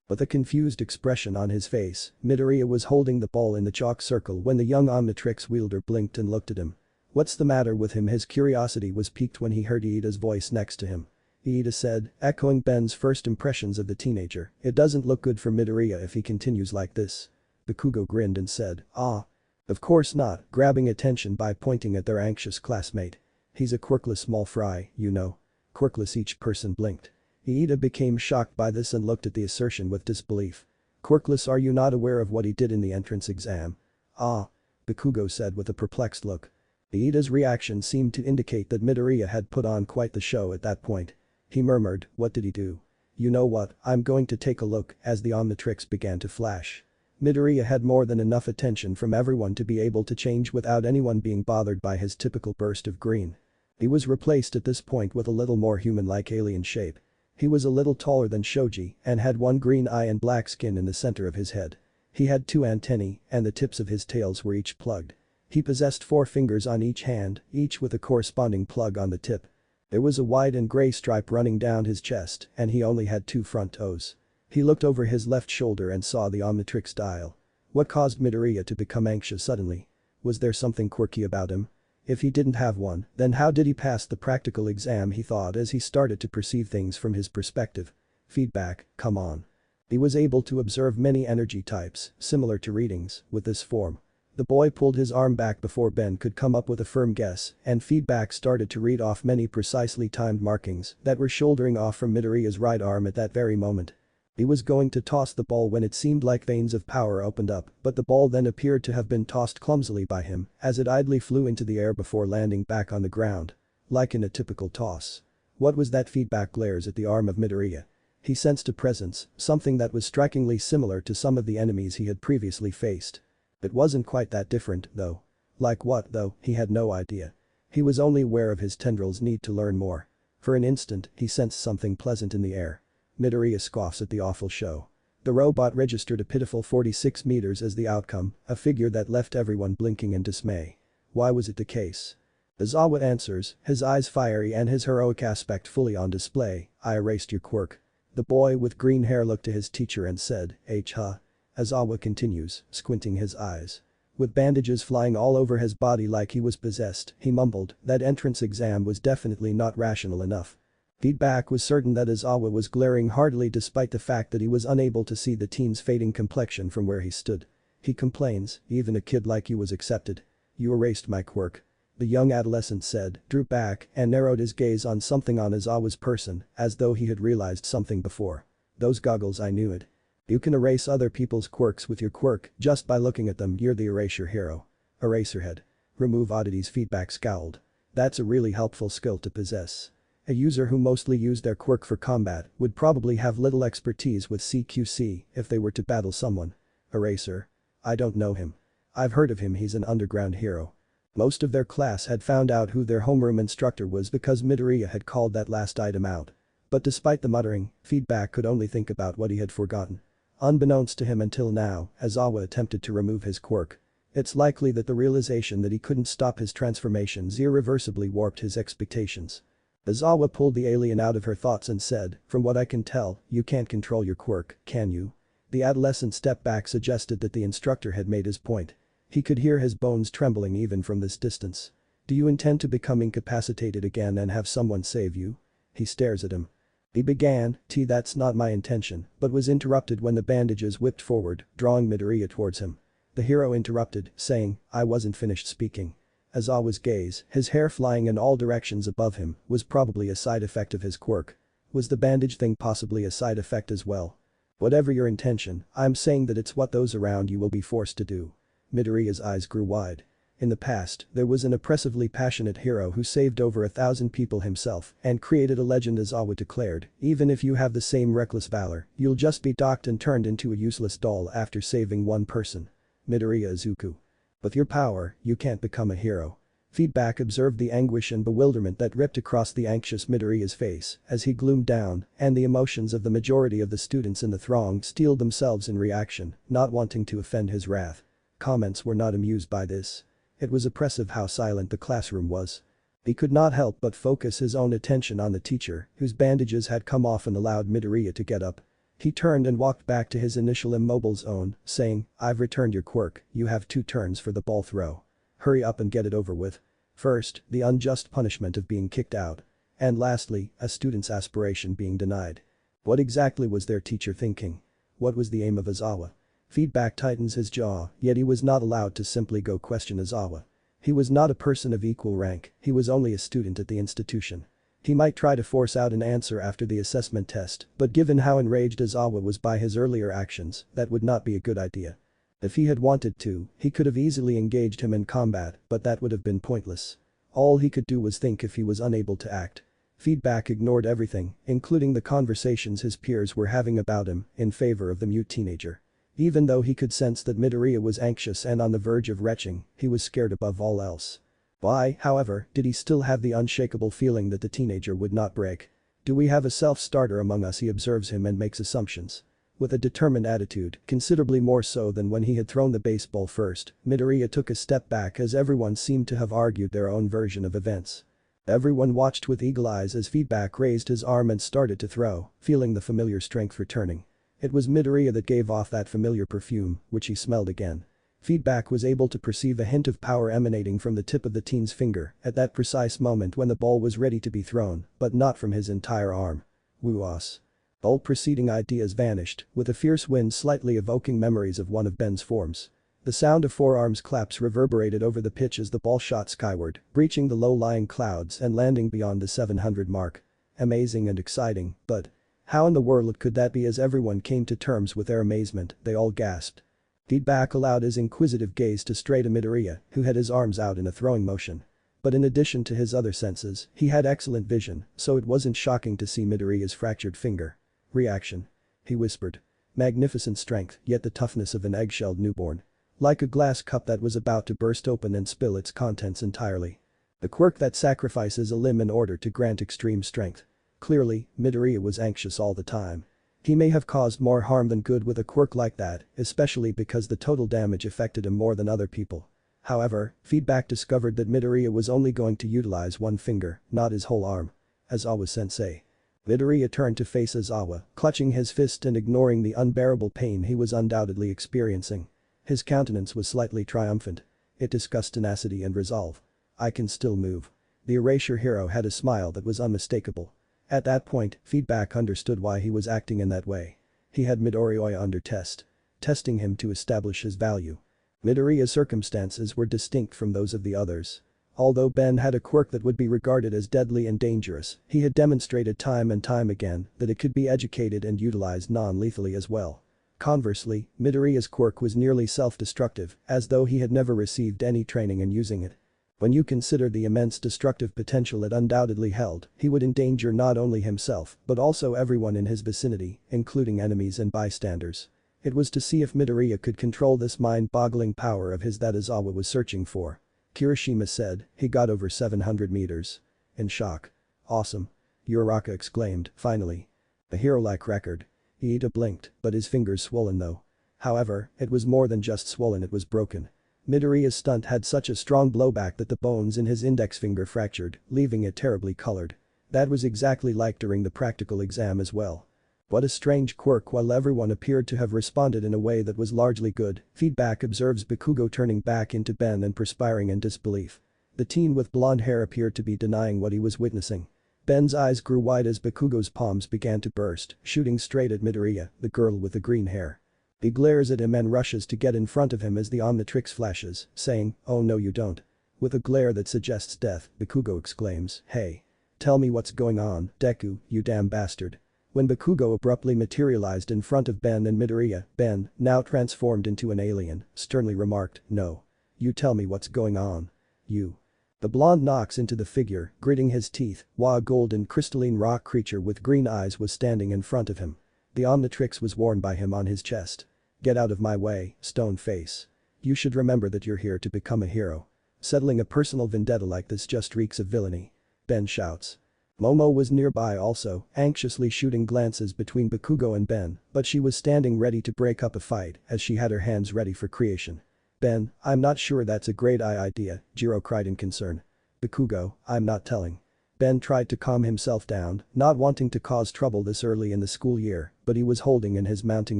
With a confused expression on his face, Midoriya was holding the ball in the chalk circle when the young Omnitrix wielder blinked and looked at him. What's the matter with him? His curiosity was piqued when he heard Iida's voice next to him. Iida said, echoing Ben's first impressions of the teenager, "It doesn't look good for Midoriya if he continues like this." Bakugo grinned and said, "Ah. Of course not," grabbing attention by pointing at their anxious classmate. "He's a quirkless small fry, you know." Quirkless. Each person blinked. Iida became shocked by this and looked at the assertion with disbelief. "Quirkless? Are you not aware of what he did in the entrance exam?" "Ah," Bakugo said with a perplexed look. Iida's reaction seemed to indicate that Midoriya had put on quite the show at that point. He murmured, "What did he do?" "You know what, I'm going to take a look," as the Omnitrix began to flash. Midoriya had more than enough attention from everyone to be able to change without anyone being bothered by his typical burst of green. He was replaced at this point with a little more human-like alien shape. He was a little taller than Shoji and had one green eye and black skin in the center of his head. He had 2 antennae and the tips of his tails were each plugged. He possessed 4 fingers on each hand, each with a corresponding plug on the tip. There was a white and gray stripe running down his chest and he only had 2 front toes. He looked over his left shoulder and saw the Omnitrix dial. What caused Midoriya to become anxious suddenly? Was there something quirky about him? If he didn't have one, then how did he pass the practical exam, he thought as he started to perceive things from his perspective. Feedback, come on. He was able to observe many energy types, similar to readings, with this form. The boy pulled his arm back before Ben could come up with a firm guess, and feedback started to read off many precisely timed markings that were shouldering off from Midoriya's right arm at that very moment. He was going to toss the ball when it seemed like veins of power opened up, but the ball then appeared to have been tossed clumsily by him as it idly flew into the air before landing back on the ground. Like in a typical toss. What was that? Feedback glares at the arm of Midoriya. He sensed a presence, something that was strikingly similar to some of the enemies he had previously faced. It wasn't quite that different, though. Like what though, he had no idea. He was only aware of his tendrils' need to learn more. For an instant, he sensed something pleasant in the air. Midoriya scoffs at the awful show. The robot registered a pitiful 46 meters as the outcome, a figure that left everyone blinking in dismay. Why was it the case? Aizawa answers, his eyes fiery and his heroic aspect fully on display. I erased your quirk. The boy with green hair looked to his teacher and said, huh? Aizawa continues, squinting his eyes. With bandages flying all over his body like he was possessed, he mumbled, that entrance exam was definitely not rational enough. Feedback was certain that Aizawa was glaring hardly despite the fact that he was unable to see the teen's fading complexion from where he stood. He complains, even a kid like you was accepted. You erased my quirk. The young adolescent said, drew back, and narrowed his gaze on something on Aizawa's person, as though he had realized something before. Those goggles, I knew it. You can erase other people's quirks with your quirk just by looking at them. You're the erasure hero. Eraserhead. Remove oddities. Feedback scowled. That's a really helpful skill to possess. A user who mostly used their quirk for combat would probably have little expertise with CQC if they were to battle someone. Eraser. I don't know him. I've heard of him. He's an underground hero. Most of their class had found out who their homeroom instructor was because Midoriya had called that last item out. But despite the muttering, Feedback could only think about what he had forgotten. Unbeknownst to him until now, Aizawa attempted to remove his quirk. It's likely that the realization that he couldn't stop his transformations irreversibly warped his expectations. Aizawa pulled the alien out of her thoughts and said, from what I can tell, you can't control your quirk, can you? The adolescent step back suggested that the instructor had made his point. He could hear his bones trembling even from this distance. Do you intend to become incapacitated again and have someone save you? He stares at him. He began, that's not my intention, but was interrupted when the bandages whipped forward, drawing Midoriya towards him. The hero interrupted, saying, I wasn't finished speaking. Aizawa's gaze, his hair flying in all directions above him, was probably a side effect of his quirk. Was the bandage thing possibly a side effect as well? Whatever your intention, I'm saying that it's what those around you will be forced to do. Midoriya's eyes grew wide. In the past, there was an oppressively passionate hero who saved over 1,000 people himself and created a legend. Aizawa declared, even if you have the same reckless valor, you'll just be docked and turned into a useless doll after saving one person. Midoriya Izuku. With your power, you can't become a hero. Feedback observed the anguish and bewilderment that ripped across the anxious Midoriya's face as he gloomed down, and the emotions of the majority of the students in the throng steeled themselves in reaction, not wanting to offend his wrath. Comments were not amused by this. It was oppressive how silent the classroom was. He could not help but focus his own attention on the teacher, whose bandages had come off and allowed Midoriya to get up. He turned and walked back to his initial immobile zone, saying, I've returned your quirk, you have 2 turns for the ball throw. Hurry up and get it over with. First, the unjust punishment of being kicked out. And lastly, a student's aspiration being denied. What exactly was their teacher thinking? What was the aim of Aizawa? Feedback tightens his jaw, yet he was not allowed to simply go question Aizawa. He was not a person of equal rank, he was only a student at the institution. He might try to force out an answer after the assessment test, but given how enraged Aizawa was by his earlier actions, that would not be a good idea. If he had wanted to, he could have easily engaged him in combat, but that would have been pointless. All he could do was think if he was unable to act. Feedback ignored everything, including the conversations his peers were having about him, in favor of the mute teenager. Even though he could sense that Midoriya was anxious and on the verge of retching, he was scared above all else. Why, however, did he still have the unshakable feeling that the teenager would not break? Do we have a self-starter among us? He observes him and makes assumptions. With a determined attitude, considerably more so than when he had thrown the baseball first, Midoriya took a step back as everyone seemed to have argued their own version of events. Everyone watched with eagle eyes as Feedback raised his arm and started to throw, feeling the familiar strength returning. It was Midoriya that gave off that familiar perfume, which he smelled again. Feedback was able to perceive a hint of power emanating from the tip of the teen's finger at that precise moment when the ball was ready to be thrown, but not from his entire arm. Woo-os. All preceding ideas vanished, with a fierce wind slightly evoking memories of one of Ben's forms. The sound of forearms claps reverberated over the pitch as the ball shot skyward, breaching the low-lying clouds and landing beyond the 700 mark. Amazing and exciting, but how in the world could that be? As everyone came to terms with their amazement, they all gasped. Feedback allowed his inquisitive gaze to stray to Midoriya, who had his arms out in a throwing motion. But in addition to his other senses, he had excellent vision, so it wasn't shocking to see Midoriya's fractured finger. Reaction. He whispered. Magnificent strength, yet the toughness of an egg-shelled newborn. Like a glass cup that was about to burst open and spill its contents entirely. The quirk that sacrifices a limb in order to grant extreme strength. Clearly, Midoriya was anxious all the time. He may have caused more harm than good with a quirk like that, especially because the total damage affected him more than other people. However, feedback discovered that Midoriya was only going to utilize one finger, not his whole arm. Aizawa-sensei. Midoriya turned to face Aizawa, clutching his fist and ignoring the unbearable pain he was undoubtedly experiencing. His countenance was slightly triumphant. It discussed tenacity and resolve. I can still move. The erasure hero had a smile that was unmistakable. At that point, feedback understood why he was acting in that way. He had Midoriya under test. Testing him to establish his value. Midoriya's circumstances were distinct from those of the others. Although Ben had a quirk that would be regarded as deadly and dangerous, he had demonstrated time and time again that it could be educated and utilized non-lethally as well. Conversely, Midoriya's quirk was nearly self-destructive, as though he had never received any training in using it. When you consider the immense destructive potential it undoubtedly held, he would endanger not only himself but also everyone in his vicinity, including enemies and bystanders. It was to see if Midoriya could control this mind-boggling power of his that Aizawa was searching for. Kirishima said, he got over 700 meters. In shock. Awesome. Uraraka exclaimed, finally. A hero-like record. Iida blinked, but his fingers swollen though. However, it was more than just swollen, it was broken. Midoriya's stunt had such a strong blowback that the bones in his index finger fractured, leaving it terribly colored. That was exactly like during the practical exam as well. What a strange quirk. While everyone appeared to have responded in a way that was largely good, feedback observes Bakugo turning back into Ben and perspiring in disbelief. The teen with blonde hair appeared to be denying what he was witnessing. Ben's eyes grew wide as Bakugo's palms began to burst, shooting straight at Midoriya, the girl with the green hair. He glares at him and rushes to get in front of him as the Omnitrix flashes, saying, "Oh no you don't." With a glare that suggests death, Bakugo exclaims, "Hey. Tell me what's going on, Deku, you damn bastard." When Bakugo abruptly materialized in front of Ben and Midoriya, Ben, now transformed into an alien, sternly remarked, "No. You tell me what's going on. You." The blonde knocks into the figure, gritting his teeth, while a golden crystalline rock creature with green eyes was standing in front of him. The Omnitrix was worn by him on his chest. "Get out of my way, stone face. You should remember that you're here to become a hero. Settling a personal vendetta like this just reeks of villainy." Ben shouts. Momo was nearby also, anxiously shooting glances between Bakugo and Ben, but she was standing ready to break up a fight as she had her hands ready for creation. "Ben, I'm not sure that's a great idea," Jiro cried in concern. "Bakugo, I'm not telling." Ben tried to calm himself down, not wanting to cause trouble this early in the school year, but he was holding in his mounting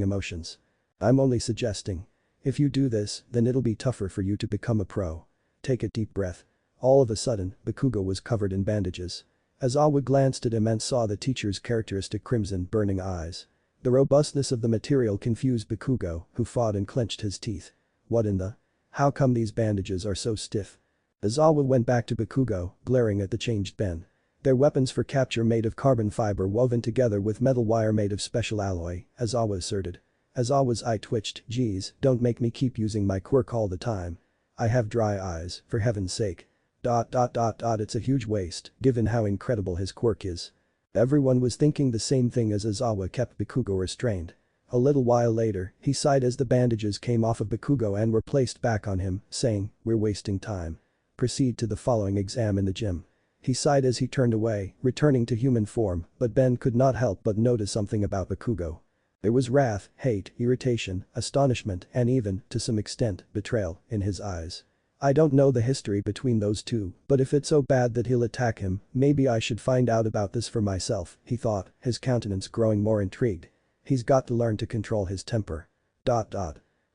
emotions. "I'm only suggesting. If you do this, then it'll be tougher for you to become a pro. Take a deep breath." All of a sudden, Bakugo was covered in bandages. Aizawa glanced at him and saw the teacher's characteristic crimson, burning eyes. The robustness of the material confused Bakugo, who fought and clenched his teeth. "What in the? How come these bandages are so stiff?" Aizawa went back to Bakugo, glaring at the changed Ben. "They're weapons for capture made of carbon fiber woven together with metal wire made of special alloy," Aizawa asserted. Aizawa's eye twitched. "Geez, don't make me keep using my quirk all the time. I have dry eyes, for heaven's sake." It's a huge waste, given how incredible his quirk is. Everyone was thinking the same thing as Aizawa kept Bakugo restrained. A little while later, he sighed as the bandages came off of Bakugo and were placed back on him, saying, "We're wasting time. Proceed to the following exam in the gym." He sighed as he turned away, returning to human form, but Ben could not help but notice something about Bakugo. There was wrath, hate, irritation, astonishment, and even, to some extent, betrayal, in his eyes. "I don't know the history between those two, but if it's so bad that he'll attack him, maybe I should find out about this for myself," he thought, his countenance growing more intrigued. He's got to learn to control his temper.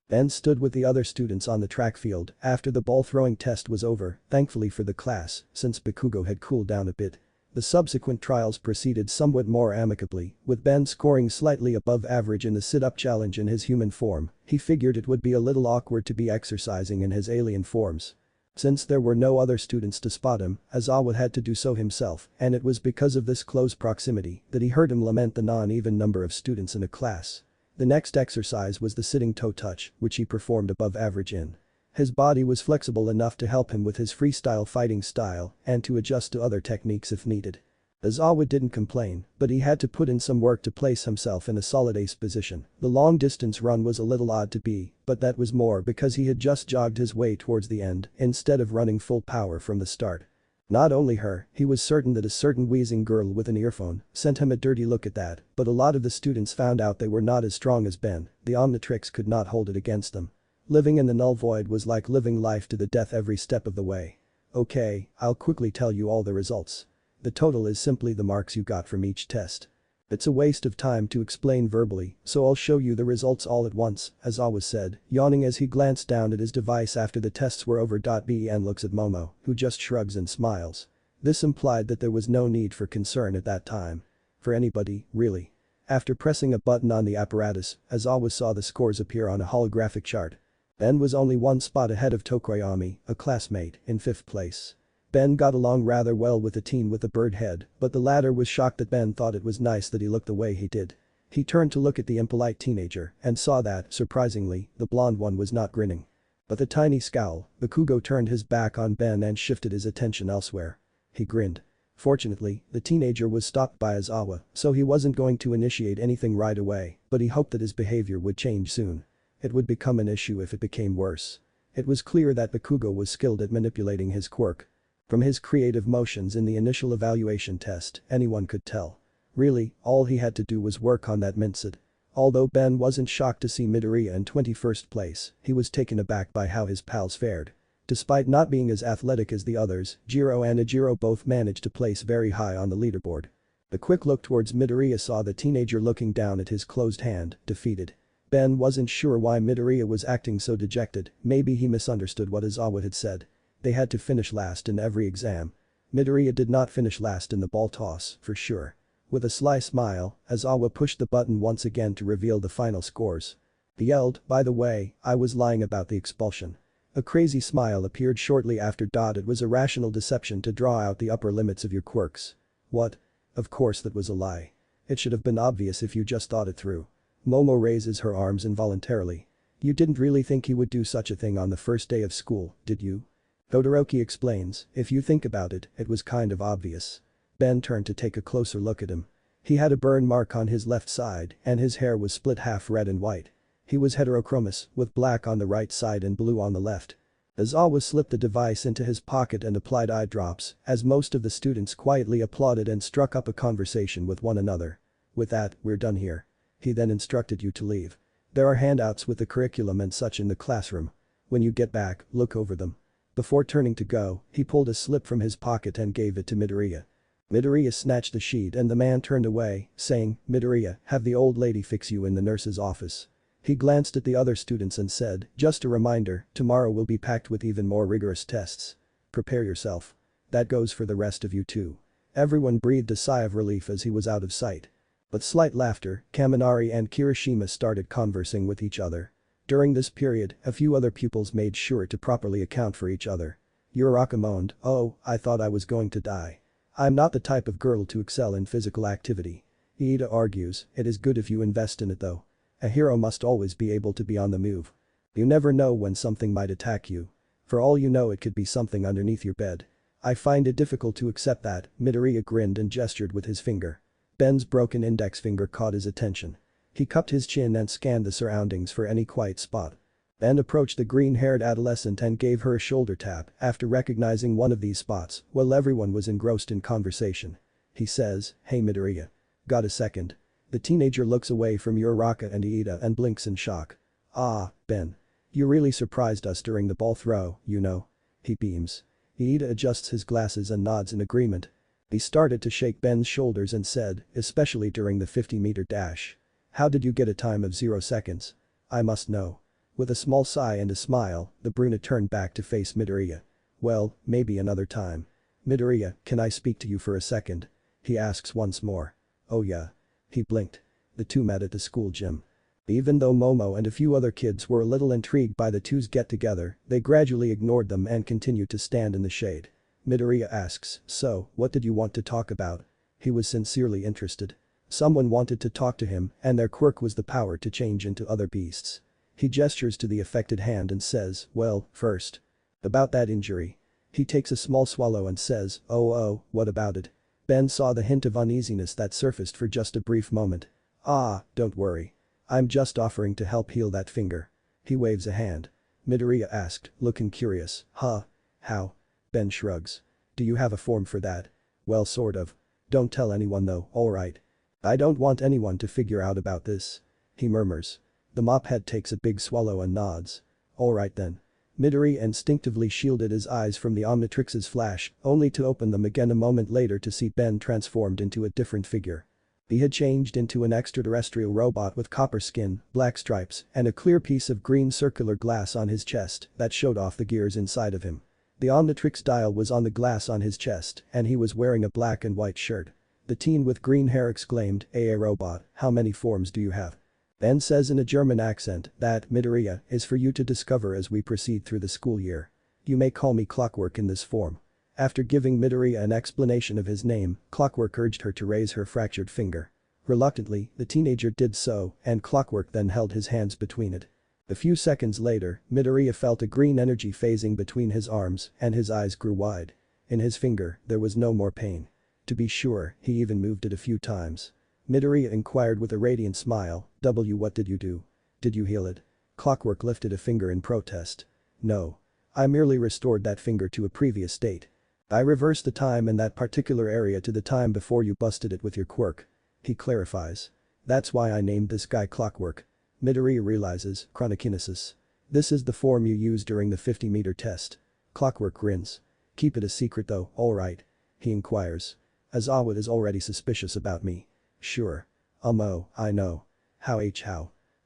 Ben stood with the other students on the track field after the ball throwing test was over, thankfully for the class, since Bakugo had cooled down a bit. The subsequent trials proceeded somewhat more amicably, with Ben scoring slightly above average in the sit-up challenge in his human form. He figured it would be a little awkward to be exercising in his alien forms. Since there were no other students to spot him, Aizawa had to do so himself, and it was because of this close proximity that he heard him lament the non-even number of students in a class. The next exercise was the sitting toe touch, which he performed above average in. His body was flexible enough to help him with his freestyle fighting style and to adjust to other techniques if needed. Azawa didn't complain, but he had to put in some work to place himself in a solid ace position. The long distance run was a little odd to be, but that was more because he had just jogged his way towards the end instead of running full power from the start. Not only her, he was certain that a certain wheezing girl with an earphone sent him a dirty look at that, but a lot of the students found out they were not as strong as Ben, the Omnitrix could not hold it against them. Living in the Null Void was like living life to the death every step of the way. Okay, I'll quickly tell you all the results. The total is simply the marks you got from each test. It's a waste of time to explain verbally, so I'll show you the results all at once, Azawa said, yawning as he glanced down at his device after the tests were over. Ben looks at Momo, who just shrugs and smiles. This implied that there was no need for concern at that time. For anybody, really. After pressing a button on the apparatus, Azawa saw the scores appear on a holographic chart. Ben was only one spot ahead of Tokoyami, a classmate, in 5th place. Ben got along rather well with the teen with the bird head, but the latter was shocked that Ben thought it was nice that he looked the way he did. He turned to look at the impolite teenager and saw that, surprisingly, the blonde one was not grinning. But the tiny scowl, Bakugo turned his back on Ben and shifted his attention elsewhere. He grinned. Fortunately, the teenager was stopped by Azawa, so he wasn't going to initiate anything right away, but he hoped that his behavior would change soon. It would become an issue if it became worse. It was clear that Bakugo was skilled at manipulating his quirk. From his creative motions in the initial evaluation test, anyone could tell. Really, all he had to do was work on that mindset. Although Ben wasn't shocked to see Midoriya in 21st place, he was taken aback by how his pals fared. Despite not being as athletic as the others, Jiro and Ajiro both managed to place very high on the leaderboard. The quick look towards Midoriya saw the teenager looking down at his closed hand, defeated. Ben wasn't sure why Midoriya was acting so dejected, maybe he misunderstood what Azawa had said. They had to finish last in every exam. Midoriya did not finish last in the ball toss, for sure. With a sly smile, Azawa pushed the button once again to reveal the final scores. He yelled, "By the way, I was lying about the expulsion." A crazy smile appeared shortly after. It was a rational deception to draw out the upper limits of your quirks. What? Of course that was a lie. It should have been obvious if you just thought it through. Momo raises her arms involuntarily. You didn't really think he would do such a thing on the first day of school, did you? Todoroki explains, if you think about it, it was kind of obvious. Ben turned to take a closer look at him. He had a burn mark on his left side and his hair was split half red and white. He was heterochromous, with black on the right side and blue on the left. Azawa slipped the device into his pocket and applied eye drops, as most of the students quietly applauded and struck up a conversation with one another. With that, we're done here. He then instructed you to leave. There are handouts with the curriculum and such in the classroom. When you get back, look over them. Before turning to go, he pulled a slip from his pocket and gave it to Midoriya. Midoriya snatched the sheet and the man turned away, saying, Midoriya, have the old lady fix you in the nurse's office. He glanced at the other students and said, just a reminder, tomorrow will be packed with even more rigorous tests. Prepare yourself. That goes for the rest of you too. Everyone breathed a sigh of relief as he was out of sight. With slight laughter, Kaminari and Kirishima started conversing with each other. During this period, a few other pupils made sure to properly account for each other. Uraraka moaned, oh, I thought I was going to die. I'm not the type of girl to excel in physical activity. Iida argues, it is good if you invest in it though. A hero must always be able to be on the move. You never know when something might attack you. For all you know it could be something underneath your bed. I find it difficult to accept that, Midoriya grinned and gestured with his finger. Ben's broken index finger caught his attention. He cupped his chin and scanned the surroundings for any quiet spot. Ben approached the green-haired adolescent and gave her a shoulder tap after recognizing one of these spots while everyone was engrossed in conversation. He says, hey Midoriya. Got a second? The teenager looks away from Uraraka and Iida and blinks in shock. Ah, Ben. You really surprised us during the ball throw, you know. He beams. Iida adjusts his glasses and nods in agreement. He started to shake Ben's shoulders and said, especially during the 50-meter dash. How did you get a time of 0 seconds? I must know. With a small sigh and a smile, the brunette turned back to face Midoriya. Well, maybe another time. Midoriya, can I speak to you for a second? He asks once more. Oh yeah. He blinked. The two met at the school gym. Even though Momo and a few other kids were a little intrigued by the two's get-together, they gradually ignored them and continued to stand in the shade. Midoriya asks, so, what did you want to talk about? He was sincerely interested. Someone wanted to talk to him and their quirk was the power to change into other beasts. He gestures to the affected hand and says, well, first. About that injury. He takes a small swallow and says, oh, what about it? Ben saw the hint of uneasiness that surfaced for just a brief moment. Ah, don't worry. I'm just offering to help heal that finger. He waves a hand. Midoriya asked, looking curious. Huh? How? Ben shrugs. Do you have a form for that? Well, sort of. Don't tell anyone though, alright? I don't want anyone to figure out about this. He murmurs. The mophead takes a big swallow and nods. Alright then. Midoriya instinctively shielded his eyes from the Omnitrix's flash, only to open them again a moment later to see Ben transformed into a different figure. He had changed into an extraterrestrial robot with copper skin, black stripes, and a clear piece of green circular glass on his chest that showed off the gears inside of him. The Omnitrix dial was on the glass on his chest, and he was wearing a black and white shirt. The teen with green hair exclaimed, "Hey robot, how many forms do you have?" Ben says in a German accent that Midoriya is for you to discover as we proceed through the school year. You may call me Clockwork in this form. After giving Midoriya an explanation of his name, Clockwork urged her to raise her fractured finger. Reluctantly, the teenager did so, and Clockwork then held his hands between it. A few seconds later, Midoriya felt a green energy phasing between his arms, and his eyes grew wide. In his finger, there was no more pain. To be sure, he even moved it a few times. Midoriya inquired with a radiant smile, What did you do? Did you heal it? Clockwork lifted a finger in protest. No. I merely restored that finger to a previous state. I reversed the time in that particular area to the time before you busted it with your quirk. He clarifies. That's why I named this guy Clockwork. Midoriya realizes, chronokinesis. This is the form you use during the 50-meter test. Clockwork grins. Keep it a secret though, alright? He inquires. Aizawa is already suspicious about me. Sure. Oh, I know. How?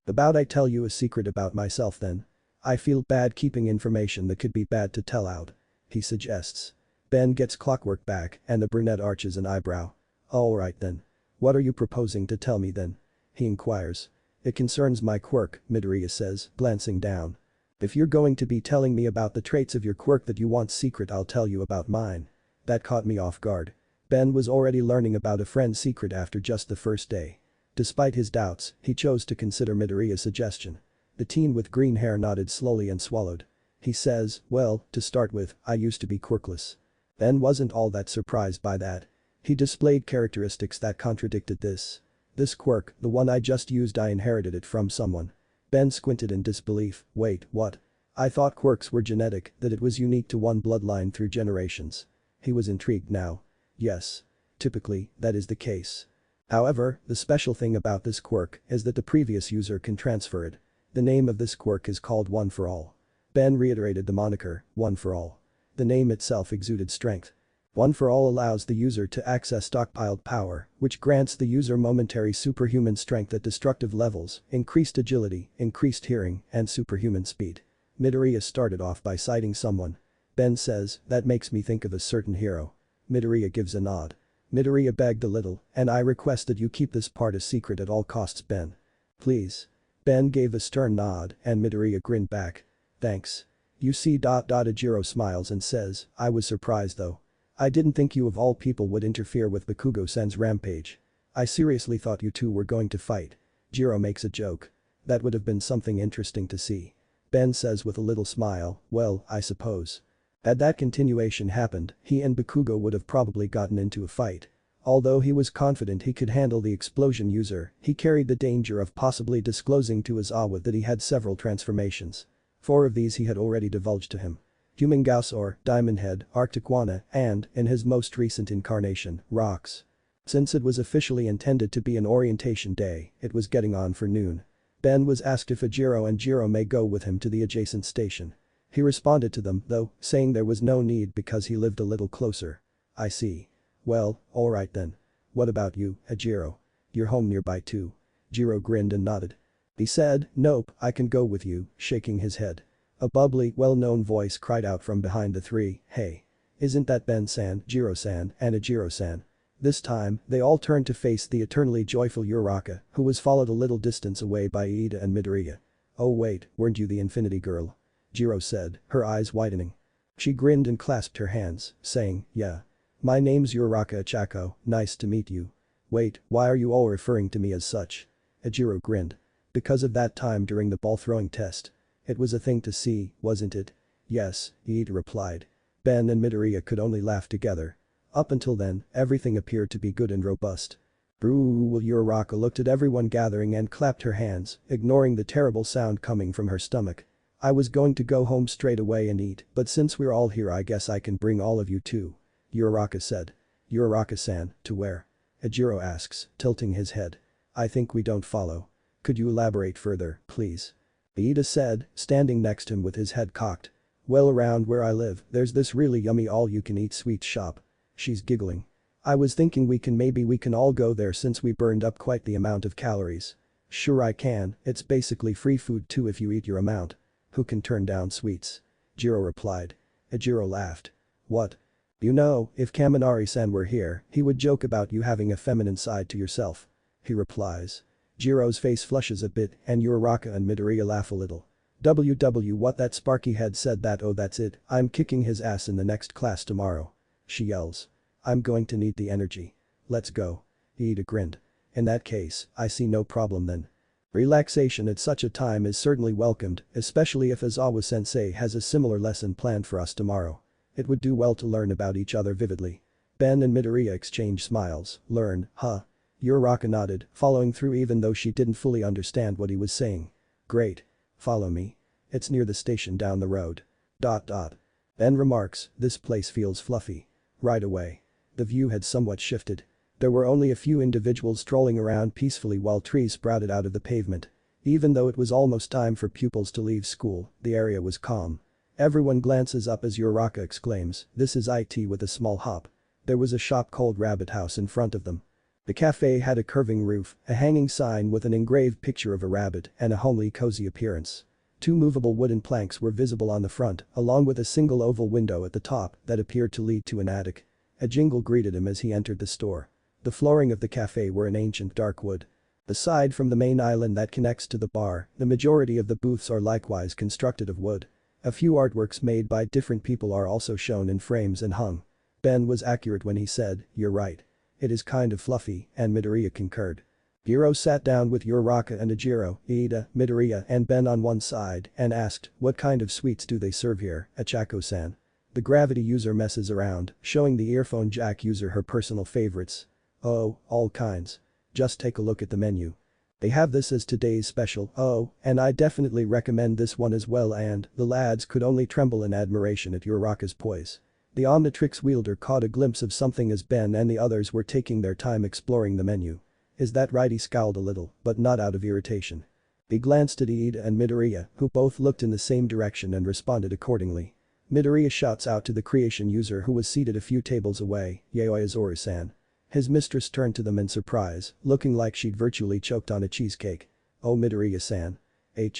About I tell you a secret about myself then? I feel bad keeping information that could be bad to tell out. He suggests. Ben gets Clockwork back and the brunette arches an eyebrow. Alright then. What are you proposing to tell me then? He inquires. It concerns my quirk, Midoriya says, glancing down. If you're going to be telling me about the traits of your quirk that you want secret, I'll tell you about mine. That caught me off guard. Ben was already learning about a friend's secret after just the first day. Despite his doubts, he chose to consider Midoriya's suggestion. The teen with green hair nodded slowly and swallowed. He says, well, to start with, I used to be quirkless. Ben wasn't all that surprised by that. He displayed characteristics that contradicted this. This quirk, the one I just used, I inherited it from someone. Ben squinted in disbelief. Wait, what? I thought quirks were genetic, that it was unique to one bloodline through generations. He was intrigued now. Yes. Typically, that is the case. However, the special thing about this quirk is that the previous user can transfer it. The name of this quirk is called One for All. Ben reiterated the moniker, One for All. The name itself exuded strength. One for All allows the user to access stockpiled power, which grants the user momentary superhuman strength at destructive levels, increased agility, increased hearing, and superhuman speed. Midoriya started off by citing someone. Ben says, that makes me think of a certain hero. Midoriya gives a nod. Midoriya begged a little, and I request that you keep this part a secret at all costs, Ben. Please. Ben gave a stern nod, and Midoriya grinned back. Thanks. You see. Ajiro smiles and says, I was surprised though. I didn't think you of all people would interfere with Bakugo-san's rampage. I seriously thought you two were going to fight. Jiro makes a joke. That would have been something interesting to see. Ben says with a little smile, well, I suppose. Had that continuation happened, he and Bakugo would have probably gotten into a fight. Although he was confident he could handle the explosion user, he carried the danger of possibly disclosing to Aizawa that he had several transformations. 4 of these he had already divulged to him. Human Gausaur, Diamond Head, Arctiquana, and, in his most recent incarnation, Rox. Since it was officially intended to be an orientation day, it was getting on for noon. Ben was asked if Ajiro and Jiro may go with him to the adjacent station. He responded to them, though, saying there was no need because he lived a little closer. I see. Well, alright then. What about you, Ajiro? You're home nearby too. Jiro grinned and nodded. He said, nope, I can go with you, shaking his head. A bubbly, well-known voice cried out from behind the three, hey. Isn't that Ben-san, Jiro-san, and Ajiro-san? This time, they all turned to face the eternally joyful Uraraka, who was followed a little distance away by Iida and Midoriya. Oh wait, weren't you the Infinity Girl? Jiro said, her eyes widening. She grinned and clasped her hands, saying, yeah. My name's Uraraka Achako, nice to meet you. Wait, why are you all referring to me as such? Ajiro grinned. Because of that time during the ball throwing test. It was a thing to see, wasn't it? Yes, Iida replied. Ben and Midoriya could only laugh together. Up until then, everything appeared to be good and robust. Ooh, Uraraka looked at everyone gathering and clapped her hands, ignoring the terrible sound coming from her stomach. I was going to go home straight away and eat, but since we're all here I guess I can bring all of you too. Uraraka said. Uraraka-san, to where? Ejiro asks, tilting his head. I think we don't follow. Could you elaborate further, please? Iida said, standing next to him with his head cocked. Well, around where I live, there's this really yummy all-you-can-eat sweets shop. She's giggling. I was thinking maybe we can all go there since we burned up quite the amount of calories. Sure I can, it's basically free food too if you eat your amount. Who can turn down sweets? Jiro replied. Ejiro laughed. What? You know, if Kaminari-san were here, he would joke about you having a feminine side to yourself. He replies. Jiro's face flushes a bit and Uraraka and Midoriya laugh a little. What that sparky head said that, oh that's it, I'm kicking his ass in the next class tomorrow. She yells. I'm going to need the energy. Let's go. Iida grinned. In that case, I see no problem then. Relaxation at such a time is certainly welcomed, especially if Aizawa-sensei has a similar lesson planned for us tomorrow. It would do well to learn about each other vividly. Ben and Midoriya exchange smiles. Learn, huh? Uraraka nodded, following through even though she didn't fully understand what he was saying. Great. Follow me. It's near the station down the road. Ben remarks, this place feels fluffy. Right away. The view had somewhat shifted. There were only a few individuals strolling around peacefully while trees sprouted out of the pavement. Even though it was almost time for pupils to leave school, the area was calm. Everyone glances up as Uraraka exclaims, this is IT with a small hop. There was a shop called Rabbit House in front of them. The cafe had a curving roof, a hanging sign with an engraved picture of a rabbit, and a homely cozy appearance. Two movable wooden planks were visible on the front, along with a single oval window at the top that appeared to lead to an attic. A jingle greeted him as he entered the store. The flooring of the cafe were in ancient dark wood. Aside from the main island that connects to the bar, the majority of the booths are likewise constructed of wood. A few artworks made by different people are also shown in frames and hung. Ben was accurate when he said, you're right. It is kind of fluffy, and Midoriya concurred. Giro sat down with Uraraka and Ejiro, Iida, Midoriya and Ben on one side and asked, what kind of sweets do they serve here, Achako-san? The gravity user messes around, showing the earphone jack user her personal favorites. Oh, all kinds. Just take a look at the menu. They have this as today's special, oh, and I definitely recommend this one as well, and the lads could only tremble in admiration at Uraraka's poise. The Omnitrix wielder caught a glimpse of something as Ben and the others were taking their time exploring the menu. Is that right? He scowled a little, but not out of irritation. He glanced at Iida and Midoriya, who both looked in the same direction and responded accordingly. Midoriya shouts out to the creation user who was seated a few tables away, Yayoi Azori-san. His mistress turned to them in surprise, looking like she'd virtually choked on a cheesecake. Oh Midoriya-san.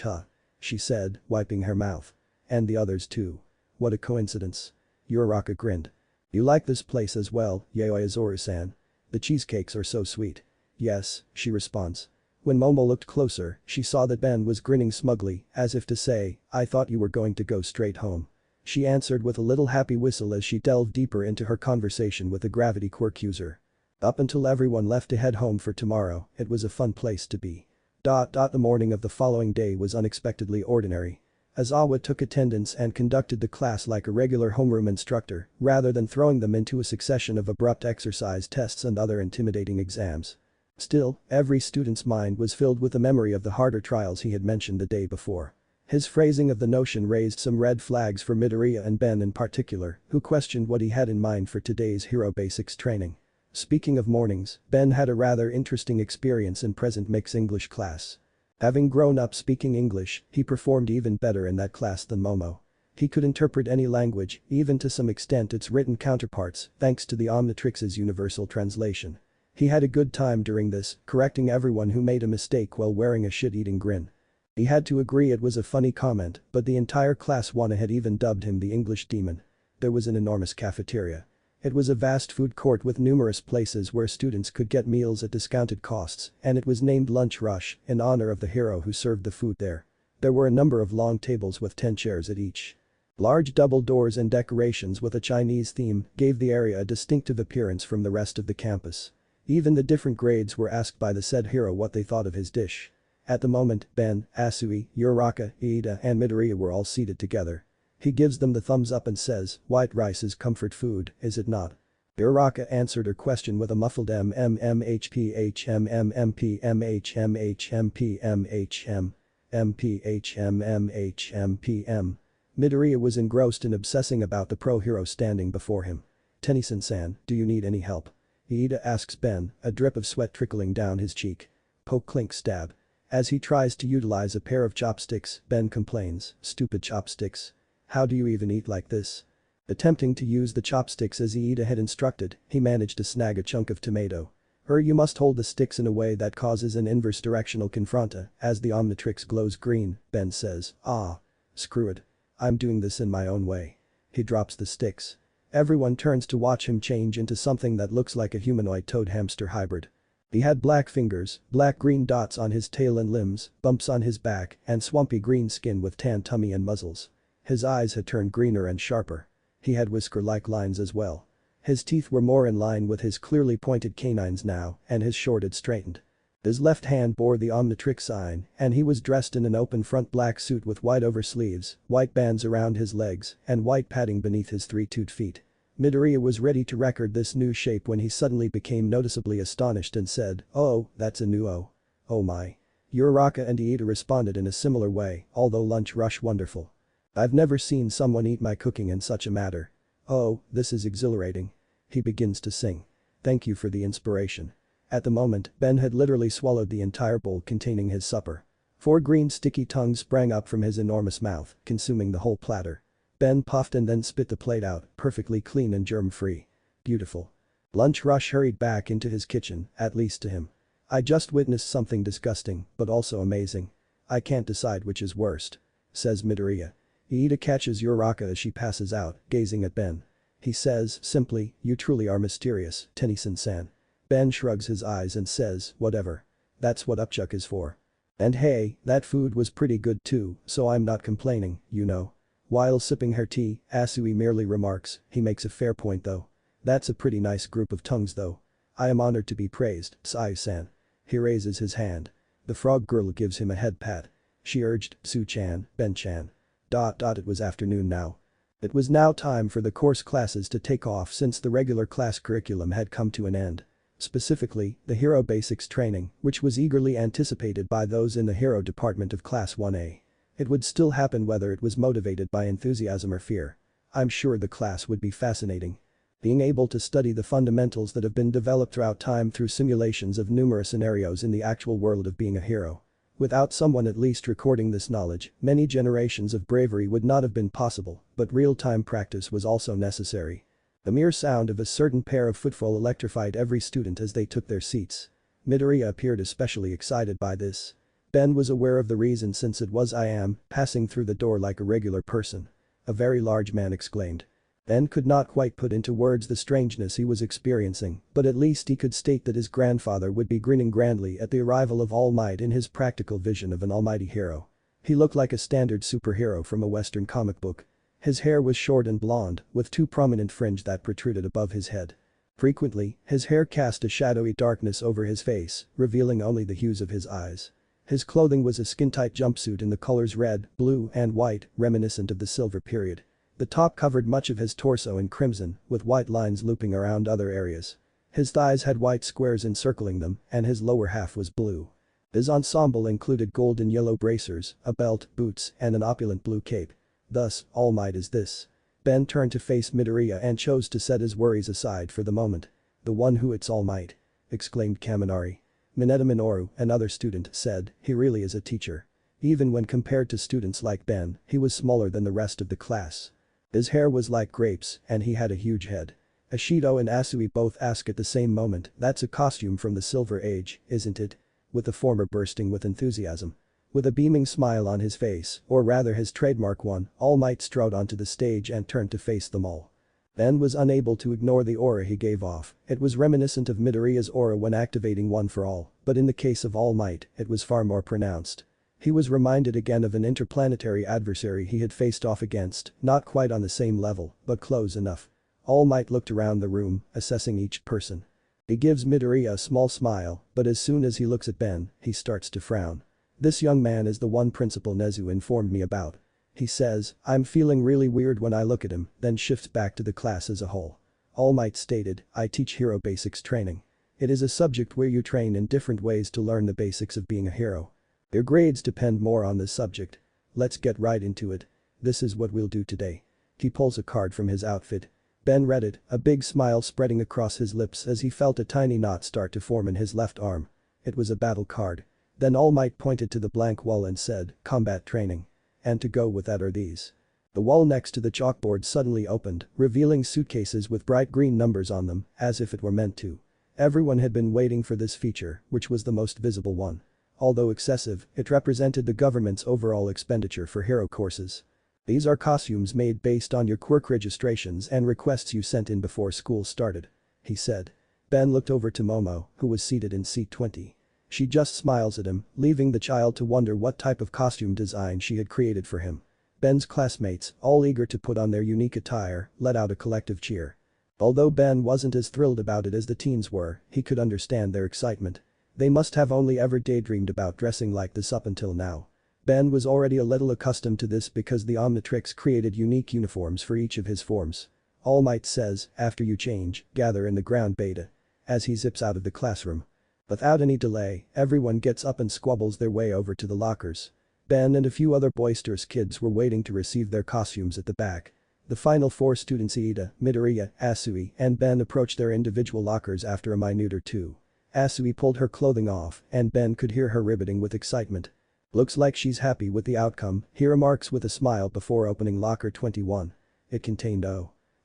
Huh. She said, wiping her mouth. And the others too. What a coincidence. Uraraka grinned. You like this place as well, Yayoi Azori-san? The cheesecakes are so sweet. Yes, she responds. When Momo looked closer, she saw that Ben was grinning smugly, as if to say, I thought you were going to go straight home. She answered with a little happy whistle as she delved deeper into her conversation with the gravity quirk user. Up until everyone left to head home for tomorrow, it was a fun place to be. The morning of the following day was unexpectedly ordinary. Aizawa took attendance and conducted the class like a regular homeroom instructor, rather than throwing them into a succession of abrupt exercise tests and other intimidating exams. Still, every student's mind was filled with the memory of the harder trials he had mentioned the day before. His phrasing of the notion raised some red flags for Midoriya and Ben in particular, who questioned what he had in mind for today's Hero Basics training. Speaking of mornings, Ben had a rather interesting experience in present mixed English class. Having grown up speaking English, he performed even better in that class than Momo. He could interpret any language, even to some extent its written counterparts, thanks to the Omnitrix's universal translation. He had a good time during this, correcting everyone who made a mistake while wearing a shit-eating grin. He had to agree it was a funny comment, but the entire class had even dubbed him the English demon. There was an enormous cafeteria. It was a vast food court with numerous places where students could get meals at discounted costs, and it was named Lunch Rush in honor of the hero who served the food there. There were a number of long tables with 10 chairs at each. Large double doors and decorations with a Chinese theme gave the area a distinctive appearance from the rest of the campus. Even the different grades were asked by the said hero what they thought of his dish. At the moment, Ben, Asui, Uraraka, Iida and Midoriya were all seated together. He gives them the thumbs up and says, white rice is comfort food, is it not? Uraraka answered her question with a muffled MMHPHMMMPMHMHM. Midoriya was engrossed in obsessing about the pro-hero standing before him. Tennyson-san, do you need any help? Iida asks Ben, a drip of sweat trickling down his cheek. Poke clink stab. As he tries to utilize a pair of chopsticks, Ben complains, stupid chopsticks. How do you even eat like this? Attempting to use the chopsticks as Iida had instructed, he managed to snag a chunk of tomato. You must hold the sticks in a way that causes an inverse directional confronta as the Omnitrix glows green, Ben says. Ah. Screw it. I'm doing this in my own way. He drops the sticks. Everyone turns to watch him change into something that looks like a humanoid toad hamster hybrid. He had black fingers, black-green dots on his tail and limbs, bumps on his back, and swampy green skin with tan tummy and muzzles. His eyes had turned greener and sharper. He had whisker-like lines as well. His teeth were more in line with his clearly pointed canines now, and his short had straightened. His left hand bore the Omnitrix sign, and he was dressed in an open-front black suit with white oversleeves, white bands around his legs, and white padding beneath his three-toed feet. Midoriya was ready to record this new shape when he suddenly became noticeably astonished and said, "Oh, that's a new O. Oh my." Uraraka and Iida responded in a similar way, although lunch rush wonderful. I've never seen someone eat my cooking in such a manner. Oh, this is exhilarating. He begins to sing. Thank you for the inspiration. At the moment, Ben had literally swallowed the entire bowl containing his supper. 4 green sticky tongues sprang up from his enormous mouth, consuming the whole platter. Ben puffed and then spit the plate out, perfectly clean and germ-free. Beautiful. Lunch rush hurried back into his kitchen, at least to him. I just witnessed something disgusting, but also amazing. I can't decide which is worst. Says Midoriya. Iida catches Uraraka as she passes out, gazing at Ben. He says, simply, you truly are mysterious, Tennyson-san. Ben shrugs his eyes and says, whatever. That's what upchuck is for. And hey, that food was pretty good too, so I'm not complaining, you know. While sipping her tea, Asui merely remarks, he makes a fair point though. That's a pretty nice group of tongues though. I am honored to be praised, Sai-san. He raises his hand. The frog girl gives him a head pat. She urged, Su-chan, Ben-chan. It was afternoon now. It was now time for the course classes to take off since the regular class curriculum had come to an end. Specifically, the Hero Basics training, which was eagerly anticipated by those in the Hero department of Class 1A. It would still happen whether it was motivated by enthusiasm or fear. I'm sure the class would be fascinating. Being able to study the fundamentals that have been developed throughout time through simulations of numerous scenarios in the actual world of being a hero. Without someone at least recording this knowledge, many generations of bravery would not have been possible, but real-time practice was also necessary. The mere sound of a certain pair of footfall electrified every student as they took their seats. Midoriya appeared especially excited by this. Ben was aware of the reason since it was I am, passing through the door like a regular person. A very large man exclaimed. Ben could not quite put into words the strangeness he was experiencing, but at least he could state that his grandfather would be grinning grandly at the arrival of All Might in his practical vision of an almighty hero. He looked like a standard superhero from a Western comic book. His hair was short and blonde, with 2 prominent fringe that protruded above his head. Frequently, his hair cast a shadowy darkness over his face, revealing only the hues of his eyes. His clothing was a skin-tight jumpsuit in the colors red, blue, and white, reminiscent of the Silver period. The top covered much of his torso in crimson, with white lines looping around other areas. His thighs had white squares encircling them, and his lower half was blue. His ensemble included gold and yellow bracers, a belt, boots, and an opulent blue cape. Thus, All Might is this. Ben turned to face Midoriya and chose to set his worries aside for the moment. The one who it's All Might. Exclaimed Kaminari. Mineta Minoru, another student, said, he really is a teacher. Even when compared to students like Ben, he was smaller than the rest of the class. His hair was like grapes, and he had a huge head. Ashido and Asui both ask at the same moment, that's a costume from the Silver Age, isn't it? With the former bursting with enthusiasm. With a beaming smile on his face, or rather his trademark one, All Might strode onto the stage and turned to face them all. Ben was unable to ignore the aura he gave off. It was reminiscent of Midoriya's aura when activating One for All, but in the case of All Might, it was far more pronounced. He was reminded again of an interplanetary adversary he had faced off against, not quite on the same level, but close enough. All Might looked around the room, assessing each person. He gives Midoriya a small smile, but as soon as he looks at Ben, he starts to frown. This young man is the one Principal Nezu informed me about. He says, I'm feeling really weird when I look at him, then shifts back to the class as a whole. All Might stated, I teach hero basics training. It is a subject where you train in different ways to learn the basics of being a hero. Your grades depend more on this subject. Let's get right into it. This is what we'll do today. He pulls a card from his outfit. Ben read it, a big smile spreading across his lips as he felt a tiny knot start to form in his left arm. It was a battle card. Then All Might pointed to the blank wall and said, combat training. And to go with that are these. The wall next to the chalkboard suddenly opened, revealing suitcases with bright green numbers on them, as if it were meant to. Everyone had been waiting for this feature, which was the most visible one. Although excessive, it represented the government's overall expenditure for hero courses. These are costumes made based on your quirk registrations and requests you sent in before school started. He said. Ben looked over to Momo, who was seated in seat 20. She just smiles at him, leaving the child to wonder what type of costume design she had created for him. Ben's classmates, all eager to put on their unique attire, let out a collective cheer. Although Ben wasn't as thrilled about it as the teens were, he could understand their excitement. They must have only ever daydreamed about dressing like this up until now. Ben was already a little accustomed to this because the Omnitrix created unique uniforms for each of his forms. All Might says, after you change, gather in the ground beta. As he zips out of the classroom. Without any delay, everyone gets up and squabbles their way over to the lockers. Ben and a few other boisterous kids were waiting to receive their costumes at the back. The final 4 students Iida, Midoriya, Asui, and Ben approached their individual lockers after a minute or two. Asui pulled her clothing off and Ben could hear her ribbiting with excitement. Looks like she's happy with the outcome, he remarks with a smile before opening locker 21. It contained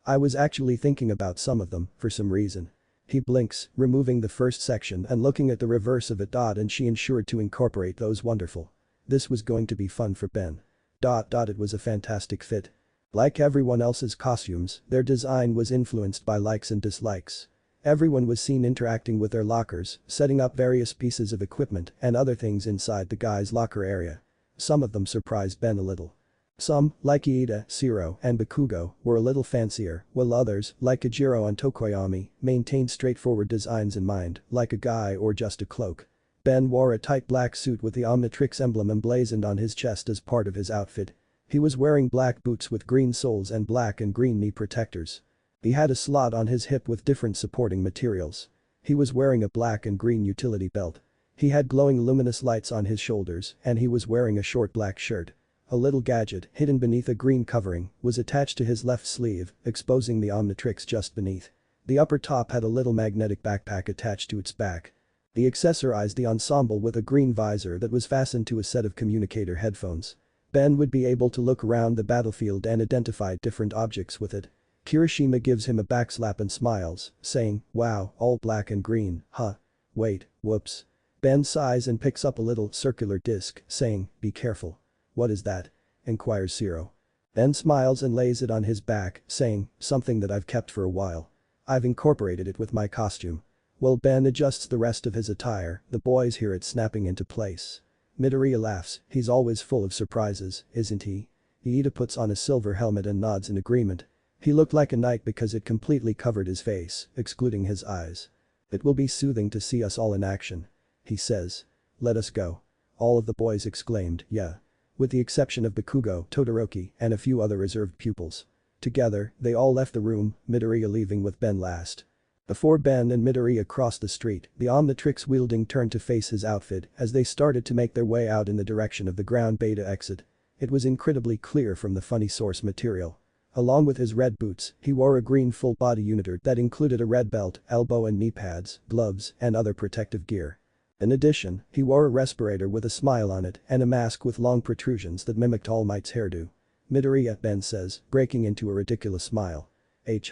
I was actually thinking about some of them, for some reason. He blinks, removing the first section and looking at the reverse of it. And she ensured to incorporate those wonderful. This was going to be fun for Ben. It was a fantastic fit. Like everyone else's costumes, their design was influenced by likes and dislikes. Everyone was seen interacting with their lockers, setting up various pieces of equipment and other things inside the guys' locker area. Some of them surprised Ben a little. Some, like Iida, Shiro, and Bakugo, were a little fancier, while others, like Kajiro and Tokoyami, maintained straightforward designs in mind, like a guy or just a cloak. Ben wore a tight black suit with the Omnitrix emblem emblazoned on his chest as part of his outfit. He was wearing black boots with green soles and black and green knee protectors. He had a slot on his hip with different supporting materials. He was wearing a black and green utility belt. He had glowing luminous lights on his shoulders and he was wearing a short black shirt. A little gadget, hidden beneath a green covering, was attached to his left sleeve, exposing the Omnitrix just beneath. The upper top had a little magnetic backpack attached to its back. He accessorized the ensemble with a green visor that was fastened to a set of communicator headphones. Ben would be able to look around the battlefield and identify different objects with it. Kirishima gives him a backslap and smiles, saying, wow, all black and green, huh? Wait, whoops. Ben sighs and picks up a little circular disc, saying, be careful. What is that? Inquires Shiro. Ben smiles and lays it on his back, saying, something that I've kept for a while. I've incorporated it with my costume. While Ben adjusts the rest of his attire, the boys hear it snapping into place. Midoriya laughs, he's always full of surprises, isn't he? Iida puts on a silver helmet and nods in agreement. He looked like a knight because it completely covered his face, excluding his eyes. It will be soothing to see us all in action. He says. Let us go. All of the boys exclaimed, yeah. With the exception of Bakugo, Todoroki, and a few other reserved pupils. Together, they all left the room, Midoriya leaving with Ben last. Before Ben and Midoriya crossed the street, the Omnitrix wielding turned to face his outfit as they started to make their way out in the direction of the ground beta exit. It was incredibly clear from the funny source material. Along with his red boots, he wore a green full-body uniter that included a red belt, elbow and knee pads, gloves, and other protective gear. In addition, he wore a respirator with a smile on it and a mask with long protrusions that mimicked All Might's hairdo. Midoriya, Ben says, breaking into a ridiculous smile.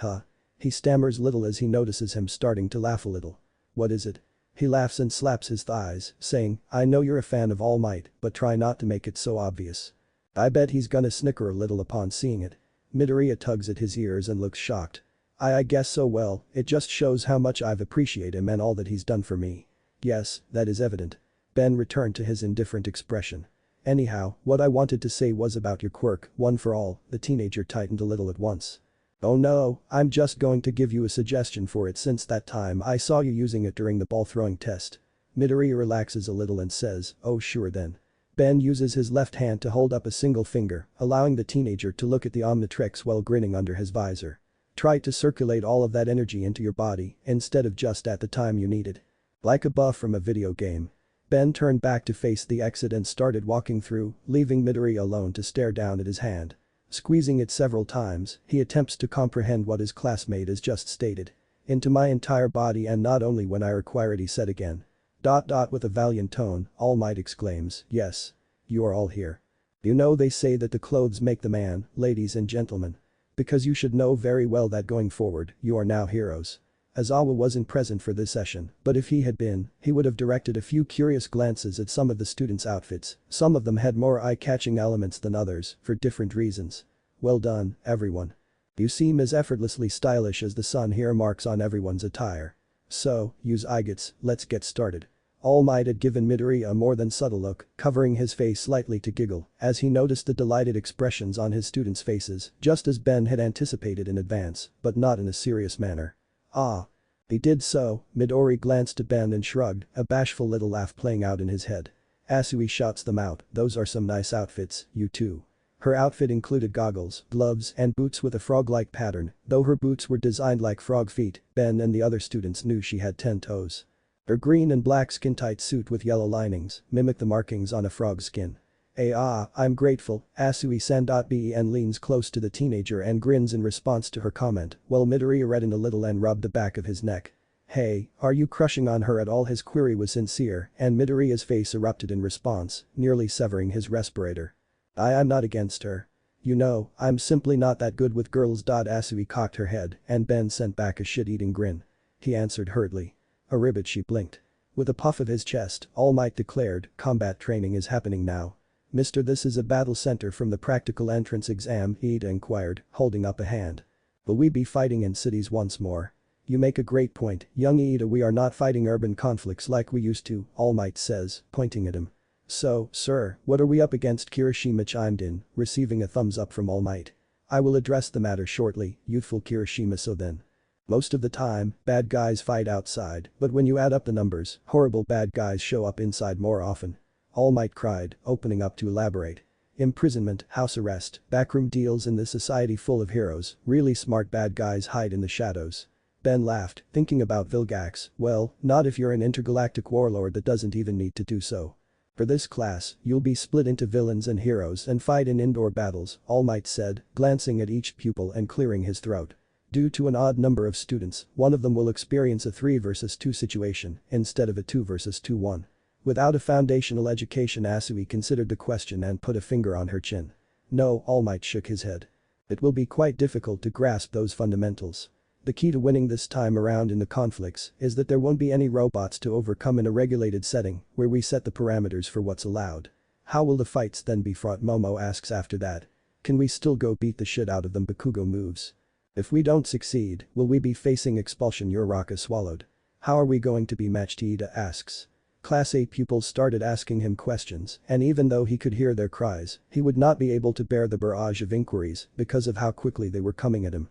Huh? He stammers little as he notices him starting to laugh a little. What is it? He laughs and slaps his thighs, saying, I know you're a fan of All Might, but try not to make it so obvious. I bet he's gonna snicker a little upon seeing it. Midoriya tugs at his ears and looks shocked. I guess so. Well, it just shows how much I've appreciated him and all that he's done for me. Yes, that is evident. Ben returned to his indifferent expression. Anyhow, what I wanted to say was about your quirk, one for all, the teenager tightened a little at once. Oh no, I'm just going to give you a suggestion for it since that time I saw you using it during the ball throwing test. Midoriya relaxes a little and says, oh sure then. Ben uses his left hand to hold up a single finger, allowing the teenager to look at the Omnitrix while grinning under his visor. Try to circulate all of that energy into your body instead of just at the time you need it. Like a buff from a video game. Ben turned back to face the exit and started walking through, leaving Midori alone to stare down at his hand. Squeezing it several times, he attempts to comprehend what his classmate has just stated. Into my entire body and not only when I require it, he said again. With a valiant tone, All Might exclaims, yes. You are all here. You know they say that the clothes make the man, ladies and gentlemen. Because you should know very well that going forward, you are now heroes. Aizawa wasn't present for this session, but if he had been, he would have directed a few curious glances at some of the students' outfits. Some of them had more eye-catching elements than others, for different reasons. Well done, everyone. You seem as effortlessly stylish as the sun here marks on everyone's attire. So, use agates, let's get started. All Might had given Midori a more than subtle look, covering his face slightly to giggle, as he noticed the delighted expressions on his students' faces, just as Ben had anticipated in advance, but not in a serious manner. Ah. He did so, Midori glanced at Ben and shrugged, a bashful little laugh playing out in his head. Asui shouts them out, those are some nice outfits, you too. Her outfit included goggles, gloves and boots with a frog-like pattern, though her boots were designed like frog feet, Ben and the other students knew she had 10 toes. Her green and black skin-tight suit with yellow linings mimicked the markings on a frog's skin. I'm grateful, Asui-san. Leans close to the teenager and grins in response to her comment, while Midori reddened a little and rubbed the back of his neck. Hey, are you crushing on her at all? His query was sincere, and Midoriya's face erupted in response, nearly severing his respirator. I'm not against her. You know, I'm simply not that good with girls. Asui cocked her head, and Ben sent back a shit-eating grin. He answered hurriedly. A ribbit, she blinked. With a puff of his chest, All Might declared, combat training is happening now. Mister, this is a battle center from the practical entrance exam, Ida inquired, holding up a hand. Will we be fighting in cities once more? You make a great point, young Ida. We are not fighting urban conflicts like we used to, All Might says, pointing at him. So, sir, what are we up against? Kirishima chimed in, receiving a thumbs up from All Might. I will address the matter shortly, youthful Kirishima. So then. Most of the time, bad guys fight outside, but when you add up the numbers, horrible bad guys show up inside more often. All Might cried, opening up to elaborate. Imprisonment, house arrest, backroom deals in this society full of heroes, really smart bad guys hide in the shadows. Ben laughed, thinking about Vilgax, well, not if you're an intergalactic warlord that doesn't even need to do so. For this class, you'll be split into villains and heroes and fight in indoor battles, All Might said, glancing at each pupil and clearing his throat. Due to an odd number of students, one of them will experience a 3 versus 2 situation instead of a 2 versus 2 one. Without a foundational education, Asui considered the question and put a finger on her chin. No, All Might shook his head. It will be quite difficult to grasp those fundamentals. The key to winning this time around in the conflicts is that there won't be any robots to overcome in a regulated setting where we set the parameters for what's allowed. How will the fights then be fought? Momo asks after that. Can we still go beat the shit out of them? Bakugo moves. If we don't succeed, will we be facing expulsion? Uraraka swallowed. How are we going to be matched? Ida asks. Class A pupils started asking him questions, and even though he could hear their cries, he would not be able to bear the barrage of inquiries because of how quickly they were coming at him.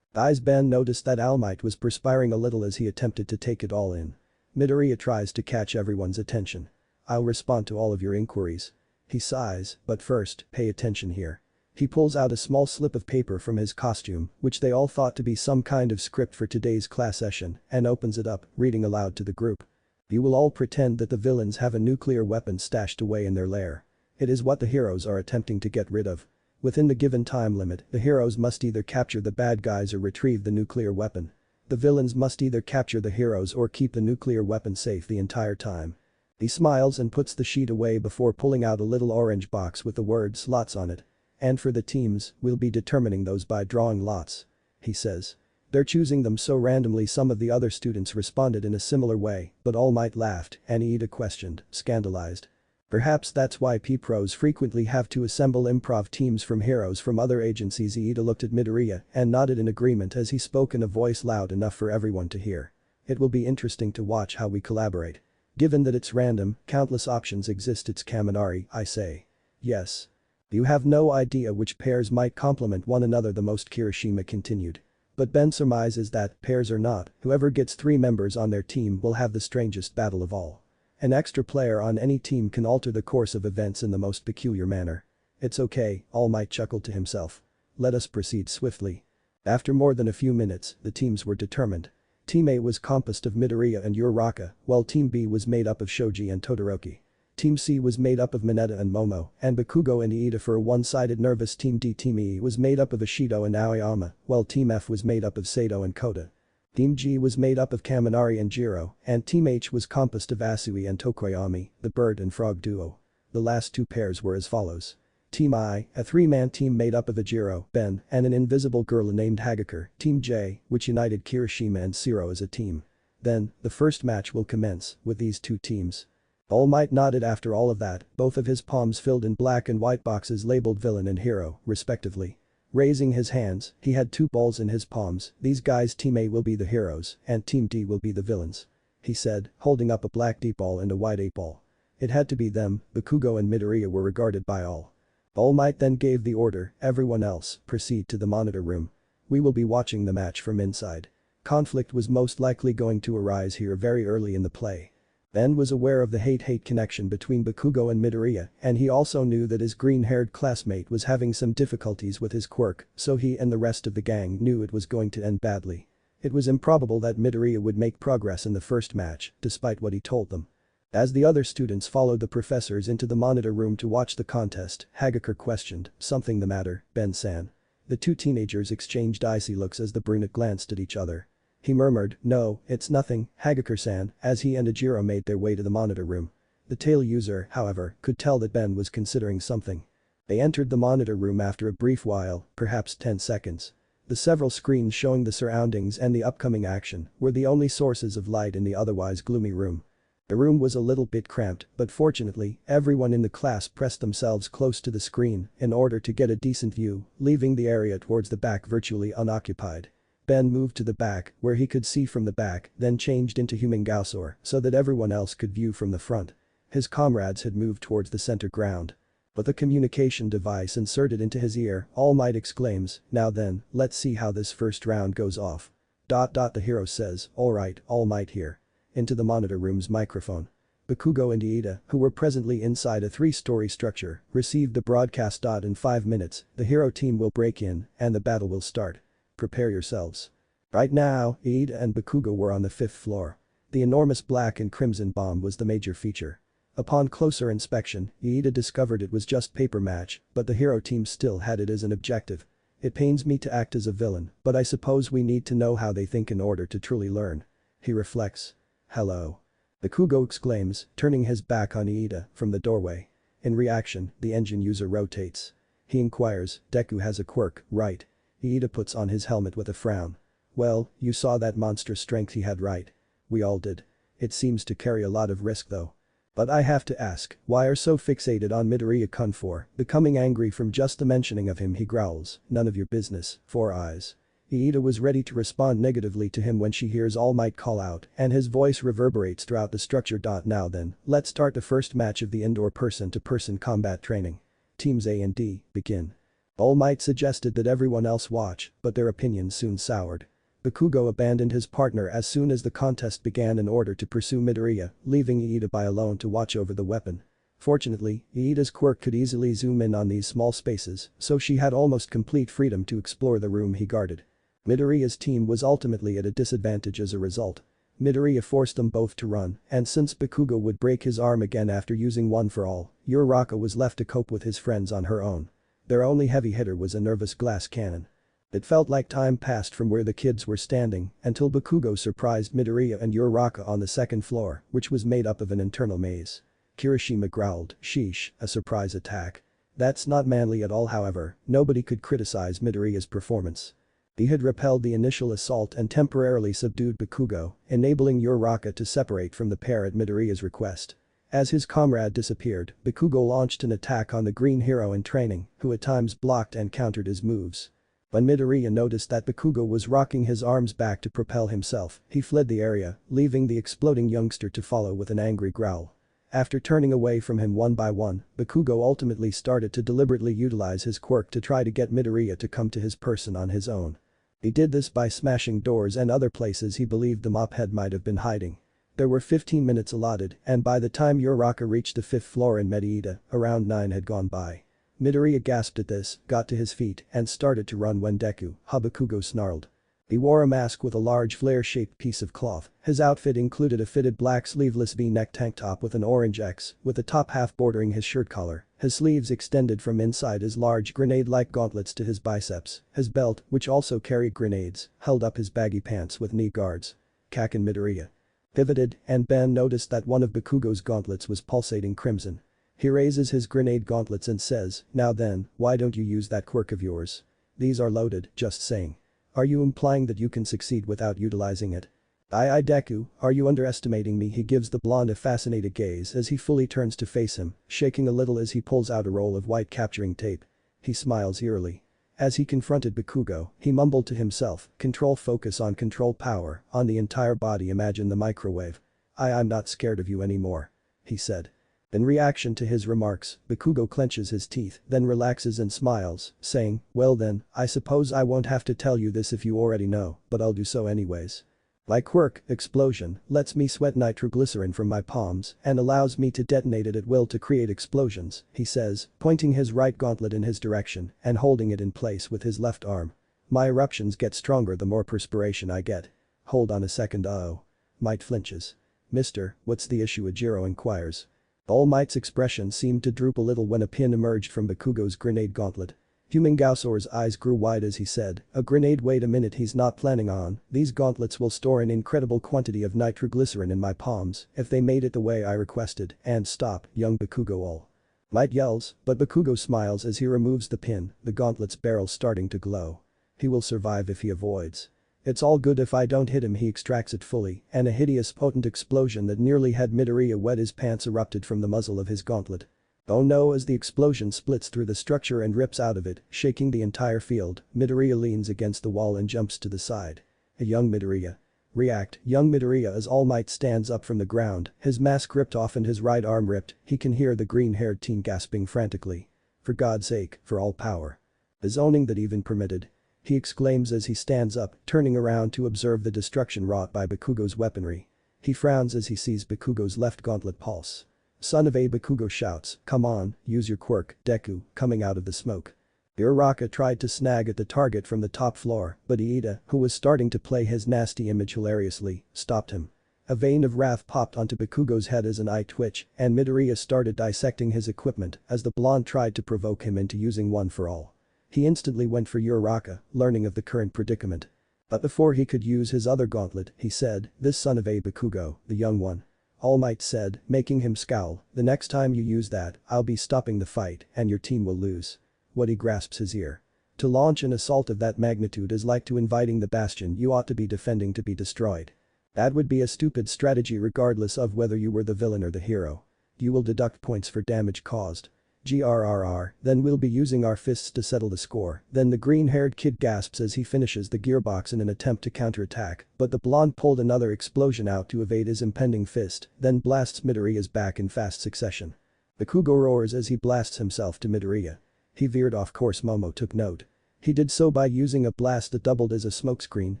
Ben noticed that All Might was perspiring a little as he attempted to take it all in. Midoriya tries to catch everyone's attention. I'll respond to all of your inquiries. He sighs, but first, pay attention here. He pulls out a small slip of paper from his costume, which they all thought to be some kind of script for today's class session, and opens it up, reading aloud to the group. You will all pretend that the villains have a nuclear weapon stashed away in their lair. It is what the heroes are attempting to get rid of. Within the given time limit, the heroes must either capture the bad guys or retrieve the nuclear weapon. The villains must either capture the heroes or keep the nuclear weapon safe the entire time. He smiles and puts the sheet away before pulling out a little orange box with the word slots on it. And for the teams, we'll be determining those by drawing lots. He says. They're choosing them so randomly. Some of the other students responded in a similar way, but All Might laughed, and Ida questioned, scandalized. Perhaps that's why P-pros frequently have to assemble improv teams from heroes from other agencies. Ida looked at Midoriya and nodded in agreement as he spoke in a voice loud enough for everyone to hear. It will be interesting to watch how we collaborate. Given that it's random, countless options exist. It's Kaminari, I say. Yes. You have no idea which pairs might complement one another the most, Kirishima continued. But Ben surmises that, pairs or not, whoever gets 3 members on their team will have the strangest battle of all. An extra player on any team can alter the course of events in the most peculiar manner. It's okay, All Might chuckled to himself. Let us proceed swiftly. After more than a few minutes, the teams were determined. Team A was composed of Midoriya and Uraraka, while Team B was made up of Shoji and Todoroki. Team C was made up of Mineta and Momo, and Bakugo and Iida for a one-sided nervous team D. Team E was made up of Ishido and Aoyama, while Team F was made up of Sato and Kota. Team G was made up of Kaminari and Jiro, and Team H was composed of Asui and Tokoyami, the bird and frog duo. The last two pairs were as follows. Team I, a three-man team made up of Ajiro, Ben, and an invisible girl named Hagakure. Team J, which united Kirishima and Shiro as a team. Then, the first match will commence, with these two teams. All Might nodded after all of that, both of his palms filled in black and white boxes labeled villain and hero, respectively. Raising his hands, he had two balls in his palms. These guys, Team A will be the heroes, and Team D will be the villains. He said, holding up a black D ball and a white A ball. It had to be them. Bakugo and Midoriya were regarded by all. All Might then gave the order, everyone else, proceed to the monitor room. We will be watching the match from inside. Conflict was most likely going to arise here very early in the play. Ben was aware of the hate-hate connection between Bakugo and Midoriya, and he also knew that his green-haired classmate was having some difficulties with his quirk, so he and the rest of the gang knew it was going to end badly. It was improbable that Midoriya would make progress in the first match, despite what he told them. As the other students followed the professors into the monitor room to watch the contest, Hagakure questioned, "Something the matter, Ben-san?" The two teenagers exchanged icy looks as the brunette glanced at each other. He murmured, "No, it's nothing, Hagakure-san," as he and Ajiro made their way to the monitor room. The tail user, however, could tell that Ben was considering something. They entered the monitor room after a brief while, perhaps 10 seconds. The several screens showing the surroundings and the upcoming action were the only sources of light in the otherwise gloomy room. The room was a little bit cramped, but fortunately, everyone in the class pressed themselves close to the screen in order to get a decent view, leaving the area towards the back virtually unoccupied. Ben moved to the back, where he could see from the back, then changed into human Gausor so that everyone else could view from the front. His comrades had moved towards the center ground. But the communication device inserted into his ear, All Might exclaims, "Now then, let's see how this first round goes off." The hero says, "Alright, All Might here." Into the monitor room's microphone. Bakugo and Iida, who were presently inside a three-story structure, received the broadcast. In 5 minutes, the hero team will break in, and the battle will start. Prepare yourselves. Right now, Iida and Bakugo were on the 5th floor. The enormous black and crimson bomb was the major feature. Upon closer inspection, Iida discovered it was just paper match, but the hero team still had it as an objective. "It pains me to act as a villain, but I suppose we need to know how they think in order to truly learn." He reflects. "Hello." Bakugo exclaims, turning his back on Iida from the doorway. In reaction, the engine user rotates. He inquires, "Deku has a quirk, right?" Iida puts on his helmet with a frown. "Well, you saw that monstrous strength he had, right? We all did. It seems to carry a lot of risk though. But I have to ask, why are so fixated on Midoriya-kun for?" Becoming angry from just the mentioning of him, he growls, "None of your business, Four Eyes." Iida was ready to respond negatively to him when she hears All Might call out, and his voice reverberates throughout the structure. "Now then, let's start the first match of the indoor person-to-person combat training. Teams A and D, begin." All Might suggested that everyone else watch, but their opinions soon soured. Bakugo abandoned his partner as soon as the contest began in order to pursue Midoriya, leaving Iida by alone to watch over the weapon. Fortunately, Iida's quirk could easily zoom in on these small spaces, so she had almost complete freedom to explore the room he guarded. Midoriya's team was ultimately at a disadvantage as a result. Midoriya forced them both to run, and since Bakugo would break his arm again after using One for All, Uraraka was left to cope with his friends on her own. Their only heavy hitter was a nervous glass cannon. It felt like time passed from where the kids were standing until Bakugo surprised Midoriya and Uraraka on the 2nd floor, which was made up of an internal maze. Kirishima growled, "Sheesh, a surprise attack. That's not manly at all." However, nobody could criticize Midoriya's performance. He had repelled the initial assault and temporarily subdued Bakugo, enabling Uraraka to separate from the pair at Midoriya's request. As his comrade disappeared, Bakugo launched an attack on the green hero in training, who at times blocked and countered his moves. When Midoriya noticed that Bakugo was rocking his arms back to propel himself, he fled the area, leaving the exploding youngster to follow with an angry growl. After turning away from him one by one, Bakugo ultimately started to deliberately utilize his quirk to try to get Midoriya to come to his person on his own. He did this by smashing doors and other places he believed the mophead might have been hiding. There were 15 minutes allotted, and by the time Uraraka reached the 5th floor and met Iida, around 9 had gone by. Midoriya gasped at this, got to his feet, and started to run when Deku, Bakugo snarled. He wore a mask with a large flare-shaped piece of cloth. His outfit included a fitted black sleeveless V-neck tank top with an orange X, with the top half bordering his shirt collar. His sleeves extended from inside his large grenade-like gauntlets to his biceps. His belt, which also carried grenades, held up his baggy pants with knee guards. Kakin Midoriya pivoted, and Ben noticed that one of Bakugo's gauntlets was pulsating crimson. He raises his grenade gauntlets and says, "Now then, why don't you use that quirk of yours? These are loaded, just saying. Are you implying that you can succeed without utilizing it? Deku, are you underestimating me?" He gives the blonde a fascinated gaze as he fully turns to face him, shaking a little as he pulls out a roll of white capturing tape. He smiles eerily. As he confronted Bakugo, he mumbled to himself, "Control focus on control power, on the entire body, imagine the microwave. I'm not scared of you anymore," he said. In reaction to his remarks, Bakugo clenches his teeth, then relaxes and smiles, saying, "Well then, I suppose I won't have to tell you this if you already know, but I'll do so anyways. My quirk, explosion, lets me sweat nitroglycerin from my palms and allows me to detonate it at will to create explosions," he says, pointing his right gauntlet in his direction and holding it in place with his left arm. "My eruptions get stronger the more perspiration I get. Hold on a second, uh-oh." Might flinches. "Mister, what's the issue?" Ajiro inquires. All Might's expression seemed to droop a little when a pin emerged from Bakugo's grenade gauntlet. Humingaosaur's eyes grew wide as he said, "A grenade? Wait a minute, he's not planning on. These gauntlets will store an incredible quantity of nitroglycerin in my palms if they made it the way I requested, and stop, young Bakugo." All Might yells, but Bakugo smiles as he removes the pin, the gauntlet's barrel starting to glow. He will survive if he avoids. "It's all good if I don't hit him." He extracts it fully, and a hideous potent explosion that nearly had Midoriya wet his pants erupted from the muzzle of his gauntlet. Oh no, as the explosion splits through the structure and rips out of it, shaking the entire field, Midoriya leans against the wall and jumps to the side. A young Midoriya. React, young Midoriya as All Might stands up from the ground, his mask ripped off and his right arm ripped. He can hear the green-haired teen gasping frantically. "For God's sake, for all power. Is owning that even permitted?" he exclaims as he stands up, turning around to observe the destruction wrought by Bakugo's weaponry. He frowns as he sees Bakugo's left gauntlet pulse. "Son of a," Bakugo shouts, "come on, use your quirk, Deku," coming out of the smoke. Uraraka tried to snag at the target from the top floor, but Iida, who was starting to play his nasty image hilariously, stopped him. A vein of wrath popped onto Bakugo's head as an eye twitch, and Midoriya started dissecting his equipment as the blonde tried to provoke him into using one for all. He instantly went for Uraraka, learning of the current predicament. But before he could use his other gauntlet, he said, "This son of a Bakugo, the young one." All Might said, making him scowl, "The next time you use that, I'll be stopping the fight and your team will lose." What he grasps his ear. "To launch an assault of that magnitude is like to inviting the bastion you ought to be defending to be destroyed. That would be a stupid strategy regardless of whether you were the villain or the hero. You will deduct points for damage caused. Grrr, then we'll be using our fists to settle the score." Then the green-haired kid gasps as he finishes the gearbox in an attempt to counterattack, but the blonde pulled another explosion out to evade his impending fist, then blasts Midoriya's back in fast succession. Bakugo roars as he blasts himself to Midoriya. He veered off course. Momo took note. He did so by using a blast that doubled as a smokescreen,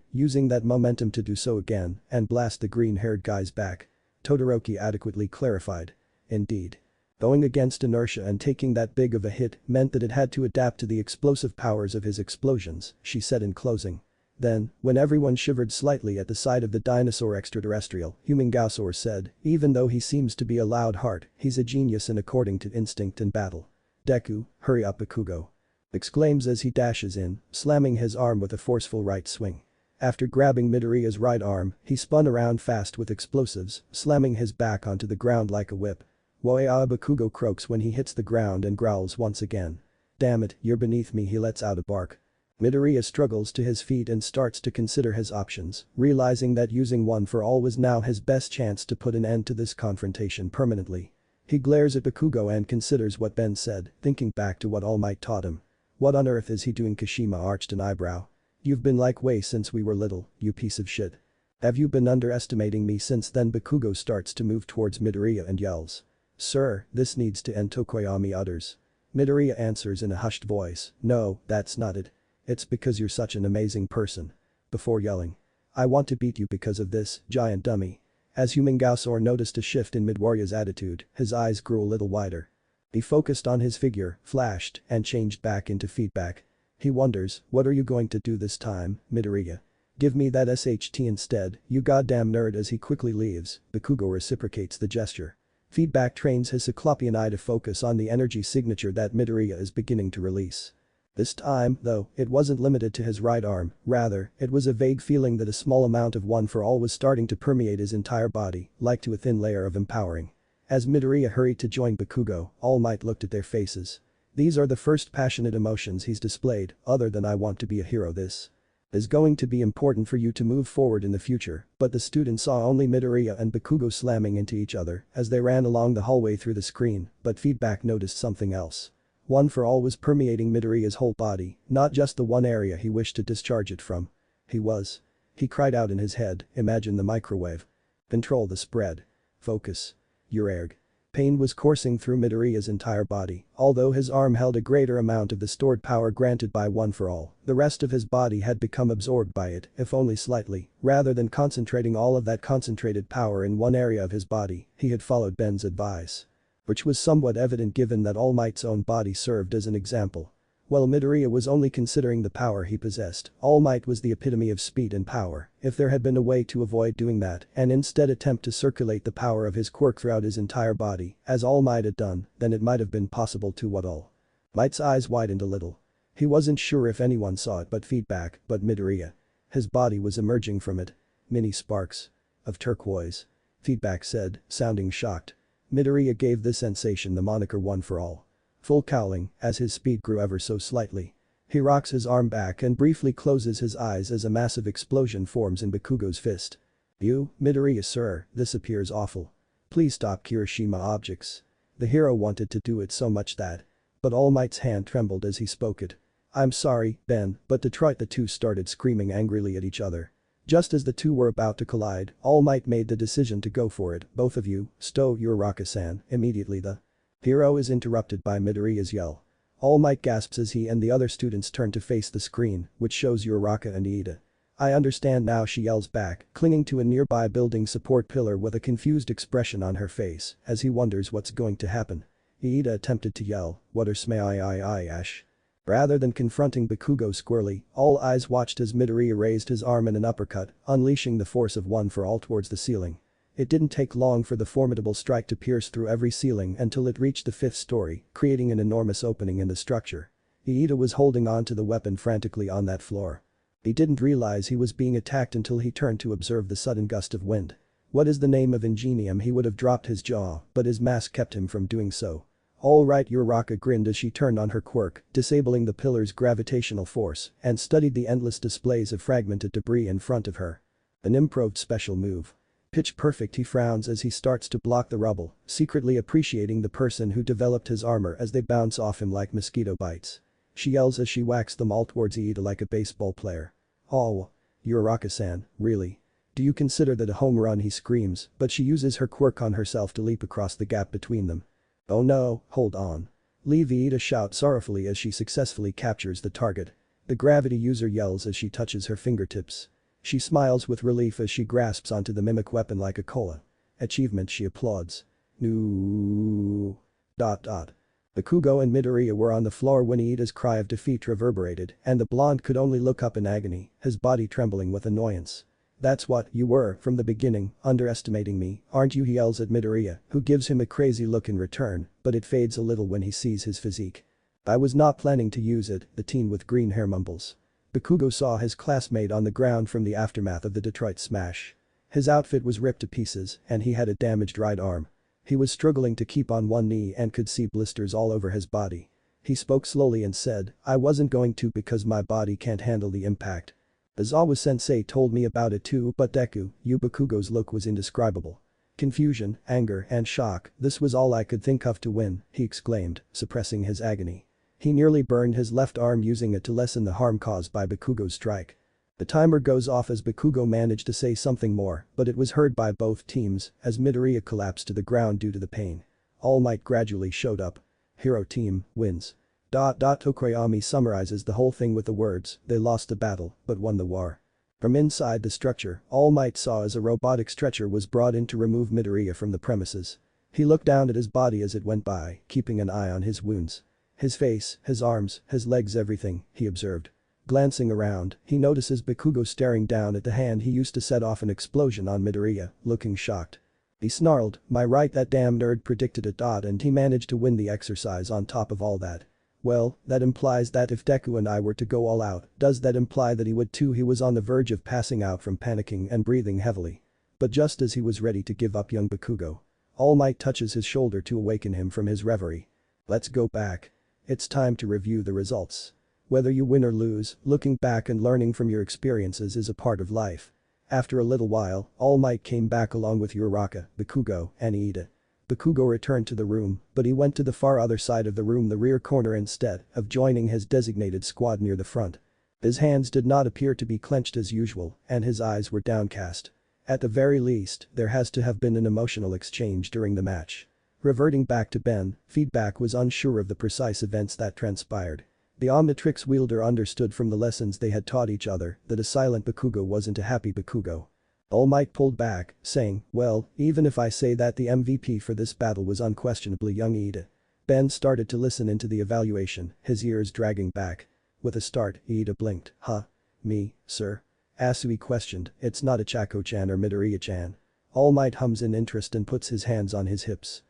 using that momentum to do so again and blast the green-haired guy's back. Todoroki adequately clarified. Indeed. Going against inertia and taking that big of a hit meant that it had to adapt to the explosive powers of his explosions, she said in closing. Then, when everyone shivered slightly at the sight of the dinosaur extraterrestrial, Humingaosaur said, "Even though he seems to be a loud heart, he's a genius in according to instinct in battle. Deku, hurry up." Bakugo exclaims as he dashes in, slamming his arm with a forceful right swing. After grabbing Midoriya's right arm, he spun around fast with explosives, slamming his back onto the ground like a whip. "Woah!" Bakugo croaks when he hits the ground and growls once again. "Damn it, you're beneath me." He lets out a bark. Midoriya struggles to his feet and starts to consider his options, realizing that using one for all was now his best chance to put an end to this confrontation permanently. He glares at Bakugo and considers what Ben said, thinking back to what All Might taught him. "What on earth is he doing?" Kashima arched an eyebrow. "You've been like way since we were little, you piece of shit. Have you been underestimating me since then?" Bakugo starts to move towards Midoriya and yells. "Sir, this needs to end." Tokoyami utters. Midoriya answers in a hushed voice, "No, that's not it. It's because you're such an amazing person." Before yelling, "I want to beat you because of this, giant dummy." As Humingaosaur noticed a shift in Midoriya's attitude, his eyes grew a little wider. He focused on his figure, flashed, and changed back into feedback. He wonders, what are you going to do this time, Midoriya? Give me that SHT instead, you goddamn nerd. As he quickly leaves, Bakugo reciprocates the gesture. Feedback trains his Cyclopean eye to focus on the energy signature that Midoriya is beginning to release. This time, though, it wasn't limited to his right arm, rather, it was a vague feeling that a small amount of One for All was starting to permeate his entire body, like to a thin layer of empowering. As Midoriya hurried to join Bakugo, All Might looked at their faces. These are the first passionate emotions he's displayed, other than I want to be a hero. This is going to be important for you to move forward in the future, but the student saw only Midoriya and Bakugo slamming into each other as they ran along the hallway through the screen, but Feedback noticed something else. One for All was permeating Midoriya's whole body, not just the one area he wished to discharge it from. He cried out in his head, imagine the microwave. Control the spread. Focus. Your erg. Pain was coursing through Midoriya's entire body, although his arm held a greater amount of the stored power granted by One for All, the rest of his body had become absorbed by it, if only slightly. Rather than concentrating all of that concentrated power in one area of his body, he had followed Ben's advice. Which was somewhat evident given that All Might's own body served as an example. While Midoriya was only considering the power he possessed, All Might was the epitome of speed and power. If there had been a way to avoid doing that and instead attempt to circulate the power of his quirk throughout his entire body, as All Might had done, then it might have been possible to what All Might's eyes widened a little. He wasn't sure if anyone saw it but Feedback, but Midoriya. His body was emerging from it. Mini sparks. Of turquoise. Feedback said, sounding shocked. Midoriya gave this sensation the moniker One for All. Full cowling, as his speed grew ever so slightly. He rocks his arm back and briefly closes his eyes as a massive explosion forms in Bakugo's fist. You, Midoriya sir, this appears awful. Please stop Kirishima objects. The hero wanted to do it so much that. But All Might's hand trembled as he spoke it. I'm sorry, Ben, but Detroit. The two started screaming angrily at each other. Just as the two were about to collide, All Might made the decision to go for it. Both of you, stow your Uraraka-san, immediately. The hero is interrupted by Midoriya's yell. All Might gasps as he and the other students turn to face the screen, which shows Uraraka and Iida. I understand now, she yells back, clinging to a nearby building support pillar with a confused expression on her face as he wonders what's going to happen. Iida attempted to yell, what are smai ash? Rather than confronting Bakugo squarely, all eyes watched as Midoriya raised his arm in an uppercut, unleashing the force of One for All towards the ceiling. It didn't take long for the formidable strike to pierce through every ceiling until it reached the 5th story, creating an enormous opening in the structure. Iida was holding on to the weapon frantically on that floor. He didn't realize he was being attacked until he turned to observe the sudden gust of wind. What is the name of ingenium? He would have dropped his jaw, but his mask kept him from doing so. All right, Uraraka grinned as she turned on her quirk, disabling the pillar's gravitational force, and studied the endless displays of fragmented debris in front of her. An improved special move. Pitch perfect. He frowns as he starts to block the rubble, secretly appreciating the person who developed his armor as they bounce off him like mosquito bites. She yells as she whacks them all towards Iida like a baseball player. Oh. Uraraka-san, really? Do you consider that a home run? He screams, but she uses her quirk on herself to leap across the gap between them. Oh no, hold on. Leave, Iida shouts sorrowfully as she successfully captures the target. The gravity user yells as she touches her fingertips. She smiles with relief as she grasps onto the mimic weapon like a cola. Achievement, she applauds. No. Bakugo and Midoriya were on the floor when Iida's cry of defeat reverberated, and the blonde could only look up in agony, his body trembling with annoyance. That's what you were from the beginning, underestimating me, aren't you? He yells at Midoriya, who gives him a crazy look in return, but it fades a little when he sees his physique. I was not planning to use it, the teen with green hair mumbles. Bakugo saw his classmate on the ground from the aftermath of the Detroit smash. His outfit was ripped to pieces, and he had a damaged right arm. He was struggling to keep on one knee and could see blisters all over his body. He spoke slowly and said, I wasn't going to because my body can't handle the impact. Aizawa-sensei told me about it too, but Deku, Bakugo's look was indescribable. Confusion, anger, and shock, this was all I could think of to win, he exclaimed, suppressing his agony. He nearly burned his left arm using it to lessen the harm caused by Bakugo's strike. The timer goes off as Bakugo managed to say something more, but it was heard by both teams as Midoriya collapsed to the ground due to the pain. All Might gradually showed up. Hero team wins. Tokoyami summarizes the whole thing with the words, they lost the battle, but won the war. From inside the structure, All Might saw as a robotic stretcher was brought in to remove Midoriya from the premises. He looked down at his body as it went by, keeping an eye on his wounds. His face, his arms, his legs, everything, he observed. Glancing around, he notices Bakugo staring down at the hand he used to set off an explosion on Midoriya, looking shocked. He snarled, "My right, that damn nerd predicted it. And he managed to win the exercise on top of all that. Well, that implies that if Deku and I were to go all out, does that imply that he would too?" He was on the verge of passing out from panicking and breathing heavily. But just as he was ready to give up, young Bakugo All Might touches his shoulder to awaken him from his reverie. "Let's go back. It's time to review the results. Whether you win or lose, looking back and learning from your experiences is a part of life." After a little while, All Might came back along with Uraraka, Bakugo, and Iida. Bakugo returned to the room, but he went to the far other side of the room, the rear corner, instead of joining his designated squad near the front. His hands did not appear to be clenched as usual, and his eyes were downcast. At the very least, there has to have been an emotional exchange during the match. Reverting back to Ben, feedback was unsure of the precise events that transpired. The Omnitrix wielder understood from the lessons they had taught each other that a silent Bakugo wasn't a happy Bakugo. All Might pulled back, saying, "Well, even if I say that the MVP for this battle was unquestionably young Iida." Ben started to listen into the evaluation, his ears dragging back. With a start, Iida blinked. "Huh? Me, sir?" Asui questioned, "It's not Ichako-chan or Midoriya-chan." All Might hums in interest and puts his hands on his hips.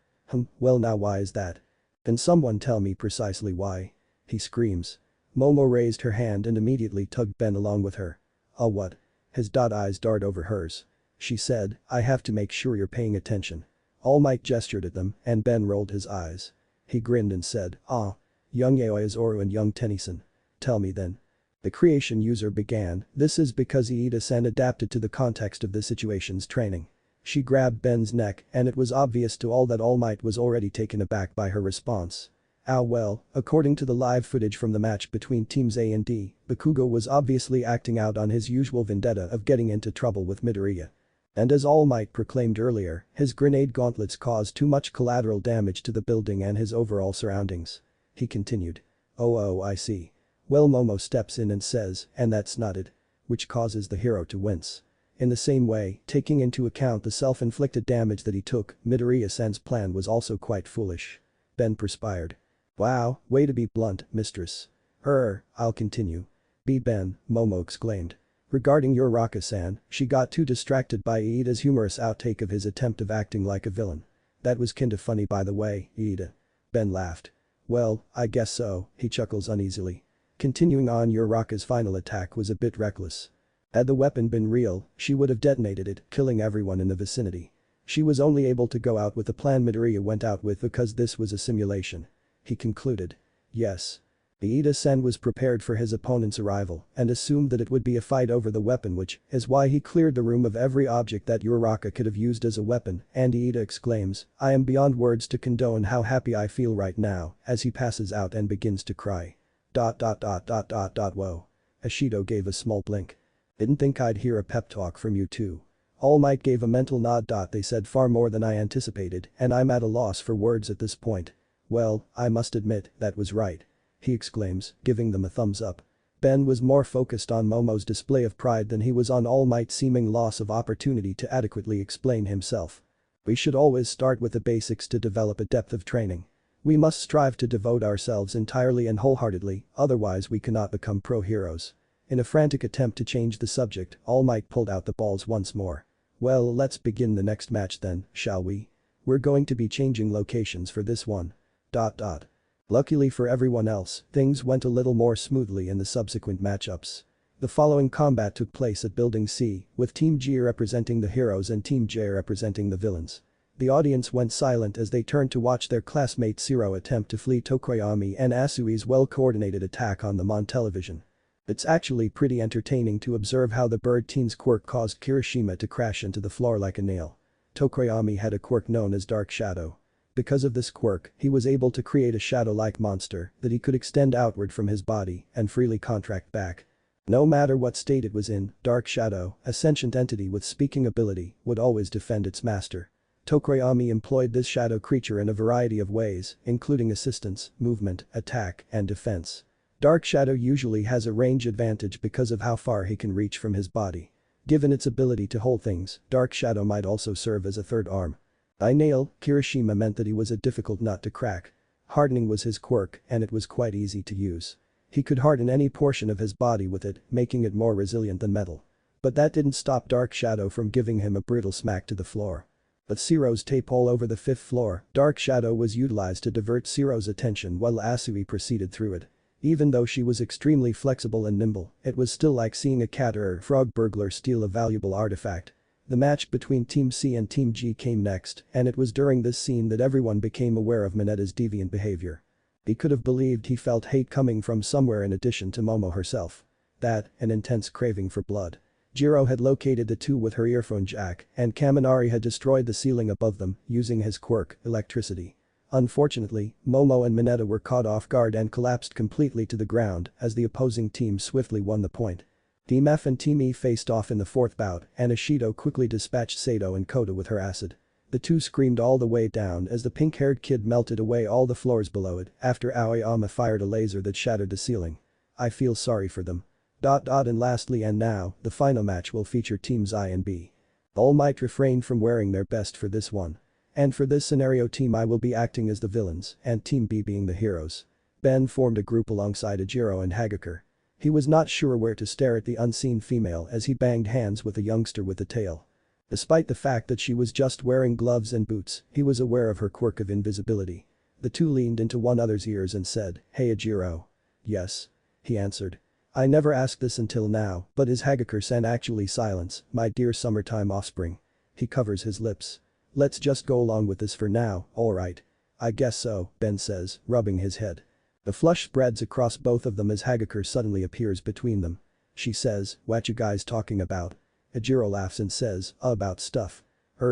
Well, now why is that? Can someone tell me precisely why?" he screams. Momo raised her hand and immediately tugged Ben along with her. What?" His eyes dart over hers. She said, "I have to make sure you're paying attention." All Might gestured at them and Ben rolled his eyes. He grinned and said, young Aoi is Oru and young Tennyson." "Tell me then." The creation user began, "This is because Iida-san adapted to the context of the situation's training." She grabbed Ben's neck and it was obvious to all that All Might was already taken aback by her response. Well, according to the live footage from the match between teams A and D, Bakugo was obviously acting out on his usual vendetta of getting into trouble with Midoriya. And as All Might proclaimed earlier, his grenade gauntlets caused too much collateral damage to the building and his overall surroundings. He continued. I see. Well, Momo steps in and says, "And that's not it." Which causes the hero to wince. In the same way, taking into account the self-inflicted damage that he took, Midoriya-san's plan was also quite foolish. Ben perspired. "Wow, way to be blunt, mistress." I'll continue." "Be Ben," Momo exclaimed. Regarding Uraraka-san, she got too distracted by Iida's humorous outtake of his attempt of acting like a villain. "That was kinda funny, by the way, Iida." Ben laughed. "Well, I guess so," he chuckles uneasily. Continuing on, Uraraka's final attack was a bit reckless. Had the weapon been real, she would have detonated it, killing everyone in the vicinity. She was only able to go out with the plan Midoriya went out with because this was a simulation. He concluded. Yes. Iida-san was prepared for his opponent's arrival and assumed that it would be a fight over the weapon, which is why he cleared the room of every object that Uraraka could have used as a weapon, and Iida exclaims, "I am beyond words to condone how happy I feel right now," as he passes out and begins to cry. ... Whoa. Ashido gave a small blink. "Didn't think I'd hear a pep talk from you too." All Might gave a mental nod. "They said far more than I anticipated and I'm at a loss for words at this point." "Well, I must admit, that was right," he exclaims, giving them a thumbs up. Ben was more focused on Momo's display of pride than he was on All Might's seeming loss of opportunity to adequately explain himself. "We should always start with the basics to develop a depth of training. We must strive to devote ourselves entirely and wholeheartedly, otherwise we cannot become pro-heroes." In a frantic attempt to change the subject, All Might pulled out the balls once more. "Well, let's begin the next match then, shall we? We're going to be changing locations for this one. ... Luckily for everyone else, things went a little more smoothly in the subsequent matchups. The following combat took place at Building C, with Team G representing the heroes and Team J representing the villains. The audience went silent as they turned to watch their classmate Zero attempt to flee Tokoyami and Asui's well-coordinated attack on them on television. It's actually pretty entertaining to observe how the bird teen's quirk caused Kirishima to crash into the floor like a nail. Tokoyami had a quirk known as Dark Shadow. Because of this quirk, he was able to create a shadow-like monster that he could extend outward from his body and freely contract back. No matter what state it was in, Dark Shadow, a sentient entity with speaking ability, would always defend its master. Tokoyami employed this shadow creature in a variety of ways, including assistance, movement, attack, and defense. Dark Shadow usually has a range advantage because of how far he can reach from his body. Given its ability to hold things, Dark Shadow might also serve as a third arm. I nail, Kirishima meant that he was a difficult nut to crack. Hardening was his quirk and it was quite easy to use. He could harden any portion of his body with it, making it more resilient than metal. But that didn't stop Dark Shadow from giving him a brutal smack to the floor. With Zero's tape all over the 5th floor, Dark Shadow was utilized to divert Zero's attention while Asui proceeded through it. Even though she was extremely flexible and nimble, it was still like seeing a cat or frog burglar steal a valuable artifact. The match between Team C and Team G came next, and it was during this scene that everyone became aware of Minetta's deviant behavior. He could have believed he felt hate coming from somewhere in addition to Momo herself. That, an intense craving for blood. Jiro had located the two with her earphone jack, and Kaminari had destroyed the ceiling above them, using his quirk, electricity. Unfortunately, Momo and Minetta were caught off guard and collapsed completely to the ground as the opposing team swiftly won the point. Team F and Team E faced off in the 4th bout, and Ishido quickly dispatched Sato and Koda with her acid. The two screamed all the way down as the pink-haired kid melted away all the floors below it after Aoyama fired a laser that shattered the ceiling. I feel sorry for them. And lastly and now, the final match will feature Teams I and B. All might refrain from wearing their best for this one. And for this scenario Team I will be acting as the villains and Team B being the heroes. Ben formed a group alongside Ajiro and Hagakure. He was not sure where to stare at the unseen female as he banged hands with a youngster with the tail. Despite the fact that she was just wearing gloves and boots, he was aware of her quirk of invisibility. The two leaned into one another's ears and said, "Hey Ajiro." "Yes." He answered. "I never asked this until now, but is Hagakure-san actually silence, my dear summertime offspring?" He covers his lips. "Let's just go along with this for now, alright." "I guess so," Ben says, rubbing his head. The flush spreads across both of them as Hagakure suddenly appears between them. She says, "What you guys talking about?" Ajiro laughs and says, "About stuff."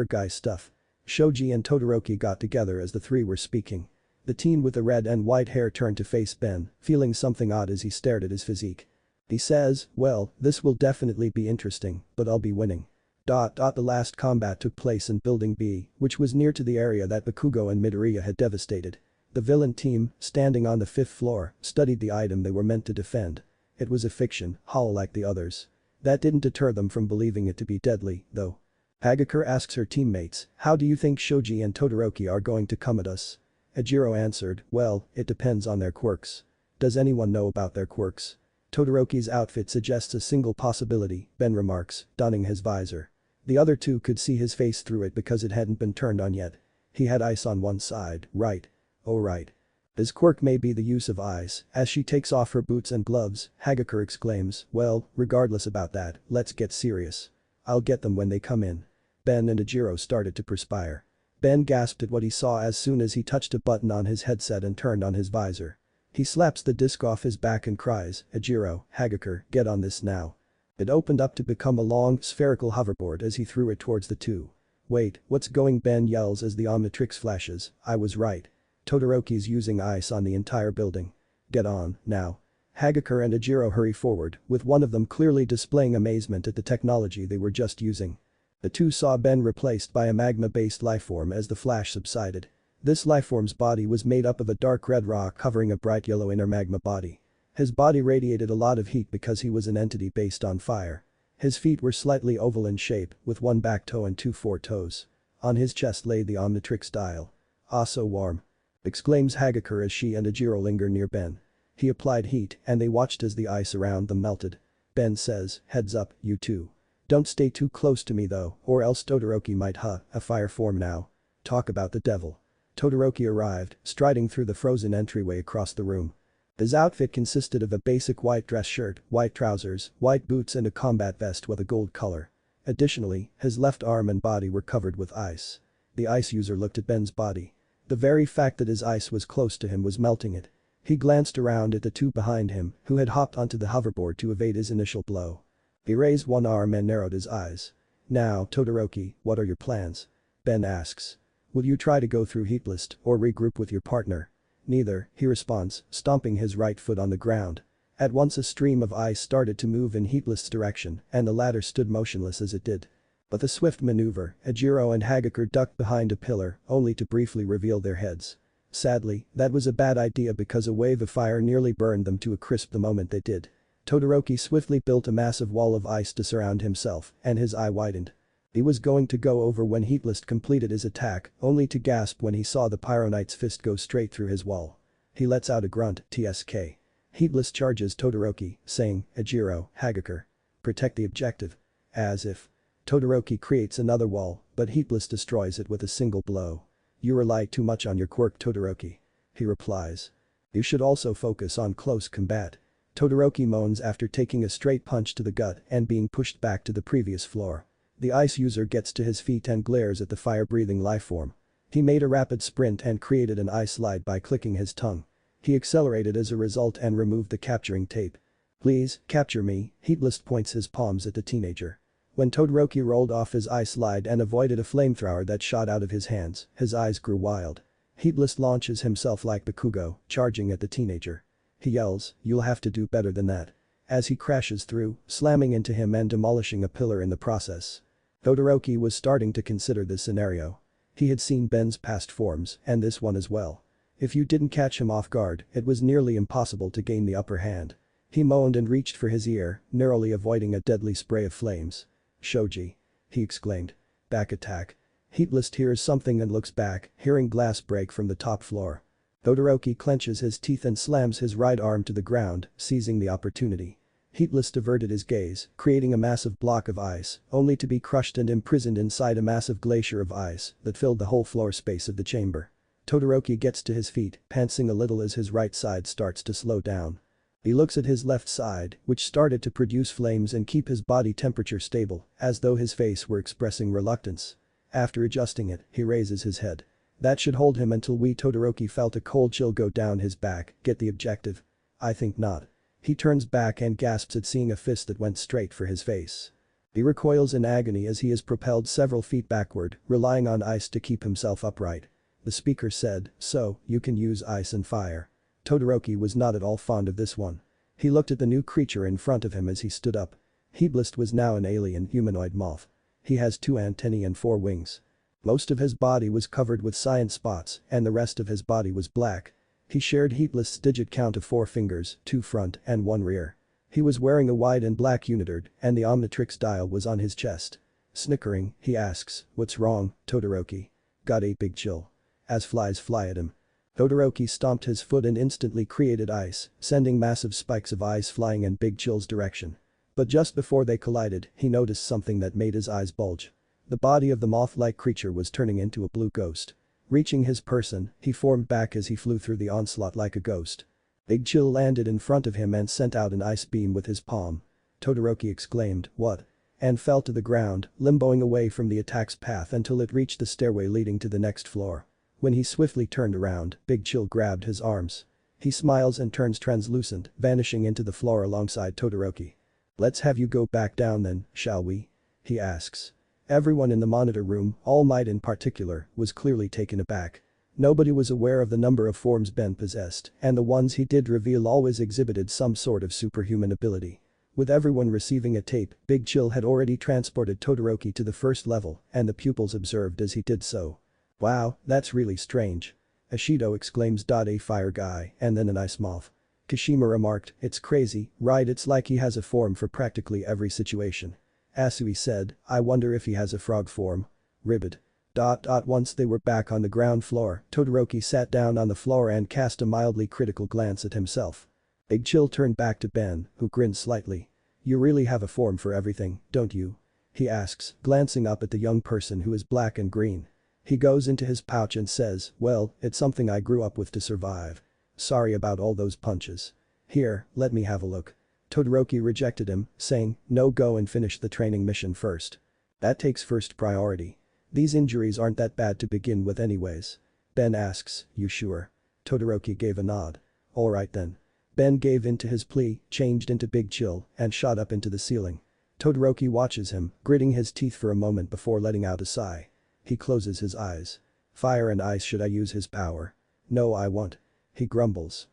Guy stuff." Shoji and Todoroki got together as the three were speaking. The teen with the red and white hair turned to face Ben, feeling something odd as he stared at his physique. He says, "Well, this will definitely be interesting, but I'll be winning." The last combat took place in Building B, which was near to the area that Bakugo and Midoriya had devastated. The villain team, standing on the 5th floor, studied the item they were meant to defend. It was a fiction, hollow like the others. That didn't deter them from believing it to be deadly, though. Hagakure asks her teammates, "How do you think Shoji and Todoroki are going to come at us?" Ajiro answered, "Well, it depends on their quirks." "Does anyone know about their quirks?" Todoroki's outfit suggests a single possibility, Ben remarks, donning his visor. The other two could see his face through it because it hadn't been turned on yet. He had ice on one side, right? Oh right. His quirk may be the use of ice. As she takes off her boots and gloves, Hagakure exclaims, "Well, regardless about that, let's get serious. I'll get them when they come in." Ben and Ajiro started to perspire. Ben gasped at what he saw as soon as he touched a button on his headset and turned on his visor. He slaps the disc off his back and cries, "Ajiro, Hagakure, get on this now." It opened up to become a long, spherical hoverboard as he threw it towards the two. "Wait, what's going?" Ben yells as the Omnitrix flashes. "I was right. Todoroki's using ice on the entire building. Get on, now." Hagakure and Ajiro hurry forward, with one of them clearly displaying amazement at the technology they were just using. The two saw Ben replaced by a magma-based lifeform as the flash subsided. This lifeform's body was made up of a dark red rock covering a bright yellow inner magma body. His body radiated a lot of heat because he was an entity based on fire. His feet were slightly oval in shape, with one back toe and two foretoes. On his chest lay the Omnitrix dial. "Ah, so warm," exclaims Hagakure as she and Ajiro linger near Ben. He applied heat and they watched as the ice around them melted. Ben says, "Heads up, you two. Don't stay too close to me though, or else Todoroki might a fire form now. Talk about the devil." Todoroki arrived, striding through the frozen entryway across the room. His outfit consisted of a basic white dress shirt, white trousers, white boots and a combat vest with a gold color. Additionally, his left arm and body were covered with ice. The ice user looked at Ben's body. The very fact that his ice was close to him was melting it. He glanced around at the two behind him, who had hopped onto the hoverboard to evade his initial blow. He raised one arm and narrowed his eyes. "Now, Todoroki, what are your plans?" Ben asks. "Will you try to go through Heatlist or regroup with your partner?" "Neither," he responds, stomping his right foot on the ground. At once a stream of ice started to move in Heatlist's direction and the latter stood motionless as it did. With a swift maneuver, Ajiro and Hagakure ducked behind a pillar, only to briefly reveal their heads. Sadly, that was a bad idea because a wave of fire nearly burned them to a crisp the moment they did. Todoroki swiftly built a massive wall of ice to surround himself, and his eye widened. He was going to go over when Heatless completed his attack, only to gasp when he saw the Pyro Knight's fist go straight through his wall. He lets out a grunt, TSK. Heatless charges Todoroki, saying, Ejiro, Hagakure. Protect the objective. As if. Todoroki creates another wall, but Heatless destroys it with a single blow. You rely too much on your quirk, Todoroki. He replies. You should also focus on close combat. Todoroki moans after taking a straight punch to the gut and being pushed back to the previous floor. The ice user gets to his feet and glares at the fire-breathing lifeform. He made a rapid sprint and created an ice slide by clicking his tongue. He accelerated as a result and removed the capturing tape. Please, capture me, Heatless points his palms at the teenager. When Todoroki rolled off his ice slide and avoided a flamethrower that shot out of his hands, his eyes grew wild. Heatless launches himself like Bakugo, charging at the teenager. He yells, you'll have to do better than that. As he crashes through, slamming into him and demolishing a pillar in the process. Todoroki was starting to consider this scenario. He had seen Ben's past forms, and this one as well. If you didn't catch him off guard, it was nearly impossible to gain the upper hand. He moaned and reached for his ear, narrowly avoiding a deadly spray of flames. Shoji. He exclaimed. Back attack. Heatless hears something and looks back, hearing glass break from the top floor. Todoroki clenches his teeth and slams his right arm to the ground, seizing the opportunity. Heatless diverted his gaze, creating a massive block of ice, only to be crushed and imprisoned inside a massive glacier of ice that filled the whole floor space of the chamber. Todoroki gets to his feet, pantsing a little as his right side starts to slow down. He looks at his left side, which started to produce flames and keep his body temperature stable, as though his face were expressing reluctance. After adjusting it, he raises his head. That should hold him until Todoroki felt a cold chill go down his back. Get the objective? I think not. He turns back and gasps at seeing a fist that went straight for his face. He recoils in agony as he is propelled several feet backward, relying on ice to keep himself upright. The speaker said, so, you can use ice and fire. Todoroki was not at all fond of this one. He looked at the new creature in front of him as he stood up. Heatless was now an alien humanoid moth. He has 2 antennae and 4 wings. Most of his body was covered with cyan spots and the rest of his body was black. He shared Heatless' digit count of 4 fingers, 2 front and 1 rear. He was wearing a white and black unitard and the Omnitrix dial was on his chest. Snickering, he asks, what's wrong, Todoroki? Got a big chill. As flies fly at him. Todoroki stomped his foot and instantly created ice, sending massive spikes of ice flying in Big Chill's direction. But just before they collided, he noticed something that made his eyes bulge. The body of the moth-like creature was turning into a blue ghost. Reaching his person, he formed back as he flew through the onslaught like a ghost. Big Chill landed in front of him and sent out an ice beam with his palm. Todoroki exclaimed, what? And fell to the ground, limboing away from the attack's path until it reached the stairway leading to the next floor. When he swiftly turned around, Big Chill grabbed his arms. He smiles and turns translucent, vanishing into the floor alongside Todoroki. Let's have you go back down then, shall we? He asks. Everyone in the monitor room, All Might in particular, was clearly taken aback. Nobody was aware of the number of forms Ben possessed, and the ones he did reveal always exhibited some sort of superhuman ability. With everyone receiving a tape, Big Chill had already transported Todoroki to the first level, and the pupils observed as he did so. Wow, that's really strange. Ashido exclaims. A fire guy, and then an ice moth. Kashima remarked, it's crazy, right? It's like he has a form for practically every situation. Asui said, I wonder if he has a frog form. Ribbit. Once they were back on the ground floor, Todoroki sat down on the floor and cast a mildly critical glance at himself. Big Chill turned back to Ben, who grinned slightly. You really have a form for everything, don't you? He asks, glancing up at the young person who is black and green. He goes into his pouch and says, well, it's something I grew up with to survive. Sorry about all those punches. Here, let me have a look. Todoroki rejected him, saying, no, go and finish the training mission first. That takes first priority. These injuries aren't that bad to begin with anyways. Ben asks, you sure? Todoroki gave a nod. Alright then. Ben gave in to his plea, changed into Big Chill, and shot up into the ceiling. Todoroki watches him, gritting his teeth for a moment before letting out a sigh. He closes his eyes. Fire and ice. Should I use his power? No, I won't. He grumbles.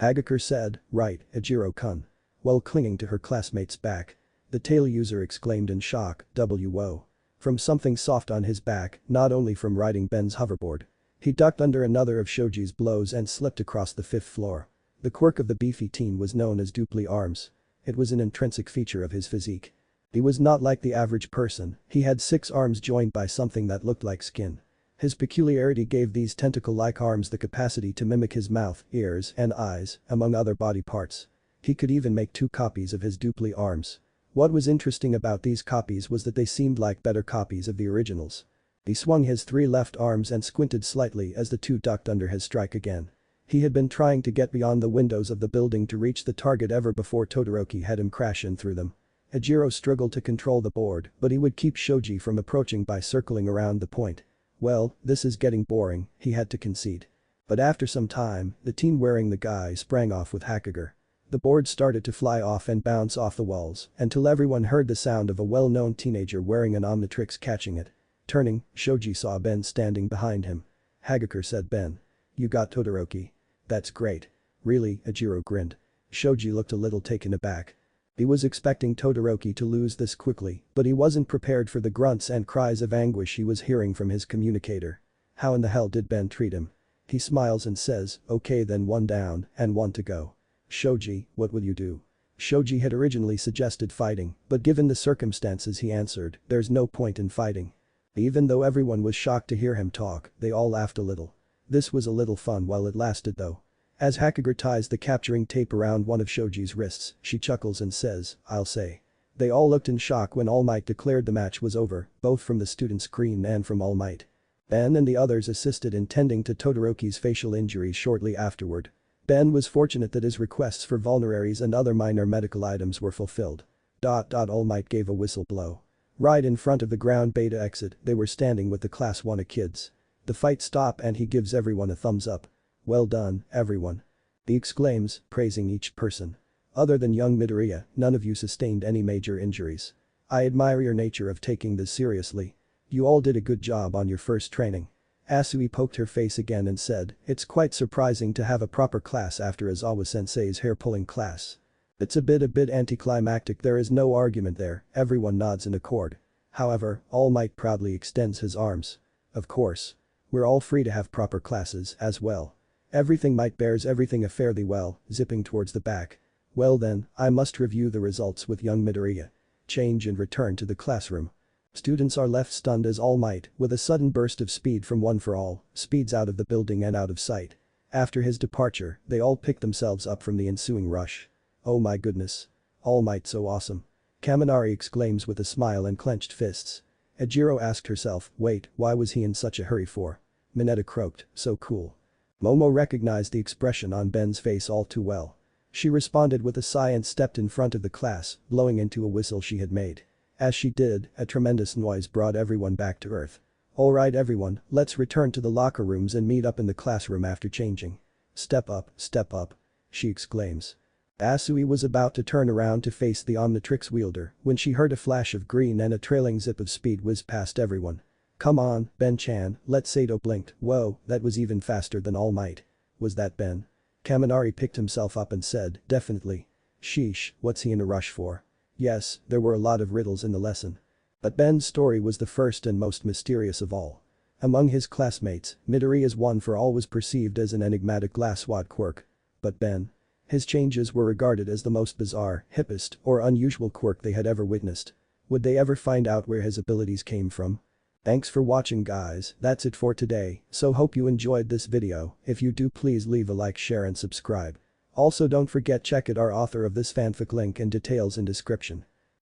Hagakure said, right, Ejiro-kun. While clinging to her classmate's back. The tail user exclaimed in shock, whoa. From something soft on his back, not only from riding Ben's hoverboard. He ducked under another of Shoji's blows and slipped across the 5th floor. The quirk of the beefy teen was known as dupli arms. It was an intrinsic feature of his physique. He was not like the average person, he had 6 arms joined by something that looked like skin. His peculiarity gave these tentacle-like arms the capacity to mimic his mouth, ears, and eyes, among other body parts. He could even make 2 copies of his dupli arms. What was interesting about these copies was that they seemed like better copies of the originals. He swung his 3 left arms and squinted slightly as the 2 ducked under his strike again. He had been trying to get beyond the windows of the building to reach the target ever before Todoroki had him crash in through them. Ejiro struggled to control the board, but he would keep Shoji from approaching by circling around the point. Well, this is getting boring, he had to concede. But after some time, the teen wearing the guy sprang off with Hakuger. The board started to fly off and bounce off the walls until everyone heard the sound of a well-known teenager wearing an Omnitrix catching it. Turning, Shoji saw Ben standing behind him. Hakuger said, "Ben. You got Todoroki. That's great." "Really?" Ejiro grinned. Shoji looked a little taken aback. He was expecting Todoroki to lose this quickly, but he wasn't prepared for the grunts and cries of anguish he was hearing from his communicator. How in the hell did Ben treat him? He smiles and says, "Okay then, 1 down and 1 to go. Shoji, what will you do?" Shoji had originally suggested fighting, but given the circumstances he answered, "There's no point in fighting." Even though everyone was shocked to hear him talk, they all laughed a little. This was a little fun while it lasted though. As Hakuger ties the capturing tape around one of Shoji's wrists, she chuckles and says, "I'll say." They all looked in shock when All Might declared the match was over, both from the student screen and from All Might. Ben and the others assisted in tending to Todoroki's facial injuries shortly afterward. Ben was fortunate that his requests for vulneraries and other minor medical items were fulfilled. All Might gave a whistle blow. Right in front of the ground beta exit, they were standing with the Class 1A kids. The fight stopped and he gives everyone a thumbs up. "Well done, everyone." He exclaims, praising each person. "Other than young Midoriya, none of you sustained any major injuries. I admire your nature of taking this seriously. You all did a good job on your first training." Asui poked her face again and said, "It's quite surprising to have a proper class after Izawa-sensei's hair-pulling class. It's a bit anticlimactic, there is no argument there," everyone nods in accord. However, All Might proudly extends his arms. "Of course. We're all free to have proper classes as well. Everything Might bears everything fairly well," zipping towards the back. "Well then, I must review the results with young Midoriya." Change and return to the classroom. Students are left stunned as All Might, with a sudden burst of speed from One for All, speeds out of the building and out of sight. After his departure, they all pick themselves up from the ensuing rush. "Oh my goodness. All Might so awesome." Kaminari exclaims with a smile and clenched fists. Ejiro asked herself, wait, why was he in such a hurry for? Mineta croaked, "So cool." Momo recognized the expression on Ben's face all too well. She responded with a sigh and stepped in front of the class, blowing into a whistle she had made. As she did, a tremendous noise brought everyone back to earth. "Alright everyone, let's return to the locker rooms and meet up in the classroom after changing." Step up," she exclaims. Asui was about to turn around to face the Omnitrix wielder when she heard a flash of green and a trailing zip of speed whiz past everyone. "Come on, Ben-chan," Sato blinked, "Whoa, that was even faster than All Might." "Was that Ben?" Kaminari picked himself up and said, "Definitely." "Sheesh, what's he in a rush for?" Yes, there were a lot of riddles in the lesson. But Ben's story was the first and most mysterious of all. Among his classmates, Midoriya's One for All was perceived as an enigmatic glass-wad quirk. But Ben? His changes were regarded as the most bizarre, hippest, or unusual quirk they had ever witnessed. Would they ever find out where his abilities came from? Thanks for watching guys, that's it for today, so hope you enjoyed this video. If you do, please leave a like, share and subscribe. Also don't forget check out our author of this fanfic, link and details in description.